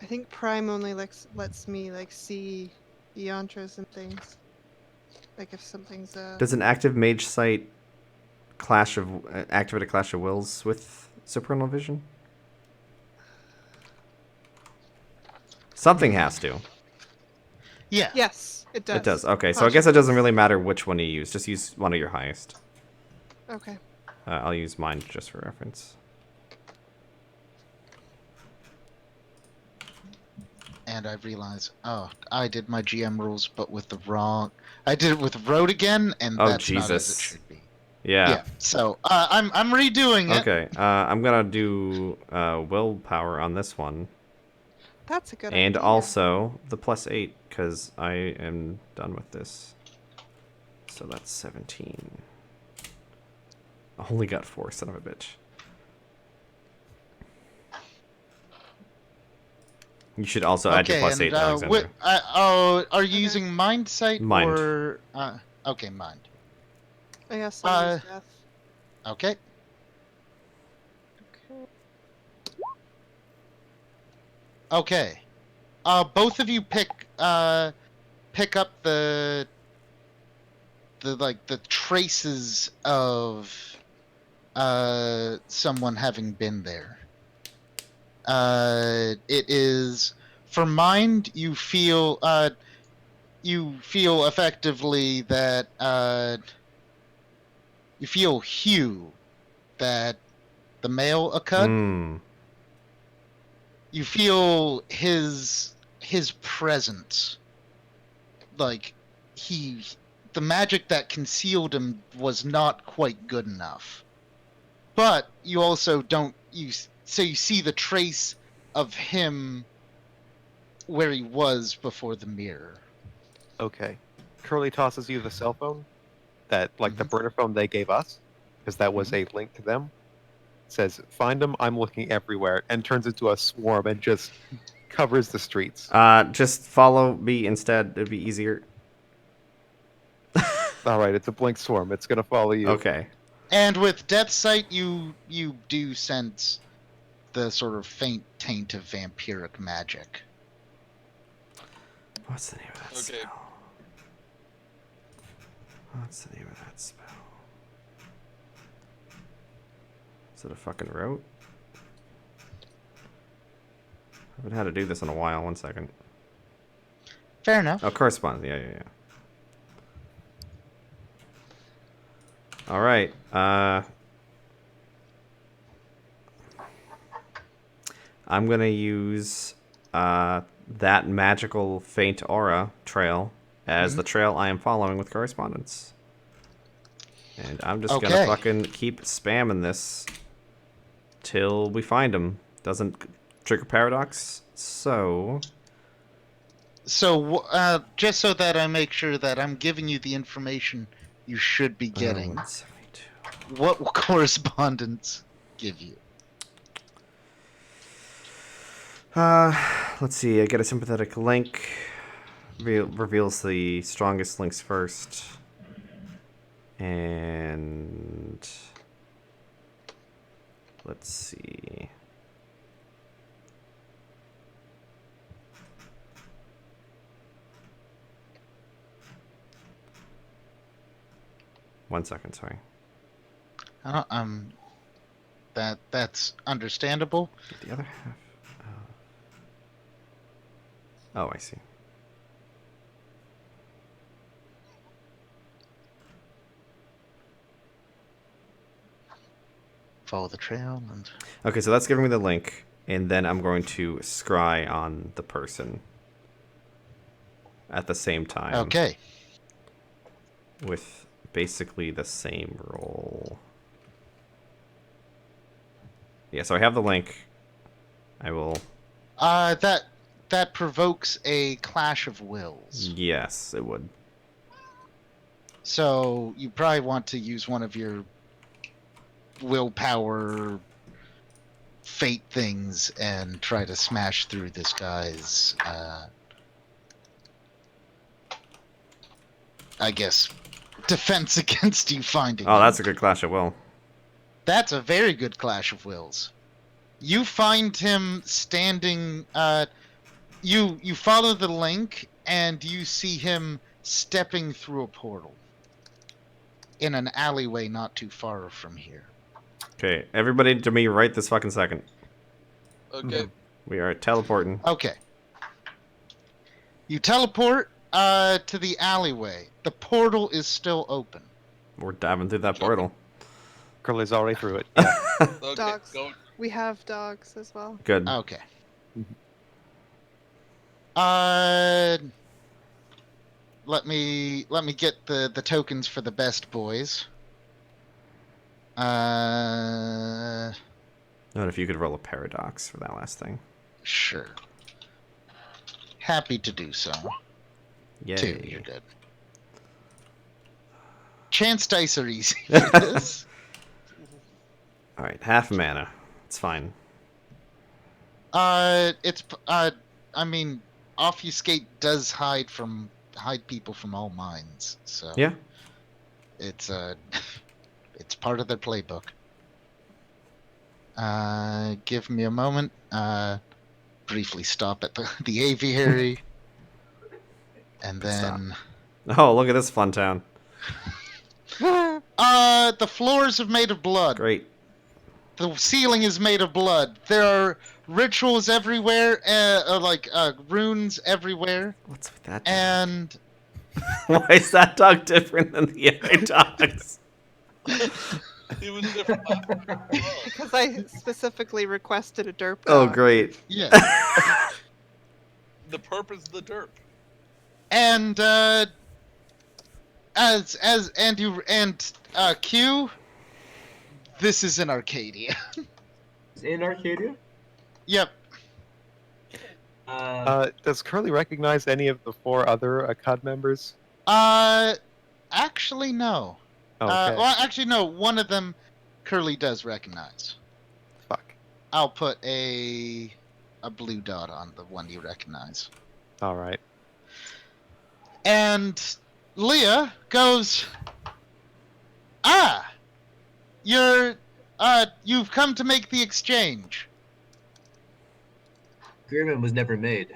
I think Prime only lets me like see the yantras and things. Like if something's Does an active mage sight activate a clash of wills with supernal vision? Something has to. Yeah. Yes, it does. It does. Okay, so I guess it doesn't really matter which one you use. Just use one of your highest. Okay. I'll use mine just for reference. And I realized, I did my GM rules, but with the wrong... I did it with road again, and Oh, that's not as it Jesus. should be. Yeah. So, I'm redoing it. Okay, I'm gonna do willpower on this one. That's a good And idea. also the +8, because I am done with this. So that's 17. I only got 4, son of a bitch. You should also add your +8, Alexander. Are you using mind sight Mind. or... okay, mind. I guess I'll use death. Okay. Okay. Okay. Both of you pick up the traces of someone having been there. It is, for mind, you feel you feel effectively that you feel Hugh, that the male Akut. Mm. You feel his presence, like the magic that concealed him was not quite good enough. But you also you see the trace of him where he was before the mirror. Okay. Curly tosses you the cell phone, that like the Mhm. burner phone they gave us, because that was a link to them. Says, "Find them. I'm looking everywhere," and turns into a swarm and just covers the streets. Just follow me instead. It'd be easier. All right, it's a blink swarm. It's gonna follow you. Okay. And with Death Sight, you do sense the sort of faint taint of vampiric magic. What's the name of that Okay. spell? What's the name of that spell? Is it a fucking rote? I haven't had to do this in a while. 1 second. Fair enough. Oh, correspondence. Yeah. All right. I'm gonna use that magical faint aura trail as the trail I am following with correspondence, and I'm just gonna Okay. fucking keep spamming this till we find him. Doesn't trigger paradox, so So, just so that I make sure that I'm giving you the information you should be getting, 172. what will correspondence give you? Let's see. I get a sympathetic link. Reveals the strongest links first. And let's see. One second, sorry. That's understandable. The other half. Oh, I see. Follow the trail and Okay, so that's giving me the link, and then I'm going to scry on the person at the same time. okay. With basically the same roll. Yeah, so I have the link. I will. That provokes a clash of wills. Yes, it would. So you probably want to use one of your willpower fate things and try to smash through this guy's I guess defense against you finding Oh, him. that's a good clash of will. That's a very good clash of wills. You find him standing you follow the link and you see him stepping through a portal in an alleyway not too far from here. Okay, everybody to me right this fucking second. Okay. We are teleporting. Okay. You teleport to the alleyway. The portal is still open. We're diving through that portal. Curly's already through it. Yeah. Okay. Dogs. Go. We have dogs as well. Good. Okay. Let me get the tokens for the best boys. Not if you could roll a paradox for that last thing. Sure. Happy to do so. Yay. 2, you're good. Chance dice are easy for this. All right, half mana. It's fine. I mean, obfuscate does hide people from all minds. So Yeah. it's it's part of their playbook. Give me a moment. Briefly stop at the aviary, and then Oh, look at this fun town. the floors are made of blood. Great. The ceiling is made of blood. There are rituals everywhere, like runes everywhere, What's with that? and Why is that dog different than the other dogs? He was different last week as well. Because I specifically requested a derp Oh, dog. great. Yeah. The perp is the derp. And Q, this is in Arcadia. In Arcadia? Yep. Does Curly recognize any of the 4 other CUD members? Actually, no. Okay. Well, actually, no. One of them, Curly does recognize. Fuck. I'll put a blue dot on the one you recognize. All right. And Leah goes, you've come to make the exchange. Agreement was never made.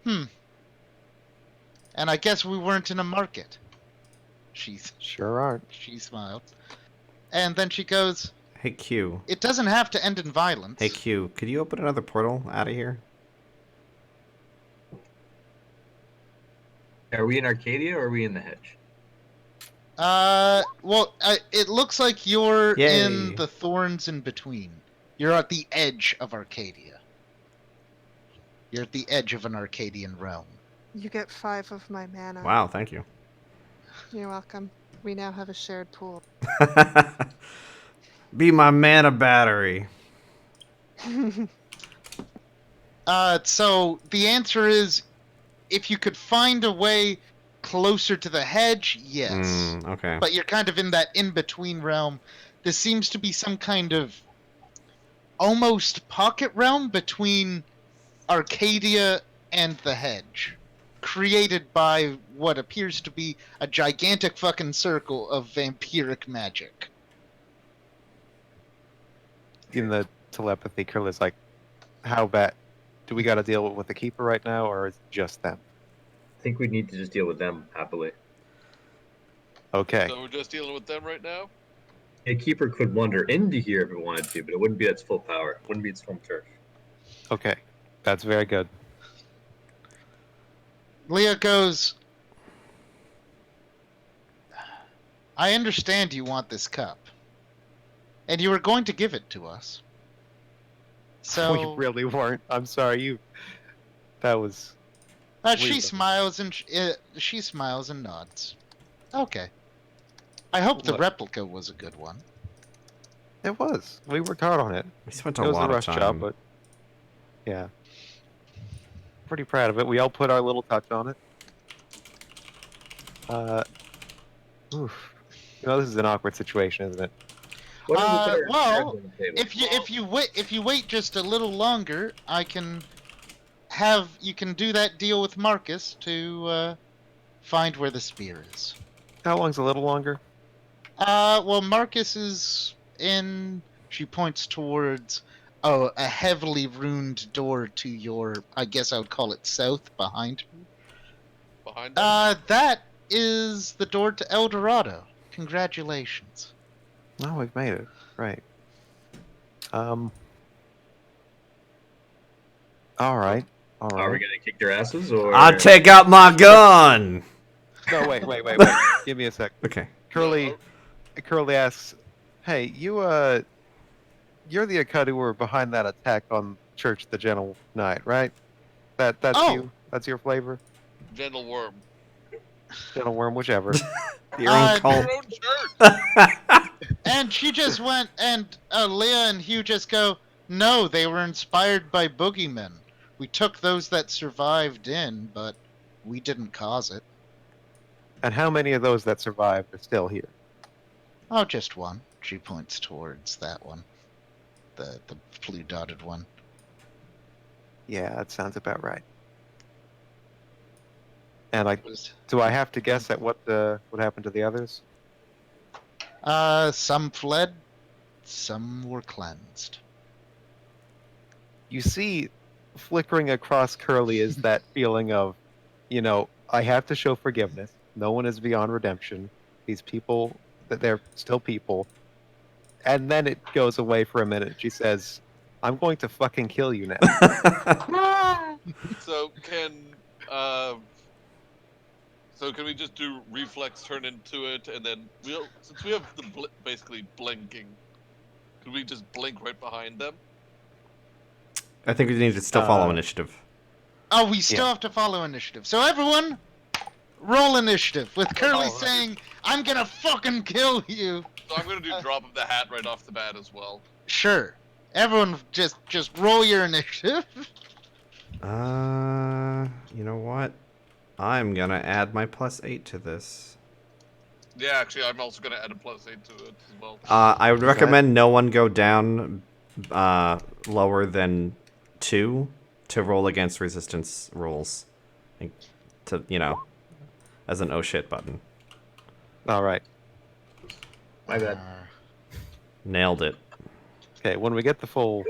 And I guess we weren't in a market. She Sure aren't. smiled. And then she goes, Hey, Q. it doesn't have to end in violence. Hey, Q. Could you open another portal out of here? Are we in Arcadia or are we in the hedge? Well, it looks like you're Yay. in the thorns in between. You're at the edge of Arcadia. You're at the edge of an Arcadian realm. You get 5 of my mana. Wow, thank you. You're welcome. We now have a shared pool. Be my mana battery. So the answer is, if you could find a way closer to the hedge, yes. Okay. But you're kind of in that in-between realm. This seems to be some kind of almost pocket realm between Arcadia and the hedge, created by what appears to be a gigantic fucking circle of vampiric magic. In the telepathy, Curly's like, how bad? Do we got to deal with the Keeper right now, or is it just them? I think we need to just deal with them happily. Okay. So we're just dealing with them right now? A Keeper could wander into here if it wanted to, but it wouldn't be at its full power. It wouldn't be its home turf. Okay. That's very good. Leah goes, I understand you want this cup, and you were going to give it to us. So We really weren't. I'm sorry. That was. she smiles and she smiles and nods. Okay. I hope the What? replica was a good one. It was. We worked hard on it. We spent It a was lot a of rush time. job, but yeah, pretty proud of it. We all put our little touch on it. Oof. This is an awkward situation, isn't it? What if we put our Well, cards on the table? if you wait just a little longer, you can do that deal with Marcus to find where the spear is. How long's a little longer? Well, Marcus is in. She points towards a heavily ruined door to your, I guess I would call it south, behind her. Behind them? That is the door to El Dorado. Congratulations. No, we've made it. Right. All right. All right. Are we gonna kick their asses or? I take out my gun. No, wait. Give me a sec. Okay. Curly asks, "Hey, you're the Akkad who were behind that attack on Church the Gentle Knight, right? That's Oh. you. That's your flavor. Gentle worm. Gentle Worm, whichever." Your own cult. Your own church! And she just went, and Leah and Hugh just go, no, they were inspired by boogeymen. We took those that survived in, but we didn't cause it. And how many of those that survived are still here? Oh, just one. She points towards that one. The blue dotted one. Yeah, that sounds about right. And do I have to guess at what happened to the others? Some fled, some were cleansed. You see, flickering across Curly is that feeling of, I have to show forgiveness. No one is beyond redemption. These people, that they're still people. And then it goes away for a minute. She says, I'm going to fucking kill you now. So can So can we just do reflex turn into it, and then since we have the basically blinking, could we just blink right behind them? I think we need to still follow initiative. Oh, we still have to follow initiative. So everyone, roll initiative with Curly Alright. saying, "I'm gonna fucking kill you." So I'm gonna do drop of the hat right off the bat as well. Sure. Everyone, just roll your initiative. You know what? I'm gonna add my +8 to this. Yeah, actually, I'm also gonna add a +8 to it as well. I would recommend no one go down lower than 2 to roll against resistance rolls. To, as an oh shit button. All right. My bad. Nailed it. Okay, when we get the full...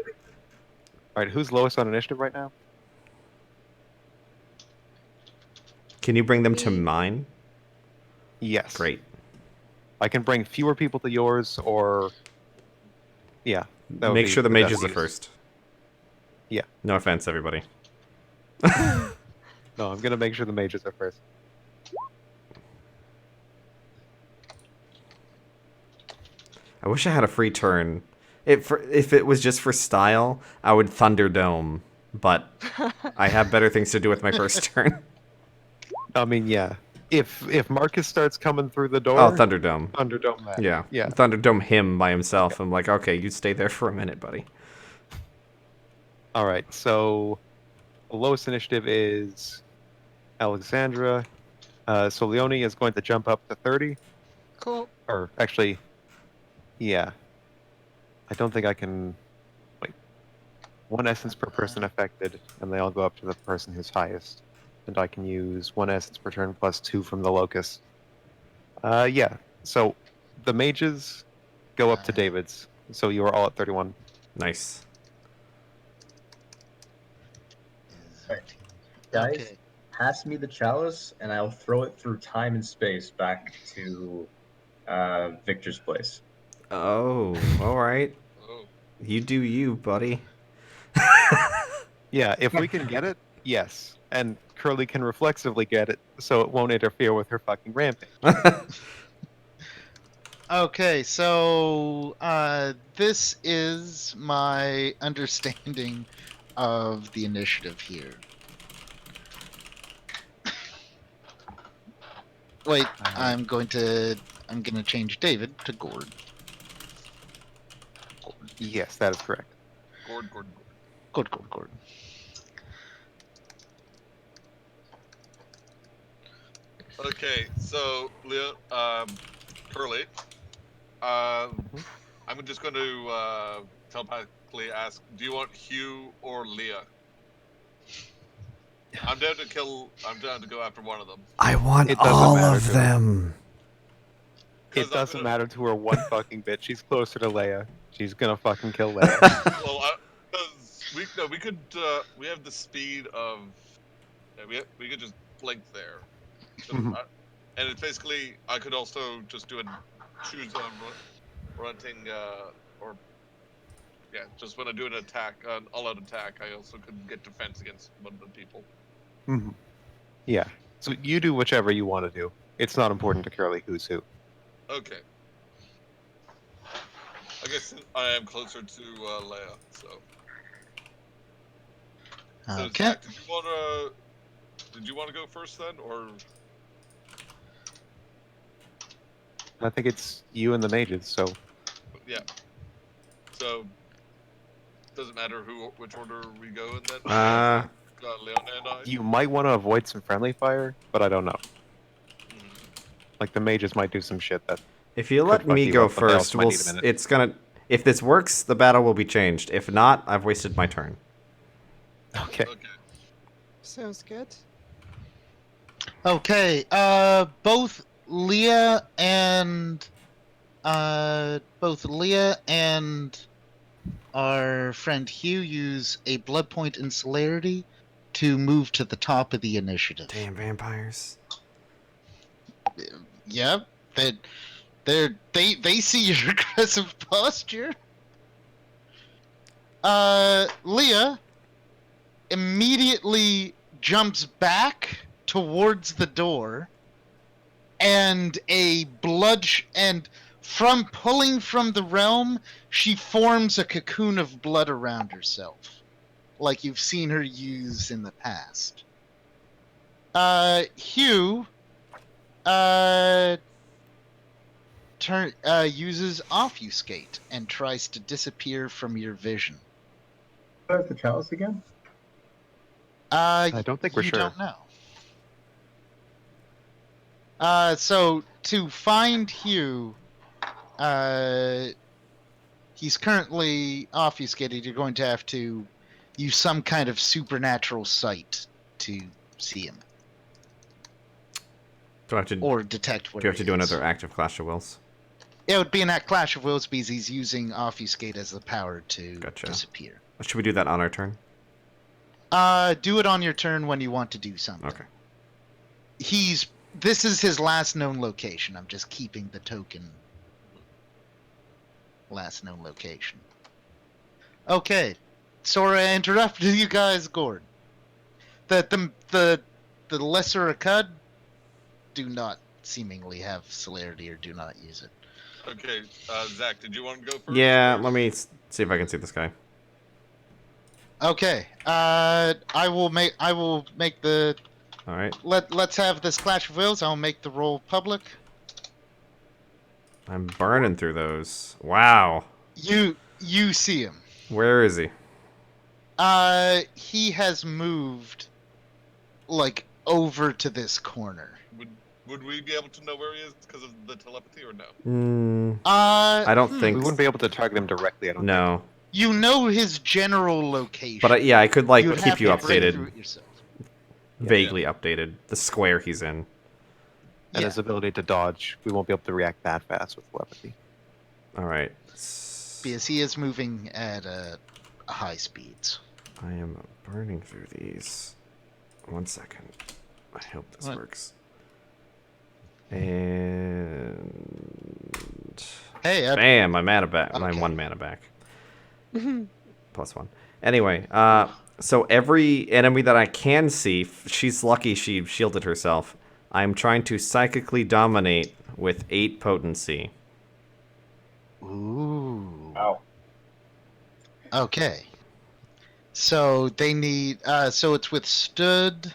Alright, who's lowest on initiative right now? Can you bring them to mine? Yes. Great. I can bring fewer people to yours, or... Yeah. that would Make be sure the best mages are use. first. Yeah. No offense, everybody. No, I'm gonna make sure the mages are first. I wish I had a free turn. If it was just for style, I would Thunderdome, but I have better things to do with my first turn. I mean, yeah. If Marcus starts coming through the door... Oh, Thunderdome. Thunderdome that. Yeah. Yeah. Thunderdome him by himself. I'm like, okay, you stay there for a minute, buddy. Alright, so... The lowest initiative is... Alexandra. So Leone is going to jump up to 30. Cool. Or, actually... Yeah. I don't think I can... Wait. 1 essence per person affected, and they all go up to the person who's highest. And I can use 1 essence per turn plus 2 from the locust. Yeah. So, the mages go up to David's. So you are all at 31. Nice. Guys, Okay. pass me the chalice, and I'll throw it through time and space back to Victor's place. Oh, alright. Oh. You do you, buddy. Yeah, if we can get it, yes. And Curly can reflexively get it, so it won't interfere with her fucking rampage. Okay, so this is my understanding of the initiative here. Wait, I'm gonna change David to Gord. Yes, that is correct. Gord. Gord. Okay, so Leo, Curly, I'm just going to telepathically ask, do you want Hugh or Leah? I'm down to go after one of them. I want It doesn't all matter of to her. them. It doesn't matter to her one fucking bit. She's closer to Leia. She's gonna fucking kill Leia. Well, because we have the speed of, we could just blink there. So, Mhm. and it's basically, I could also just choose on running, or, yeah, just when I do an attack, an all-out attack, I also could get defense against one of the people. Mhm. Yeah. So you do whichever you want to do. It's not important to Curly who's who. Okay. I guess I am closer to Leia, so. So Okay. Zach, did you want to go first then, or? I think it's you and the mages, so Yeah. So, doesn't matter which order we go in then. Leona and I. you might want to avoid some friendly fire, but I don't know. Mhm. Like the mages might do some shit that... If you Could let fuck me you go up, but they first, also might need a minute. it's gonna. If this works, the battle will be changed. If not, I've wasted my turn. Okay. Okay. Sounds good. Okay, both Leah and our friend Hugh use a blood point in celerity to move to the top of the initiative. Damn vampires. Yep, they see your aggressive posture. Leah immediately jumps back towards the door and and from pulling from the realm, she forms a cocoon of blood around herself, like you've seen her use in the past. Hugh, uses Obfuscate and tries to disappear from your vision. Where's the chalice again? I don't think we're you sure. don't know. So to find Hugh, he's currently obfuscated. You're going to have to use some kind of supernatural sight to see him Do I have to? or detect where Do you have to he do is. another active Clash of Wills? It would be in that Clash of Wills because he's using Obfuscate as the power to Gotcha. disappear. Should we do that on our turn? Do it on your turn when you want to do something. Okay. This is his last known location. I'm just keeping the token last known location. Okay. Sorry I interrupted you guys, Gord. The lesser Akkad do not seemingly have celerity or do not use it. Okay, Zach, did you want to go first? Yeah, or- let me see if I can see this guy. Okay. I will make the All right. let's have this Clash of Wills. I'll make the roll public. I'm burning through those. Wow. You see him. Where is he? He has moved like over to this corner. Would we be able to know where he is because of the telepathy or no? I don't We think. wouldn't be able to target him directly. I don't think. No. You know his general location. But yeah, I could like would keep have you to break through updated, it yourself. vaguely updated. The square he's in. And Yeah. his ability to dodge, we won't be able to react that fast with telepathy. All right. Because he is moving at high speeds. I am burning through these. 1 second. I hope this What? works. And Hey, bam! I'm mana back. I'm Okay. 1 mana back. +1. Anyway, so every enemy that I can see, she's lucky she shielded herself. I'm trying to psychically dominate with 8 potency. Ooh. Wow. Okay. So they need. So it's withstood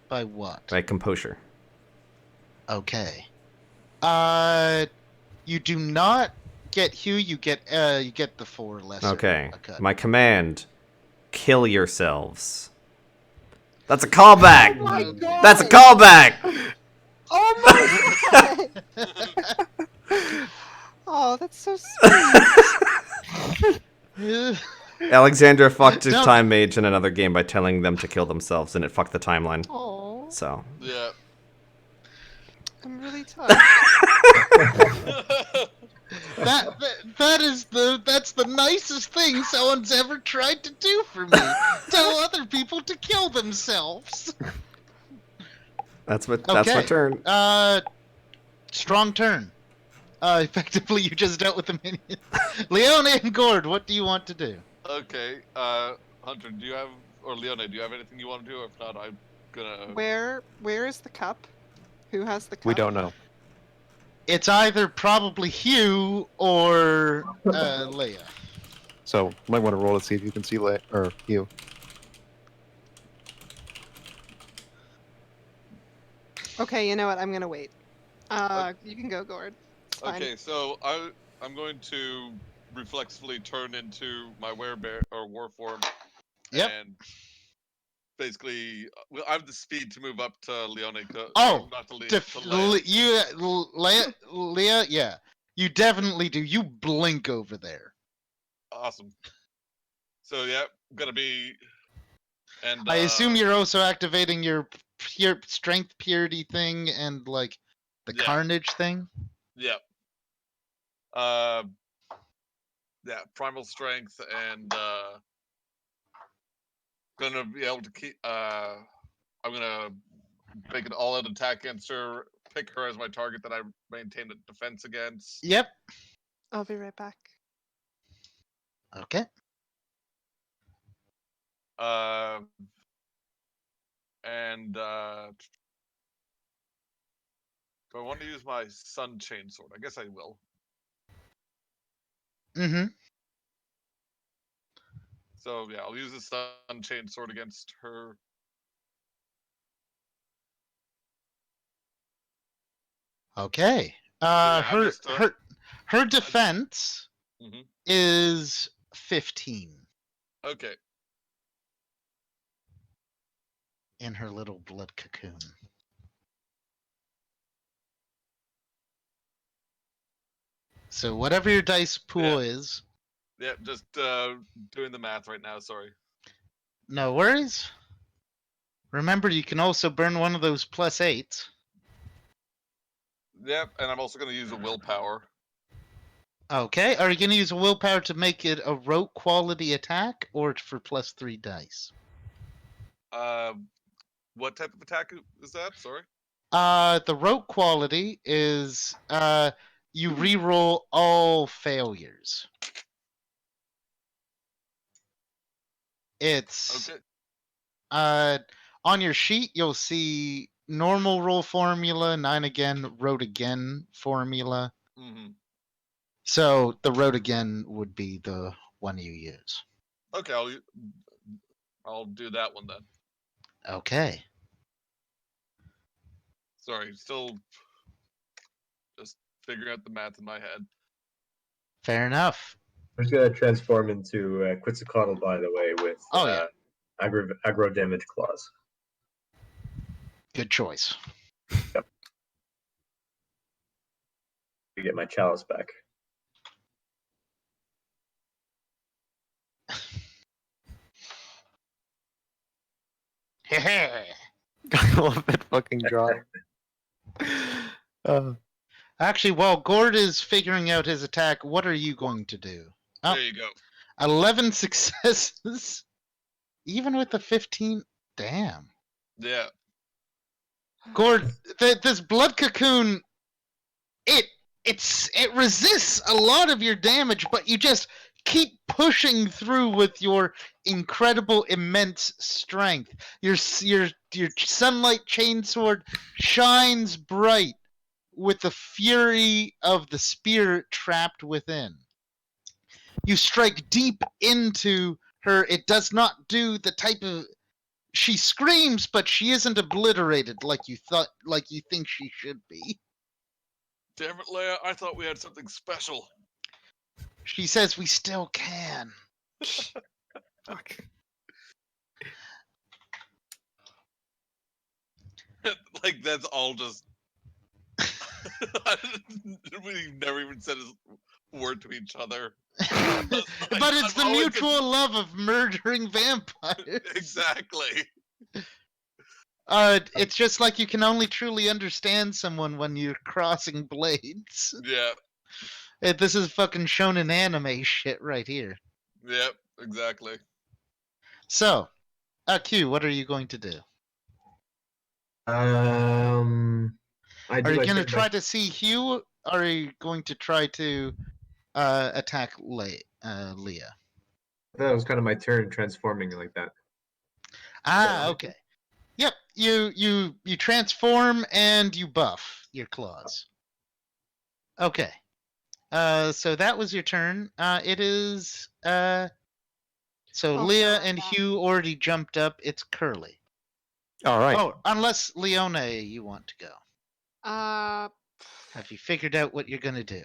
by what? By composure. Okay. You do not get Hugh. You get the 4 lesser. Okay. Akkad. My command: kill yourselves. That's a callback. Oh my god! That's a callback. Oh my god! Oh, that's so sweet. Alexandra fucked his No. time mage in another game by telling them to kill themselves, and it fucked the timeline. Oh, So. Yeah. I'm really touched. That's the nicest thing someone's ever tried to do for me. Tell other people to kill themselves. That's my turn. Strong turn. Effectively, you just dealt with the minion. Leone and Gord, what do you want to do? Okay, Hunter, do you have, or Leone, do you have anything you want to do? If not, I'm gonna. Where is the cup? Who has the cup? We don't know. It's either probably Hugh or Leia. So you might want to roll to see if you can see or you. Okay, you know what? I'm gonna wait. You can go, Gord. It's fine. Okay, so I'm going to reflexively turn into my werebear or war form. Yep. And basically, well, I have the speed to move up to Leone. Oh, not to Leia. Leia, yeah, you definitely do. You blink over there. Awesome. So yeah, gonna be. And I assume you're also activating your strength purity thing and like the Yeah. carnage thing. Yeah. Yeah, primal strength and gonna be able to keep. I'm gonna make an all-out attack against her. Pick her as my target that I maintain a defense against. Yep. I'll be right back. Okay. And I want to use my sun chainsword, I guess I will. Mm-hmm. So yeah, I'll use the sun chainsword against her. Okay. Yeah, I'm Her just her defense Mhm. is 15 Okay. in her little blood cocoon. So whatever your dice pool is, Yeah, just doing the math right now. Sorry. no worries. Remember, you can also burn one of those +8s. Yep, and I'm also going to use a willpower. Okay, are you going to use a willpower to make it a rote quality attack or for +3 dice? What type of attack is that? Sorry. The rote quality is you reroll all failures. It's Okay. on your sheet you'll see normal roll formula, 9 again, rote again formula. Mm-hmm. So the rote again would be the one you use. Okay, I'll do that one then. Okay. Sorry, still just figuring out the math in my head. Fair enough. I'm just gonna transform into Quetzalcoatl, by the way, with Oh, yeah. aggro damage claws. Good choice. To get my chalice back. I love that fucking drawing. Actually, while Gord is figuring out his attack, what are you going to do? Oh, There you go. 11 successes. Even with the 15. Damn. Yeah. Gord, this blood cocoon, it resists a lot of your damage, but you just keep pushing through with your incredible, immense strength. Your sunlight chainsword shines bright with the fury of the spirit trapped within. You strike deep into her. It does not do the type of. She screams, but she isn't obliterated like you think she should be. Damn it, Leia! I thought we had something special. She says we still can. Fuck. Like that's all just. We've never even said a word to each other. But it's the mutual love of murdering vampires. Exactly. It's just like you can only truly understand someone when you're crossing blades. Yeah. This is fucking shonen anime shit right here. Yep. Exactly. So, Q, what are you going to do? I Are do you my going to turn try by- to see Hugh, or are you going to try to attack Leah? That was kind of my turn transforming like that. Ah, okay. Yep, you transform and you buff your claws. Okay. So that was your turn. It is so Oh, Leah sorry, and yeah. Hugh already jumped up. It's Curly. All right. Oh, unless Leone, you want to go. Uh, Have you figured out what you're gonna do?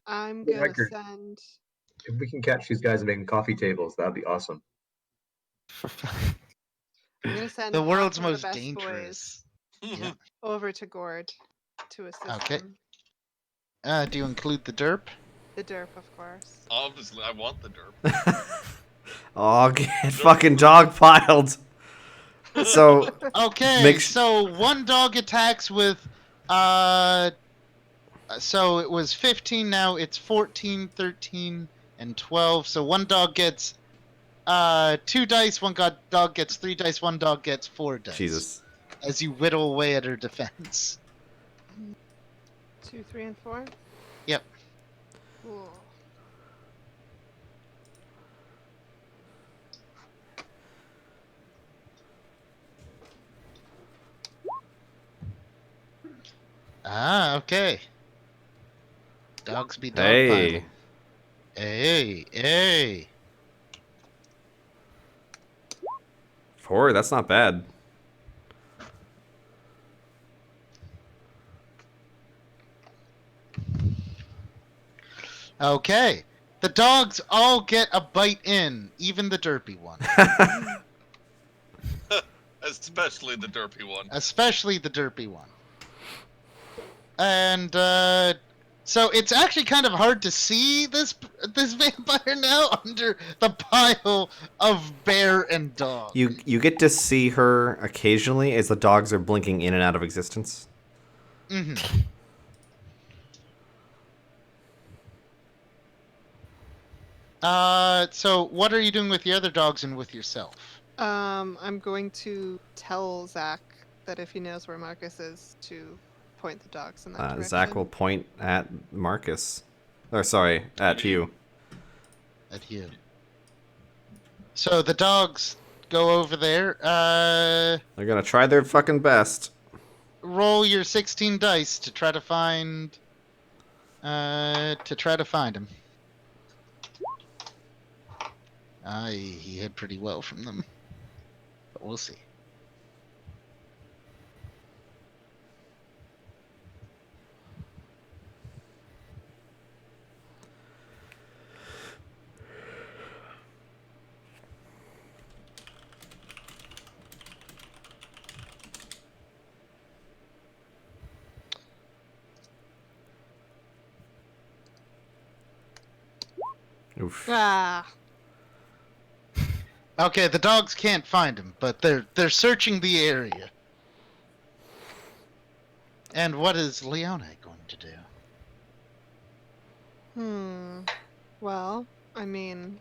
I'm The gonna record. send. If we can catch these guys making coffee tables, that'd be awesome. I'm gonna send The half world's of the most best dangerous. boys Yeah. over to Gord to assist Okay. him. Do you include the derp? The derp, of course. Obviously, I want the derp. Oh, get fucking dogpiled. So, Okay, so one dog attacks with so it was 15, now it's 14, 13, and 12. So one dog gets 2 dice, dog gets 3 dice, one dog gets 4 dice. Jesus. As you whittle away at her defense. 2, 3, and 4. Yep. Cool. Ah, okay. Dogs be dog Hey. Hey. 4, that's not bad. Okay. The dogs all get a bite in, even the derpy one. Especially the derpy one. Especially the derpy one. And so it's actually kind of hard to see this vampire now under the pile of bear and dog. You get to see her occasionally as the dogs are blinking in and out of existence. Mm-hmm. So what are you doing with the other dogs and with yourself? I'm going to tell Zach that if he knows where Marcus is, to point the dogs in that direction. Zach will point at Marcus. Or sorry, at you. At you. So the dogs go over there. They're gonna try their fucking best. Roll your 16 dice to try to find him. He hid pretty well from them. But we'll see. Oof. Ah, Okay, the dogs can't find him, but they're searching the area. And what is Leone going to do? well, I mean,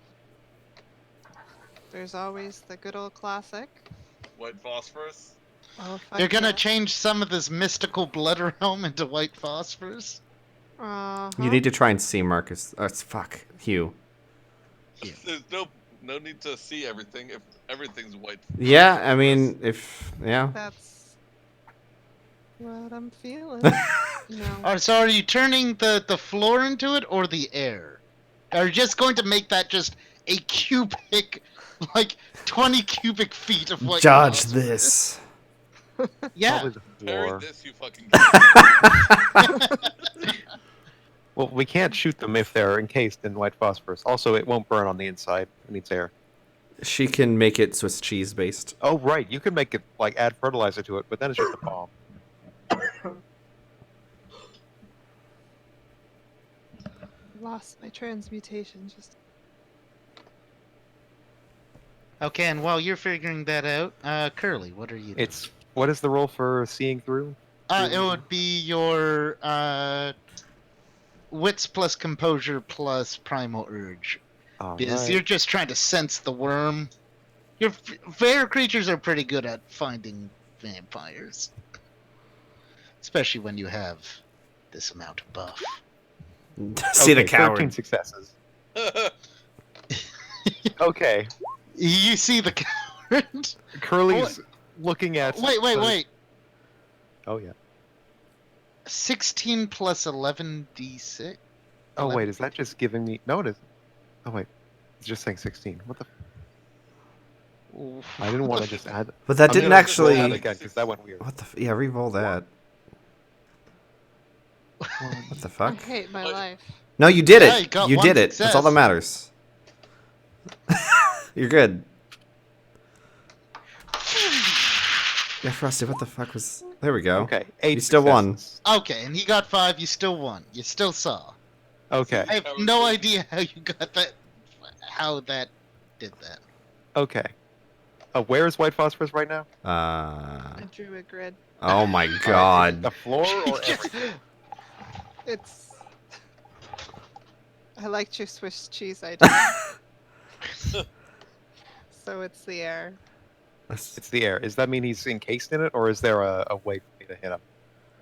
there's always the good old classic. White phosphorus. Oh, fuck You're gonna yeah. change some of this mystical blood realm into white phosphorus? You need to try and see Marcus. Fuck. Hugh. Yeah. There's no need to see everything if everything's white. Yeah, I mean, if... Yeah. That's what I'm feeling. No. Alright, so are you turning the floor into it or the air? Are you just going to make that just a cubic, like 20 cubic feet of white Judge phosphorus? this. Yeah. Probably the Parry floor. this, you fucking. Well, we can't shoot them if they're encased in white phosphorus. Also, it won't burn on the inside. It needs air. She can make it Swiss cheese based. Oh, right. You can make it, like, add fertilizer to it, but then it's just a bomb. Lost my transmutation. Just Okay, and while you're figuring that out, Curly, what are you doing? What is the roll for seeing through? It would be your wits plus composure plus primal urge. Because you're just trying to sense the worm. Your fair creatures are pretty good at finding vampires. Especially when you have this amount of buff. See the 13 coward. successes. Okay. You see the coward? Curly's looking at... Wait. Oh, yeah. 16 plus 11d6? Oh, wait, is that just giving me... No, it isn't. Oh, wait. It's just saying 16. What the... I didn't want to just add... But that I'm didn't gonna just roll actually... that again, because that went weird. What the... Yeah, re-roll that. What the I fuck? hate my life. No, you did Yeah, you it. got You one did it. That's all that success. matters. You're good. Yeah, Frosty, what the fuck was... There we go. Okay, 8 You still won. successes. Okay, and he got 5, you still won. You still saw. Okay, I have no idea how you got that, how that did that. okay. Where is white phosphorus right now? I drew a grid. Oh my god. The floor or everything? It's. I liked your Swiss cheese idea. So it's the air. It's the air. Does that mean he's encased in it, or is there a way for me to hit him?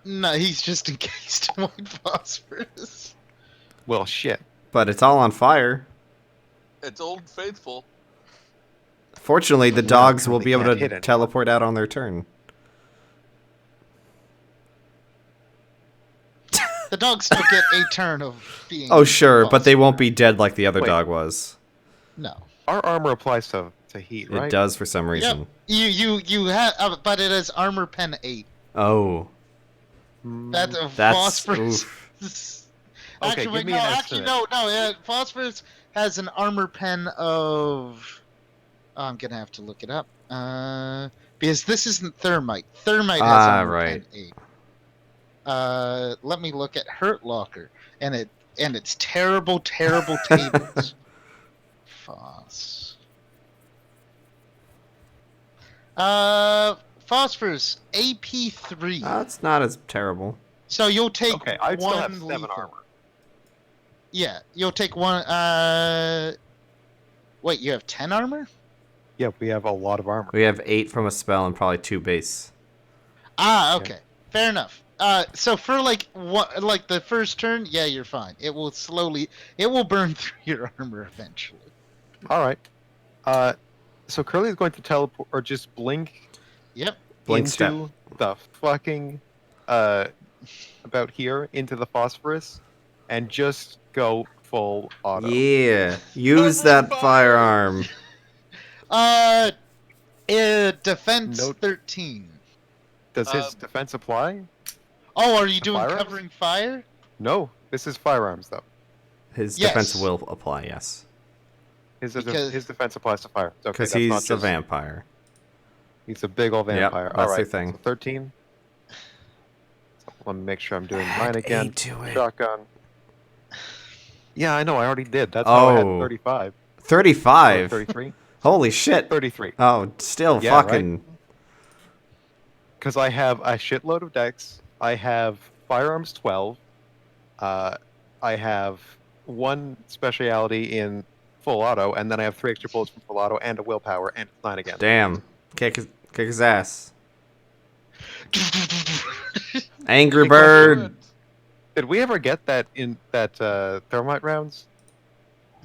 No, he's just encased in white phosphorus. Well, shit. But it's all on fire. It's Old Faithful. Fortunately, the dogs will be able can't hit to anyone. teleport out on their turn. dogs still get a turn of being. Oh, sure, but they phosphor. won't be dead like the other Wait. dog was. No. Our armor applies to heat, right? It does for some reason. Yep. You have, but it is armor pen 8. Oh, That's a that's phosphorus. oof. Okay, Actually, give me no, an actually, estimate. no. Phosphorus has an armor pen of. Oh, I'm gonna have to look it up. Because this isn't thermite. Thermite has armor Right. pen 8. Let me look at Hurt Locker, and it's terrible tables. Phos. Phosphorus AP3. That's not as terrible. So you'll take Okay, I'd one still have 7 lethal. armor. Yeah, you'll take one. Wait, you have 10 armor? Yeah, we have a lot of armor. We have 8 from a spell and probably 2 base. Ah, okay, fair enough. So for like the first turn, yeah, you're fine. It will burn through your armor eventually. All right. So Curly is going to teleport or just blink Yep. Blink into step. the fucking about here into the phosphorus, and just go full auto. Yeah, use that firearm. Defense Note- 13. Does his defense apply? Oh, are you The doing firearms? covering fire? No, this is firearms though. His Yes. defense will apply, yes, His Because- his defense applies to fire. Okay, because that's he's not a just, vampire. He's a big old vampire. Yep, All that's the right, thing. so 13. So let me make sure I'm doing mine again. to it. Shotgun. Yeah, I know. I already did. That's how I had Oh. 35. 35. 33. Holy shit. 33. Oh, still Yeah, fucking. Because I have a shitload of dex. I have firearms 12. I have 1 speciality in full auto, and then I have 3 extra bullets from full auto and a willpower, and it's 9 again. Damn. Kick his ass. Angry Bird. Did we ever get that in that thermite rounds?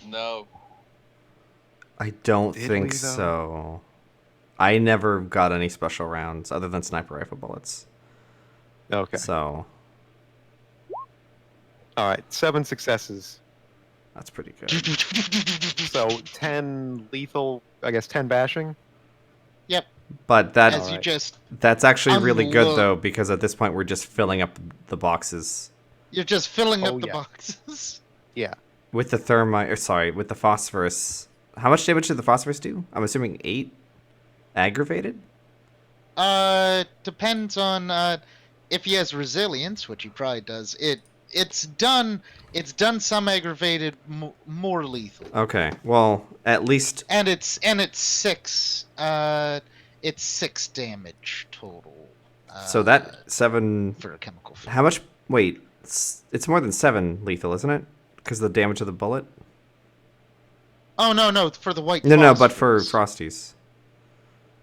No. I don't Did think we, though? so. I never got any special rounds other than sniper rifle bullets. Okay. So All right. 7 successes. that's pretty good. So 10 lethal. I guess 10 bashing. Yep. But that As you Alright. just that's actually really good unload. though, because at this point we're just filling up the boxes you're just filling Oh, up the yeah. boxes. Yeah. with the thermite. Or sorry, with the phosphorus. How much damage did the phosphorus do? I'm assuming 8. Aggravated. Depends on if he has resilience, which he probably does. It's done some aggravated, more lethal. Okay. Well, at least And it's 6. It's 6 damage total. so that 7. for a chemical field. How much? Wait, it's more than 7 lethal, isn't it? Because the damage of the bullet. Oh no, for the white. No, but for phosphorus. Frosties.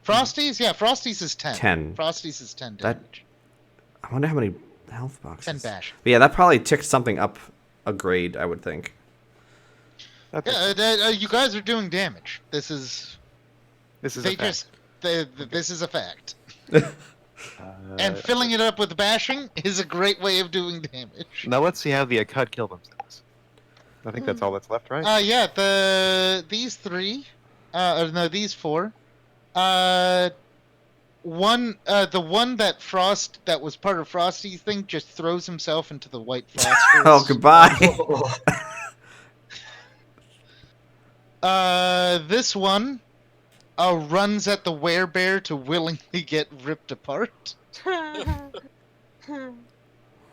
Frosties, yeah, Frosties is 10. 10. Frosties is 10 That- damage. I wonder how many health boxes. 10 bash. But yeah, that probably ticked something up a grade, I would think. That's Yeah, you guys are doing damage. This is this is they a fact. just this is a fact. Uh, And filling it up with bashing is a great way of doing damage. now let's see how the Akkad kill themselves. I think that's all that's left, right? Yeah, these 3, or no, these 4. One, the one that was part of Frosty's thing just throws himself into the white phosphorus. Oh, goodbye. This one, runs at the werebear to willingly get ripped apart.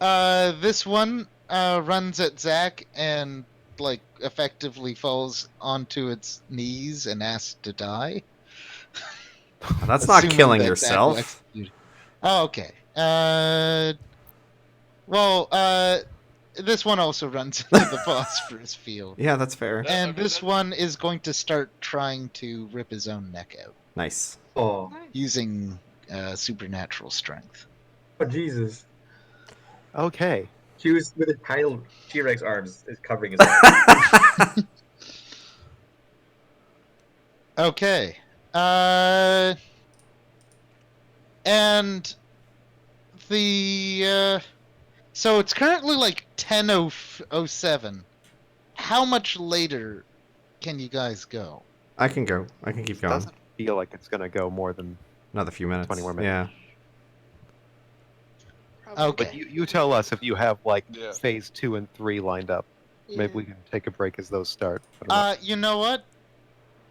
This one, runs at Zach and like effectively falls onto its knees and asks to die. That's not Assuming killing that Zach will yourself. execute. Oh, okay. This one also runs into the phosphorus field. Yeah, that's fair. And this one is going to start trying to rip his own neck out Nice. Oh, using supernatural strength. oh Jesus. Okay. Hughes with his tiny T-Rex arms is covering his eyes. Okay. And the So it's currently like 10:07. How much later can you guys go? I can go. I can keep It going. doesn't feel like it's gonna go more than Another few minutes. 20 more minutes. Yeah. Probably. Okay. But you tell us if you have like Yeah. phase 2 and 3 lined up. Yeah. Maybe we can take a break as those start. I don't know. You know what?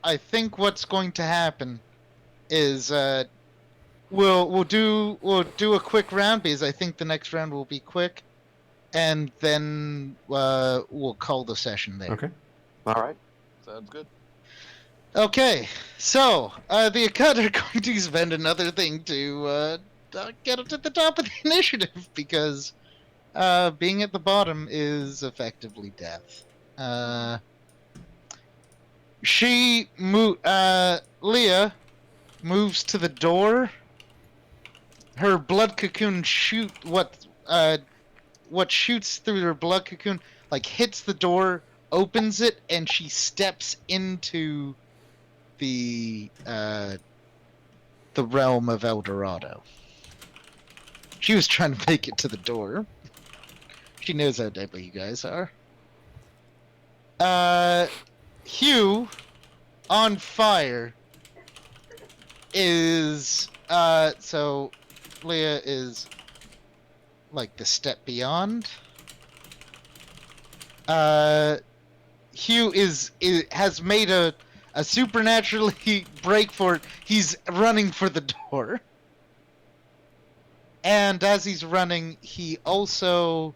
I think what's going to happen is we'll do a quick round because I think the next round will be quick, and then we'll call the session there. Okay. All right. Sounds good. Okay, so the Akkad are going to spend another thing to get up to the top of the initiative because being at the bottom is effectively death. Leah moves to the door. Her blood cocoon what shoots through her blood cocoon like hits the door, opens it, and she steps into the realm of El Dorado. She was trying to make it to the door. She knows how deadly you guys are. Hugh, on fire, is so Leah is like the step beyond. Hugh has made a supernaturally break for it. He's running for the door. And as he's running, he also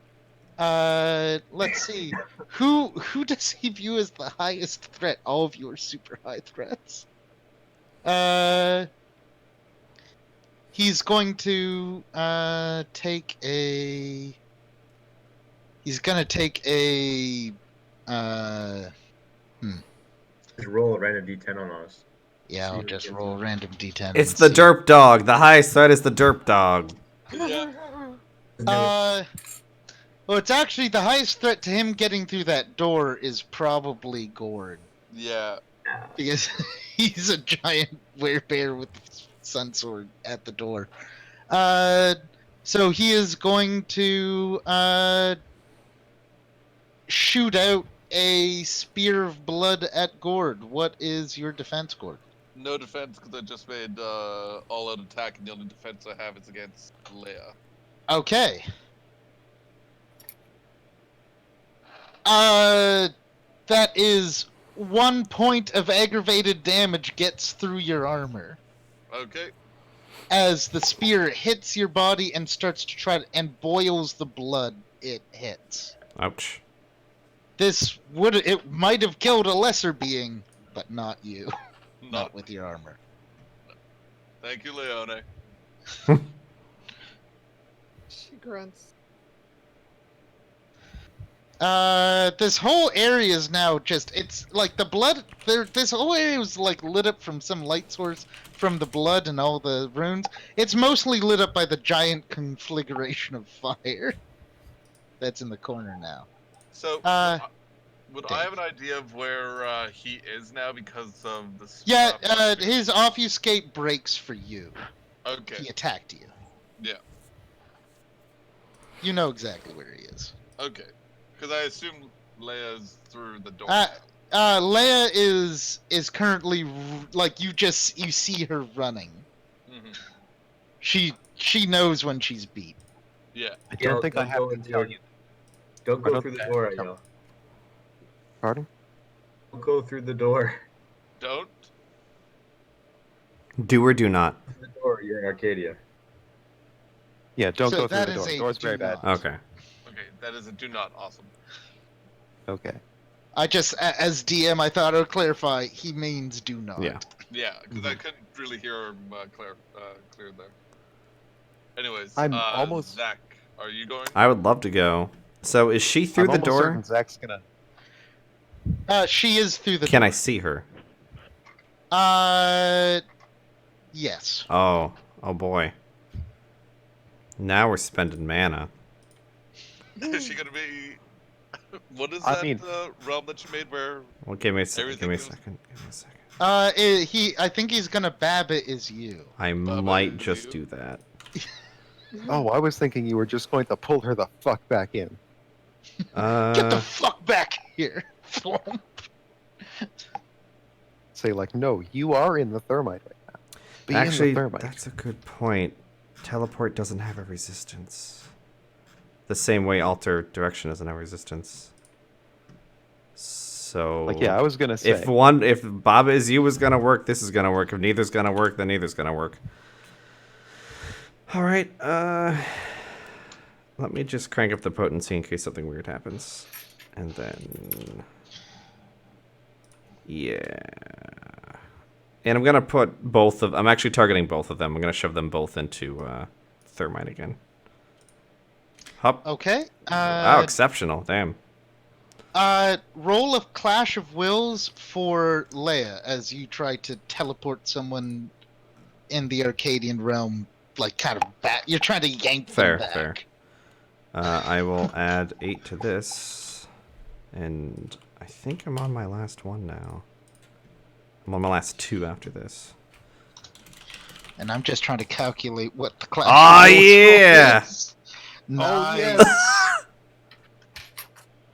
let's see. Who does he view as the highest threat? All of you are super high threats. He's going to take a. He's gonna take a. Just roll a random d10 on us. Yeah, See I'll who just gets roll it. a random d10. It's and the see. derp dog. The highest threat is the derp dog. Yeah. Well, it's actually the highest threat to him getting through that door is probably Gord. Yeah. Because he's a giant werebear with sun sword at the door. So he is going to shoot out a spear of blood at Gord. What is your defense, Gord? No defense because I just made all-out attack, and the only defense I have is against Leia. Okay. That is 1 point of aggravated damage gets through your armor Okay. as the spear hits your body and starts to and boils the blood it hits. Ouch. It might have killed a lesser being, but not you. Not with your armor. Thank you, Leone. She grunts. This whole area is now it's like the blood this whole area was like lit up from some light source from the blood and all the runes. It's mostly lit up by the giant conflagration of fire that's in the corner now. So, would Dave. I have an idea of where he is now because of the... Yeah, his obfuscate breaks for you. Okay. He attacked you. Yeah. You know exactly where he is. Okay. Because I assume Leia's through the door. Leia is currently like you see her running. Mm-hmm. She knows when she's beat. Yeah. I don't think I have to tell you. Don't I go don't through the think I door, have I to yell. Pardon? Don't go through the door. Don't? Do or do not. The door, you're in Arcadia. Yeah, don't So go through that the is door. a The door's do very bad. not. Okay. Okay, that is a do not. Awesome. Okay. I just, as DM, I thought I would clarify. He means do not. Yeah. Yeah, because I couldn't really hear him clear there. Anyways, I'm almost- Zach, are you going? I would love to go. So is she through I'm the almost door? certain Zach's gonna. She is through the Can door. I see her? Yes. Oh. Oh boy. Now we're spending mana. Is she gonna be? What is I that mean- realm that you made where? Well, give me a second. Give me a Everything second. Give me a second. I think he's gonna Babbit is you. I Baba might is just you? do that. Oh, I was thinking you were just going to pull her the fuck back in. Get the fuck back here. Say like, no, you are in the thermite right now. Be Actually, in the thermite. that's a good point. Teleport doesn't have a resistance. The same way alter direction doesn't have resistance. So Like, yeah, I was gonna say. if Baba is you was gonna work, this is gonna work. If neither's gonna work, then neither's gonna work. All right. Let me just crank up the potency in case something weird happens, and then yeah. And I'm gonna put both of. I'm actually targeting both of them. I'm gonna shove them both into thermite again. Hup. Okay. Wow, exceptional. Damn. Roll of Clash of Wills for Leia as you try to teleport someone in the Arcadian realm, like kind of back. You're trying to yank them back. Fair. I will add 8 to this, and I think I'm on my last one now. I'm on my last 2 after this. And I'm just trying to calculate what the Clash Oh, of Wills yeah! is. Oh, Nice. yes.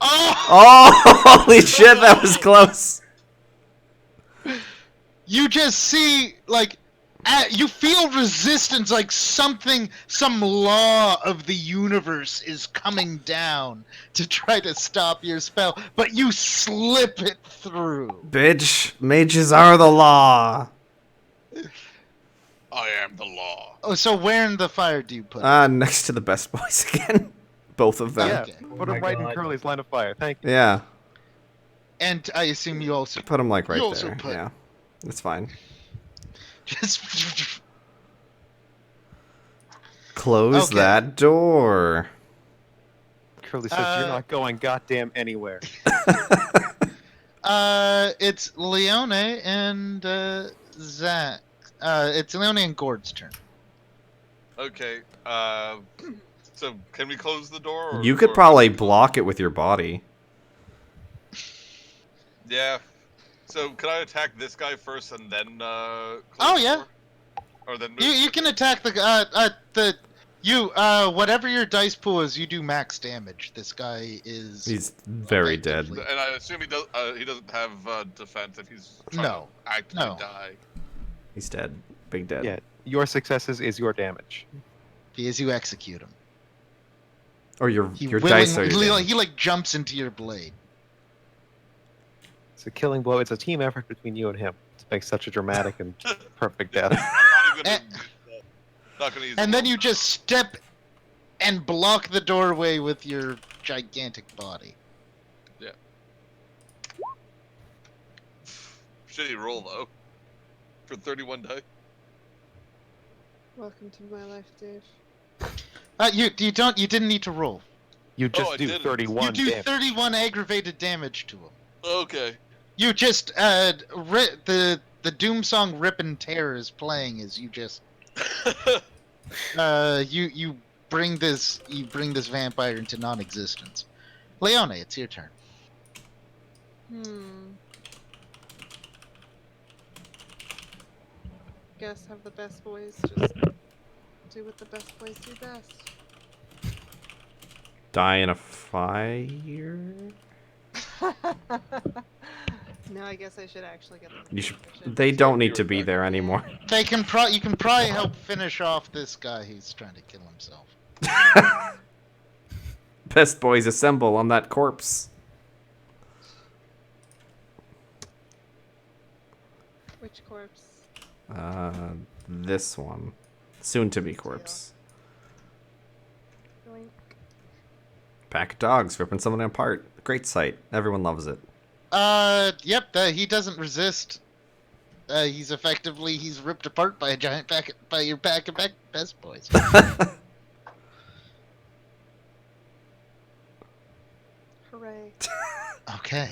Oh! Oh, holy shit, that was close. You just see, like, you feel resistance, like some law of the universe is coming down to try to stop your spell, but you slip it through. Bitch, mages are the law. I am the law. Oh, so where in the fire do you put it? Next to the best boys again. Both of them. Yeah, Okay. put Oh him my right in God. Curly's line of fire. Thank you. Yeah, And I assume you also put them like right You also there. put- Yeah, it's fine. just Close Okay. that door. Curly says you're not going goddamn anywhere. it's Leone and Zach. It's Leone and Gord's turn. Okay. So can we close the door? Or, You could or- probably block it with your body. Yeah. So can I attack this guy first and then close Oh, the yeah. door? Or then move? You can attack whatever your dice pool is. You do max damage. This guy is He's very dead. effectively- And I assume he doesn't have defense if he's trying No. to actively No. die. He's dead. Big dead. Yeah, your successes is your damage. As you execute him. Or your He dice are your willingly, damage. he like jumps into your blade. It's a killing blow. It's a team effort between you and him to make such a dramatic and perfect death. I'm not even not gonna use And the then roll. you just step and block the doorway with your gigantic body. Shitty roll though. For 31 die. Welcome to my life, Dave. You didn't need to roll. You just I do didn't. 31 You do damage. 31 aggravated damage to him. Okay. You just the doom song "Rip and Tear" is playing as you just you bring this vampire into non-existence. Leone, it's your turn. Guess have the best boys just do what the best boys do best. Die in a fire? No, I guess I should actually get them. You should. They don't need to be there anymore. You can probably help finish off this guy who's trying to kill himself. Best boys assemble on that corpse. Which corpse? This one. Soon to be corpse. Yoink. Pack of dogs ripping someone apart. Great sight. Everyone loves it. Yep, he doesn't resist. He's ripped apart by your pack of best boys. Hooray. Okay.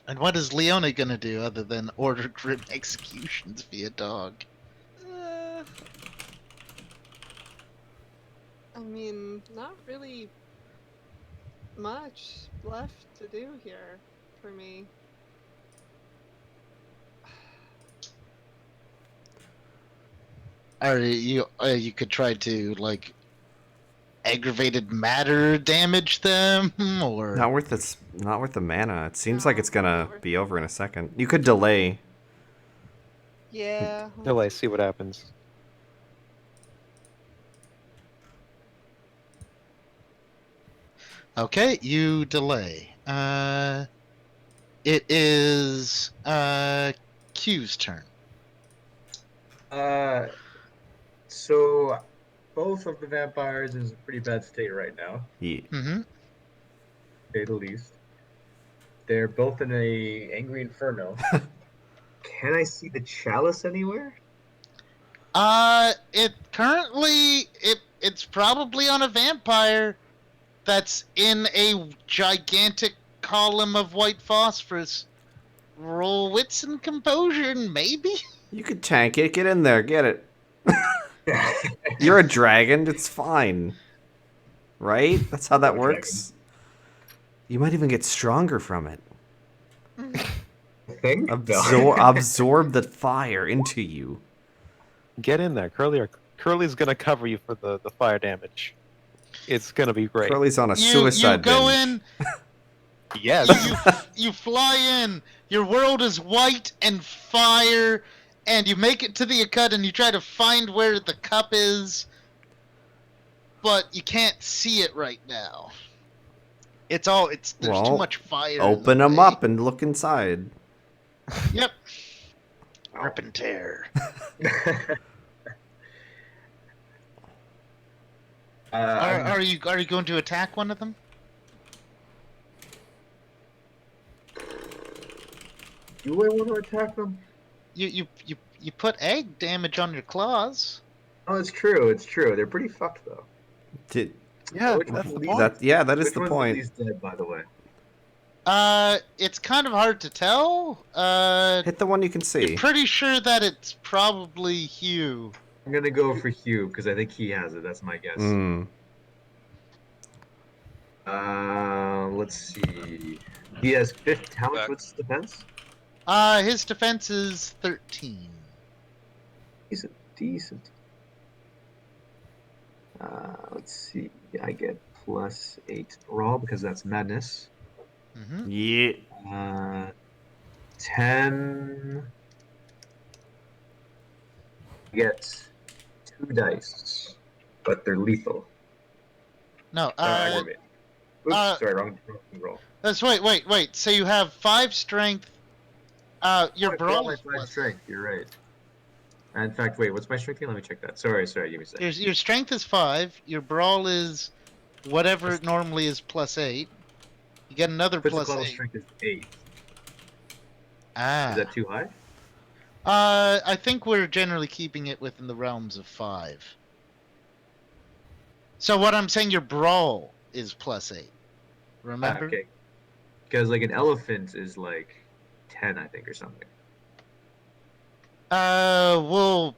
And what is Leone gonna do other than order grim executions via dog? I mean, not really much left to do here for me. Or you could try to like aggravated matter damage them, or Not worth this. Not worth the mana. It seems like it's No, gonna not worth be over in a second. You could delay. Yeah. Delay, see what happens. okay, you delay. It is Q's turn. So both of the vampires is in a pretty bad state right now, Yeah. Mm-hmm. to say the least. They're both in a angry inferno. Can I see the chalice anywhere? It's probably on a vampire that's in a gigantic column of white phosphorus. Roll wits and composure, maybe. You could tank it. Get in there. Get it. You're a dragon. It's fine. Right? That's how that I'm a works. You might even get stronger from it. Thing? Absorb the fire into you. Get in there, Curly. Curly's gonna cover you for the fire damage. It's gonna be great. Curly's on a You suicide go binge. in. Yes. You fly in. Your world is white and fire, and you make it to the Akut, and you try to find where the cup is, but you can't see it right now. There's Well, too much fire. Open them up and look inside. Yep. Rip and tear. Are you going to attack one of them? Do I want to attack them? You put egg damage on your claws. Oh, it's true. It's true. They're pretty fucked though. Yeah, Which that's the one's point. That is Which the one's point. least dead, by the way? It's kind of hard to tell. Hit the one you can see. You're pretty sure that it's probably Hugh. I'm gonna go for Hugh because I think he has it. That's my guess. Mm. Let's see. He has 50. How much? Back. What's his defense? His defense is 13. He's decent. Let's see. I get +8 raw because that's madness. Mm-hmm. Yeah. 10. I get 2 dice, but they're lethal. No, Aggravate. Oops, sorry, wrong roll. That's wait. So you have 5 strength. Your I forgot brawl my is 5 strength. You're right. In fact, wait, what's my strength again? Let me check that. Sorry, give me a second. your strength is 5. Your brawl is whatever it normally is +8. You get another Physical +8. strength is 8. Ah. Is that too high? I think we're generally keeping it within the realms of 5. So what I'm saying, your brawl is +8. Remember? Okay. Because like an elephant is like 10, I think, or something. We'll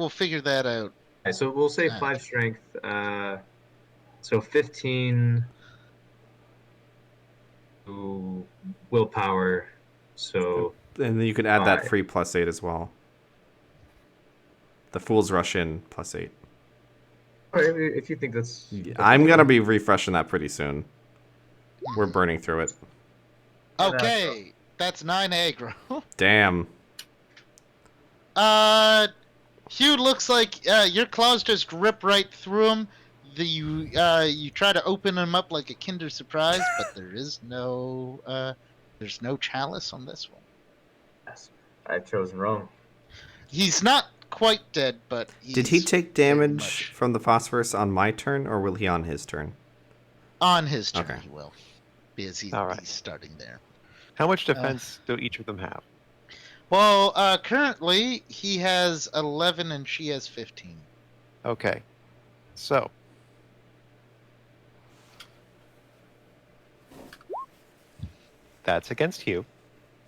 figure that out. Okay, so we'll say 5 strength. So 15 willpower. So And then you can add that 5. free +8 as well. The Fool's Rush in +8. Alright, if you think that's. I'm going to be refreshing that pretty soon. We're burning through it. Okay, that's 9 aggro. Damn. Hugh, looks like your claws just rip right through him. You try to open him up like a Kinder Surprise, but there's no chalice on this one. Yes, I've chosen wrong. He's not quite dead, but Did he he's take very damage much from the phosphorus on my turn, or will he on his turn? on his turn? Okay. He will, because All right. he's starting there. How much defense do each of them have? Well, currently he has 11 and she has 15. Okay. So. That's against Hugh.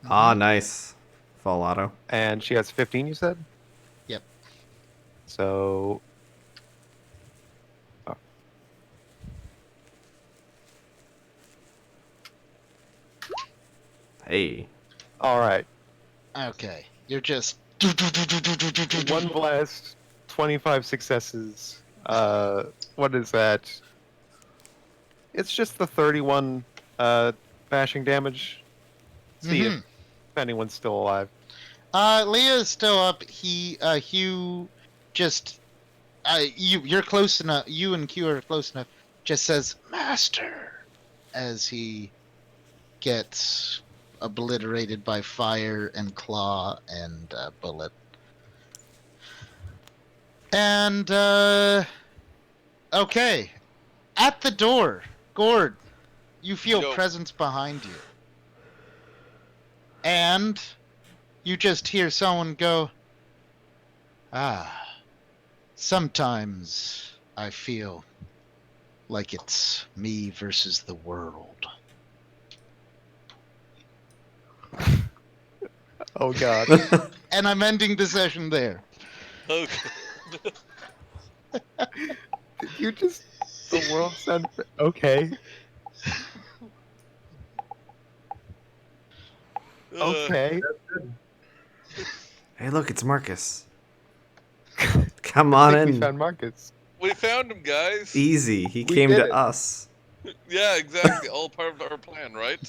Ah, nice. Full auto. And she has 15, you said? Yep. So. Oh. Hey. All right. Okay, you're just. One blast, 25 successes. What is that? It's just the 31 bashing damage. See if anyone's still alive. Leah is still up. Hugh just, you're close enough. You and Q are close enough. Just says, "Master," as he gets obliterated by fire and claw and bullet. And okay, at the door, Gord, you feel Yo. presence behind you, and you just hear someone go, sometimes I feel like it's me versus the world. Oh god. And I'm ending the session there. Okay. Did you just... The world sound... Okay. Okay. Hey, look, it's Marcus. Come on I think we in. found Marcus. We found him, guys. Easy. He We came did to it. us. Yeah, exactly. All part of our plan, right?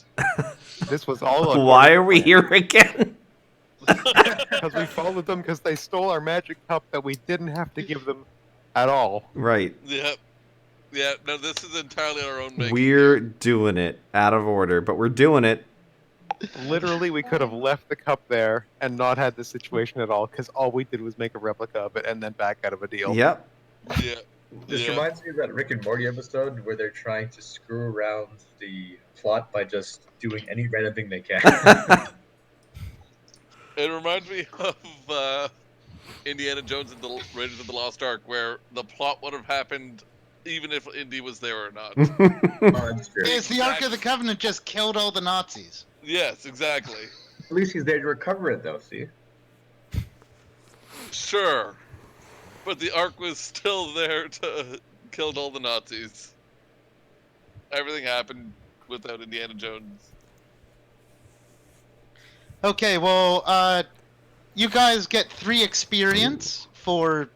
This was all Why are we here again? Because we followed them because they stole our magic cup that we didn't have to give them at all. Right. Yep. Yeah, no, this is entirely our own making. We're doing it out of order, but we're doing it. Literally, we could have left the cup there and not had this situation at all because all we did was make a replica of it and then back out of a deal. Yep. Yeah. This Yeah. reminds me of that Rick and Morty episode where they're trying to screw around the plot by just doing any random thing they can. It reminds me of Indiana Jones and the Raiders of the Lost Ark, where the plot would have happened even if Indy was there or not. Oh, that's true. Is the Ark of the Covenant just killed all the Nazis? Yes, exactly. At least he's there to recover it, though. See, Sure. But the Ark was still there to kill all the Nazis. Everything happened without Indiana Jones. Okay, well, you guys get 3 experience for,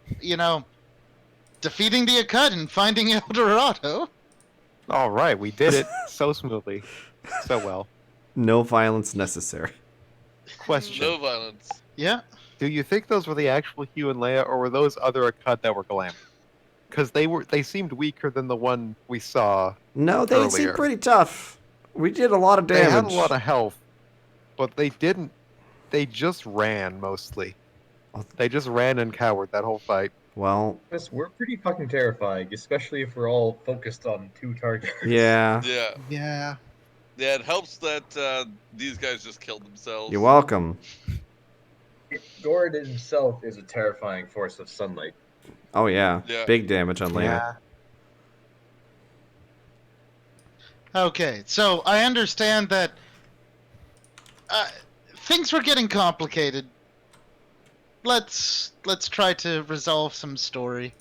defeating the Akkad and finding El Dorado. All right, we did it so smoothly, so well. No violence necessary. Question: No violence. Yeah. Do you think those were the actual Hugh and Leia, or were those other Akkad that were glamour? Because they seemed weaker than the one we saw. No, they seem Earlier. pretty tough. We did a lot of damage. They had a lot of health, but they didn't. They just ran mostly. They just ran and cowered that whole fight. Well, yes, we're pretty fucking terrifying, especially if we're all focused on 2 targets. yeah. Yeah. Yeah. Yeah, it helps that these guys just killed themselves. You're welcome. Gord himself is a terrifying force of sunlight. Oh, yeah. Yeah. Big damage on Leia. Okay, so I understand that things were getting complicated. Let's try to resolve some story.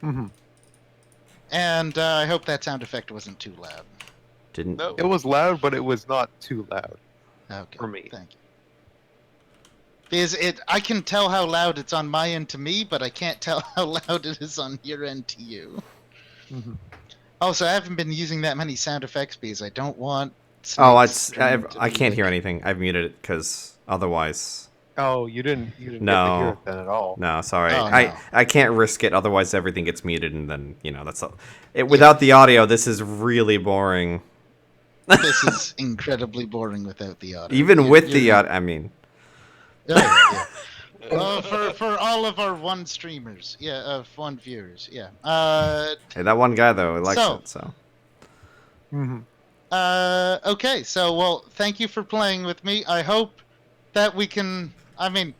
Mm-hmm. And I hope that sound effect wasn't too loud. Didn't. No. It was loud, but it was not too loud. Okay. For me. Thank you. Because I can tell how loud it's on my end to me, but I can't tell how loud it is on your end to you. Mm-hmm. Also, I haven't been using that many sound effects because I don't want. Oh, Snake's stream to I be can't hear like- anything. I've muted it because otherwise. Oh, you didn't get to No. hear it then at all. No, sorry. Oh, no. I can't risk it. Otherwise, everything gets muted, and then that's all. Without the audio, this is really boring. This is incredibly boring without the audio. Even with the you're- audio, I mean. Oh, yeah. For all of our 1 streamers, of 1 viewers, yeah. Hey, that one guy though likes So- it. So. Mm-hmm. Okay, so well, thank you for playing with me. I hope that we can. I mean,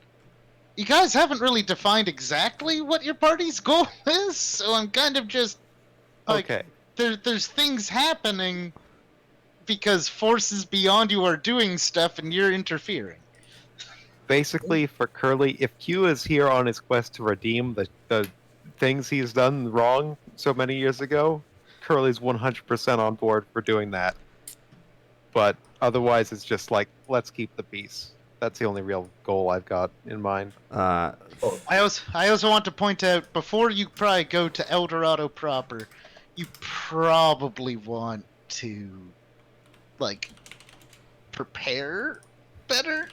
you guys haven't really defined exactly what your party's goal is, so I'm kind of just like, Okay. there's things happening because forces beyond you are doing stuff and you're interfering. Basically, for Curly, if Q is here on his quest to redeem the things he's done wrong so many years ago, Curly's 100% on board for doing that. But otherwise, it's just like, let's keep the peace. That's the only real goal I've got in mind. I also want to point out, before you probably go to El Dorado proper, you probably want to, like, prepare better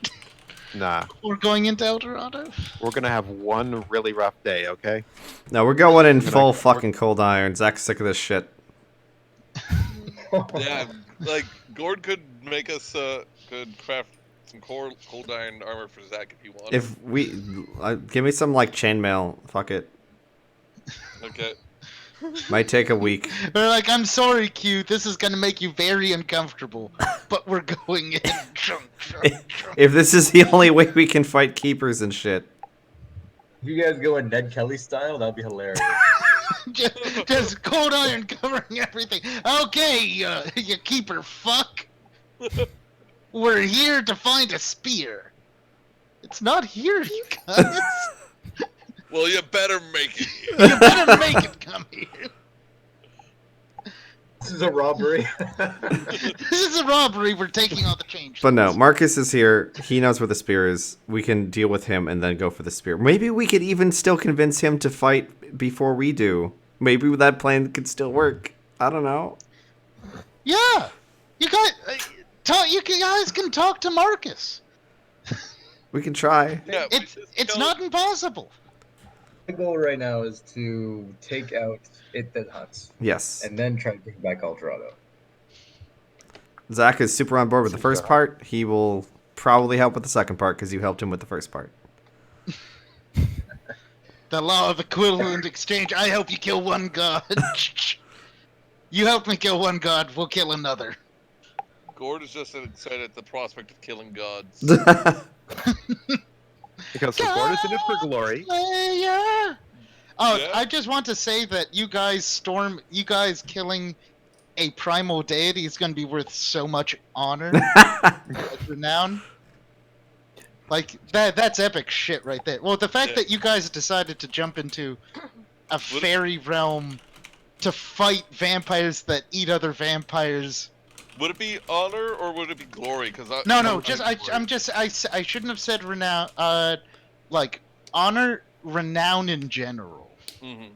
Nah, before going into El Dorado. we're gonna have one really rough day, okay? No, we're going in Gonna- full fucking cold iron. Zach's sick of this shit. Yeah, like Gord could make us could craft some cold iron armor for Zach if you want. If we give me some like chainmail, fuck it. Okay. Might take a week. They're like, I'm sorry, Q, this is gonna make you very uncomfortable, but we're going in. If this is the only way we can fight keepers and shit. If you guys go in Ned Kelly style, that'd be hilarious. just cold iron covering everything. Okay, you keeper fuck. We're here to find a spear. It's not here, you guys. Well, you better make it. You better make it come here. This is a robbery. This is a robbery. We're taking all the change. But no, Marcus is here. He knows where the spear is. We can deal with him and then go for the spear. Maybe we could even still convince him to fight before we do. Maybe that plan could still work. I don't know. Yeah, you guys, you guys can talk to Marcus. We can try. Yeah, we just It's kill- not impossible. The goal right now is to take out it that hunts, Yes. and then try to bring back El Dorado. Zach is super on board with the first part. He will probably help with the second part because you helped him with the first part. The law of equivalent exchange. I help you kill one god. You help me kill one god, we'll kill another. Gord is just excited at the prospect of killing gods. Because the Gord is in it for glory. Yeah. Oh, Yeah. I just want to say that you guys killing a primal deity is going to be worth so much honor, renown. Like that's epic shit right there. Well, the fact Yeah. that you guys decided to jump into a fairy realm to fight vampires that eat other vampires. Would it be honor or would it be glory? Because No, I shouldn't have said renown. Like honor, renown in general. Hmm.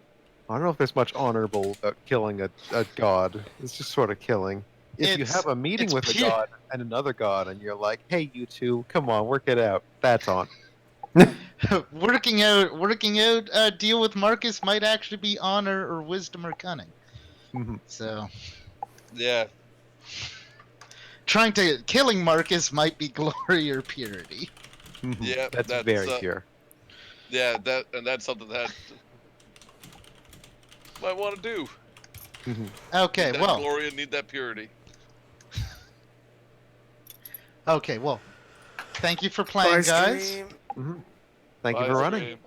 I don't know if there's much honorable about killing a god. It's just sort of killing. If you It's- have a meeting it's with a pure- god and another god, and you're like, "Hey, you two, come on, work it out." That's on. working out a deal with Marcus might actually be honor or wisdom or cunning. Mhm. So Yeah. killing Marcus might be glory or purity. Mhm. Yeah, that's that's, very pure. Yeah, that's something that might want to do. Mhm. Okay, Need that well, glory and need that purity. thank you for playing, guys. Mhm. Thank you Bye, for running. stream.